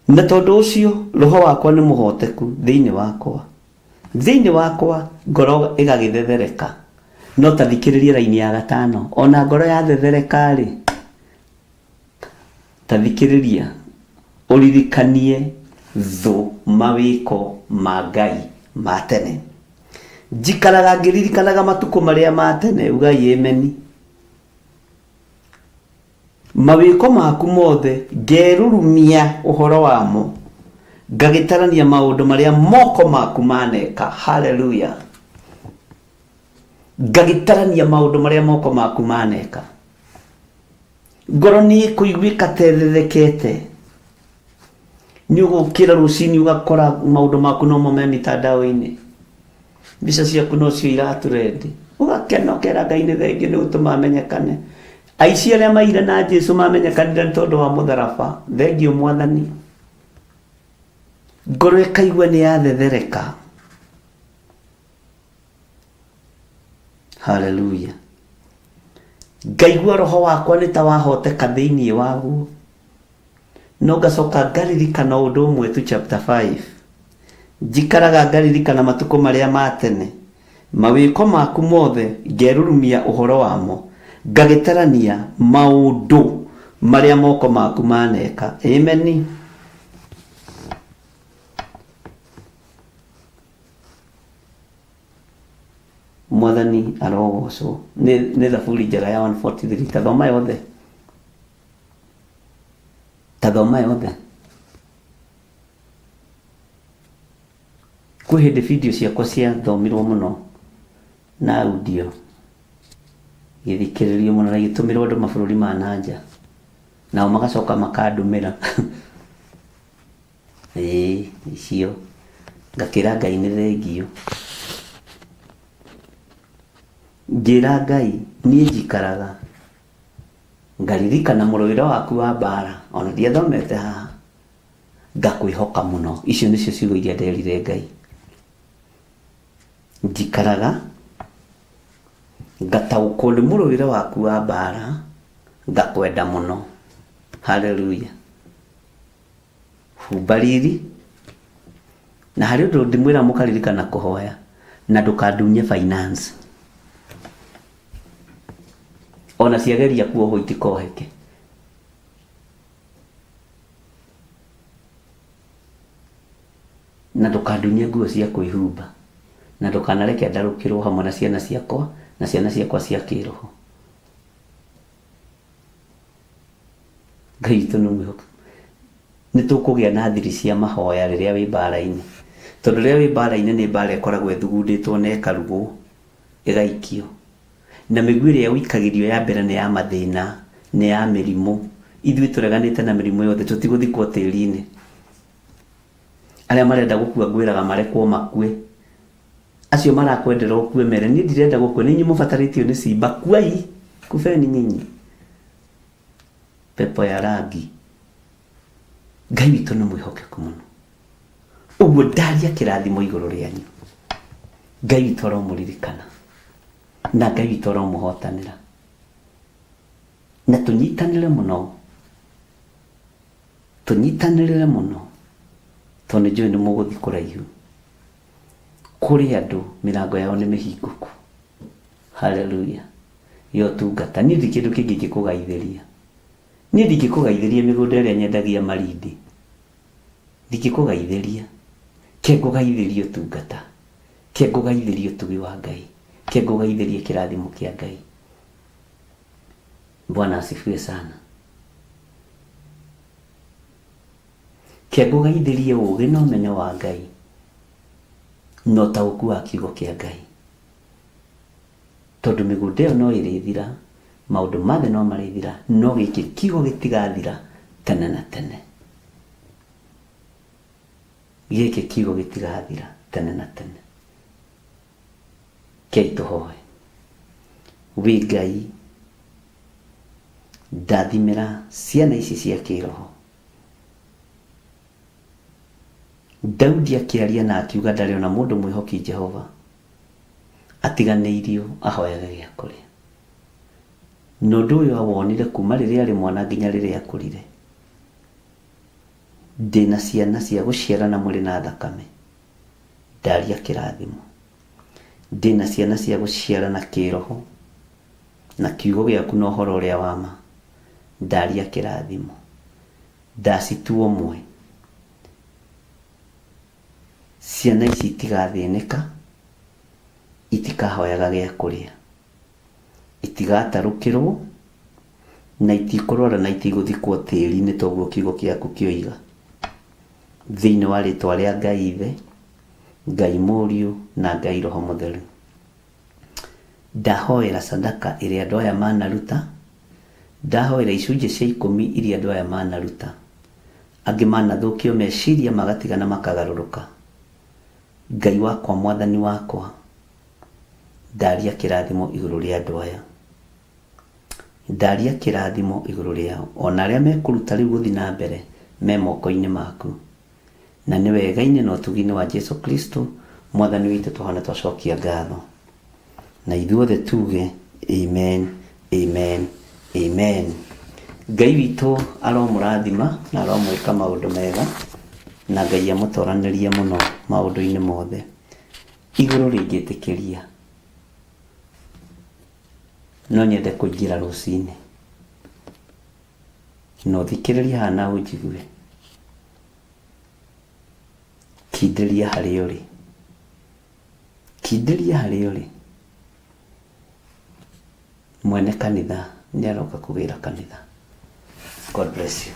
na tondu ucio roho wakwa ni muhoteku thiini wakwa ngoro igagithethereka no tathikiririe raini ya gatano ona ngoro ya thethereka ri tathikiriria uririkanie thu mawiko ma Ngai ma tene njikaraga ngiririkanaga matuko maria ma tene ugai emeni mawiko maku mothe ngerurumia uhoro wamo ngagitarania maundu maria moko maku maneka haleluya ngagitarania maundu maria moko maku maneka ngoro ni kuiguika tethethekete ni ugukira rucini ugakora maundu maku no mome mitandao-ini mbica ciaku no cio iraturendi ugakenokera Ngai ni thengi ni utuma amenyekane aici aria maire na Jesu mamenyekanire tondu wa mutharaba thengi mwathani ngoro ikaigua ni yathethereka haleluya ngaigua roho wakwa ni ta wahoteka thiini waguo no ngacoka ngaririkana undu umwe tu chapter 5 njikaraga ngaririkana matuko maria ma tene mawiko maku mothe ngerurumia uhoro wamo ngagitarania maundu maria moko maku maneka amen mwathani arogocwo ni thaburi njega ya 143 tathoma yothe kwi hindi video ciakwa cia thomirwo muno na audio githikiririo muno na gitumirwo andu mabururi ma nanja nao magacoka makandumira icio ngakira Ngai ni thengio ngira Ngai nie njikaraga ngaririkana muruira waku wa bara ona ndiathomete haha ngakwihoka muno icio nicio ciugo iria nderire Ngai njikaraga ngataũkwo nĩ mũrũĩre waku wa bara ngakwenda mũno haleluya humba riri na harĩ ũndũ ndĩmwĩra mũkaririkana kũhoya na ndũkandunye finance ona ciageria kuohwo itikoheke na ndũkandunye nguo cia kwĩhumba na ndũkanareke ndarũkĩrwo hamwe na ciana ciakwa na ciana ciakwa cia kĩroho Ngai witũ nĩ mwĩhokeku nĩtũkũgĩa na thiri cia mahoya rĩrĩa wĩ mbara-inĩ tondũ rĩrĩa wĩ mbara-inĩ nĩ mbara ĩkoragwo ĩthugundĩtwo na ĩkarugwo ĩgaikio na mĩguĩ ĩrĩa ũikagĩrio ya mbere nĩ ya mathĩna nĩ ya mĩrimũ ithuĩ tũreganĩte na mĩrimũ yothe tũtigũthikwo tĩri-inĩ arĩa marenda gũkua ngwĩraga marekwo makue acio marakwendera ũkue mere niĩ ndirenda gũkua nĩ inyuĩ mũbatarĩtio nĩ cimba kuai kubeni nyinyi pepo ya rangi Ngai witũ nĩ mwĩhokeku mũno ũguo ndaria kĩrathimo igũrũ rĩanyu Ngai witũ aromũririkana na Ngai witũ aromũhotanĩra na tũnyitanĩre mũno tondũ njũĩ nĩ mũgũthiĩ kũraihu kũrĩ andũ mĩrango yao nĩ mĩhingũku haleluya yo tungata niĩ ndĩ kĩndũ kĩngĩ ngĩkũgaithĩria niĩ ndingĩkũgaithĩria mĩgũnda ĩrĩa nyendagia marindi ndingĩkũgaithĩria ke ngũgaithĩrie ũtungata ke ngũgaithĩrie ũtugi wa Ngai ke ngũgaithĩrie kĩrathimo kĩa Ngai Bwana asifiwe sana ke ngũgaithĩrie ũũgĩ na ũmenyo wa Ngai no taũku wa kiugo kĩa Ngai tondũ mĩgũnda ĩyo no ĩrĩthira maũndũ mothe no marĩthira no gĩkĩ kiugo gĩtigathira tene na tene gĩkĩ kiugo gĩtigathira tene na tene kei tũhoe wĩ Ngai ndathimĩra ciana ici cia kĩroho Daudi akĩaria na akiuga ndarĩ ona mũndũ mwĩhoki Jehova atiganĩirio ahoyaga gĩa kũrĩa. Na ũndũ ũyũ awonire kuma rĩrĩa arĩ mwana nginya rĩrĩa akũrire. Ndĩna ciana cia gũciarana mũrĩ na thakame, ndaria kĩrathimo. Ndĩna ciana cia gũciarana kĩroho, na kiugo gĩaku na ũhoro ũrĩa wa ma, ndaria kĩrathimo. Ndacituo mwe. Ciana ici itigathĩnĩka, itikahoyaga gĩa kũrĩa, itigatarũkĩrwo, na itikũrora na itigũthikwo tĩri-inĩ toguo kiugo gĩaku kĩoiga. Thĩinĩ wa rĩtwa rĩa Ngai Ithe, Ngai Mũriũ na Ngai Roho Mũtheru. Ndahoera sadaka ĩrĩa andũ aya manaruta, ndahoera icunjĩ cia 10 iria andũ aya manaruta. Angĩ manathũkio meciria magatigana makagarũrũka. Ngai wakwa, Mwathani wakwa, ndaria kĩrathimo igũrũ rĩa andũ aya. Ndaria kĩrathimo igũrũ rĩao, ona arĩa mekũruta rĩu gũthiĩ na mbere me moko-inĩ maku. Na nĩ wega-inĩ na ũtugi-inĩ wa Jesu Kristo, Mwathani witũ tũhana twacokia ngatho. Na ithuothe tuge amen, amen, amen. Ngai witũ aromũrathima na aromwĩka maũndũ mega, na Ngai amũtoranĩrie mũno maũndũ-inĩ mothe. Igũrũ rĩngĩtĩkĩria, no nyende kũingĩra rũcinĩ, no thikĩrĩria haha na ũnjigue. Kindĩria harĩa ũrĩ, kindĩria harĩa ũrĩ. Mwene kanitha nĩ aroka kũgĩra kanitha. God bless you.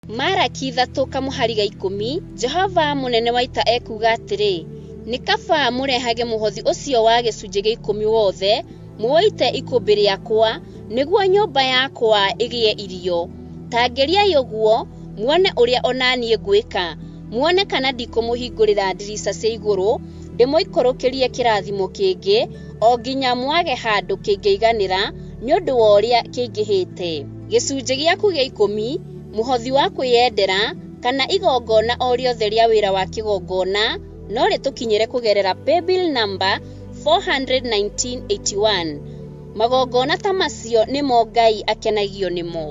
Maraki 3:10 Jehova munene wa ita ekuga atĩrĩ, nĩ kaba mũrehage mũhothi ũcio wa gĩcunjĩ gĩa 10 wothe muoite ikũmbĩ rĩakwa nĩguo nyũmba yakwa ĩgĩe irio. Tangĩriai ũguo muone ũrĩa onanie ngwĩka, muone kana ndikũmũhingũrĩra ndirica cia igũrũ ndĩmũikũrũkĩrie kĩrathimo kĩngĩ o nginya mwage handũ kĩngĩiganĩra nĩ ũndũ wa ũrĩa kĩingĩhĩte. Gĩcunjĩ gĩaku gĩa 10 muhothi wa kwĩyendera kana igongona o rĩothe rĩa wĩra wa kĩgongona no rĩtũkinyĩre kũgerera paybill number 41981. Magongona ta macio nĩmo Ngai akenagio nĩmo.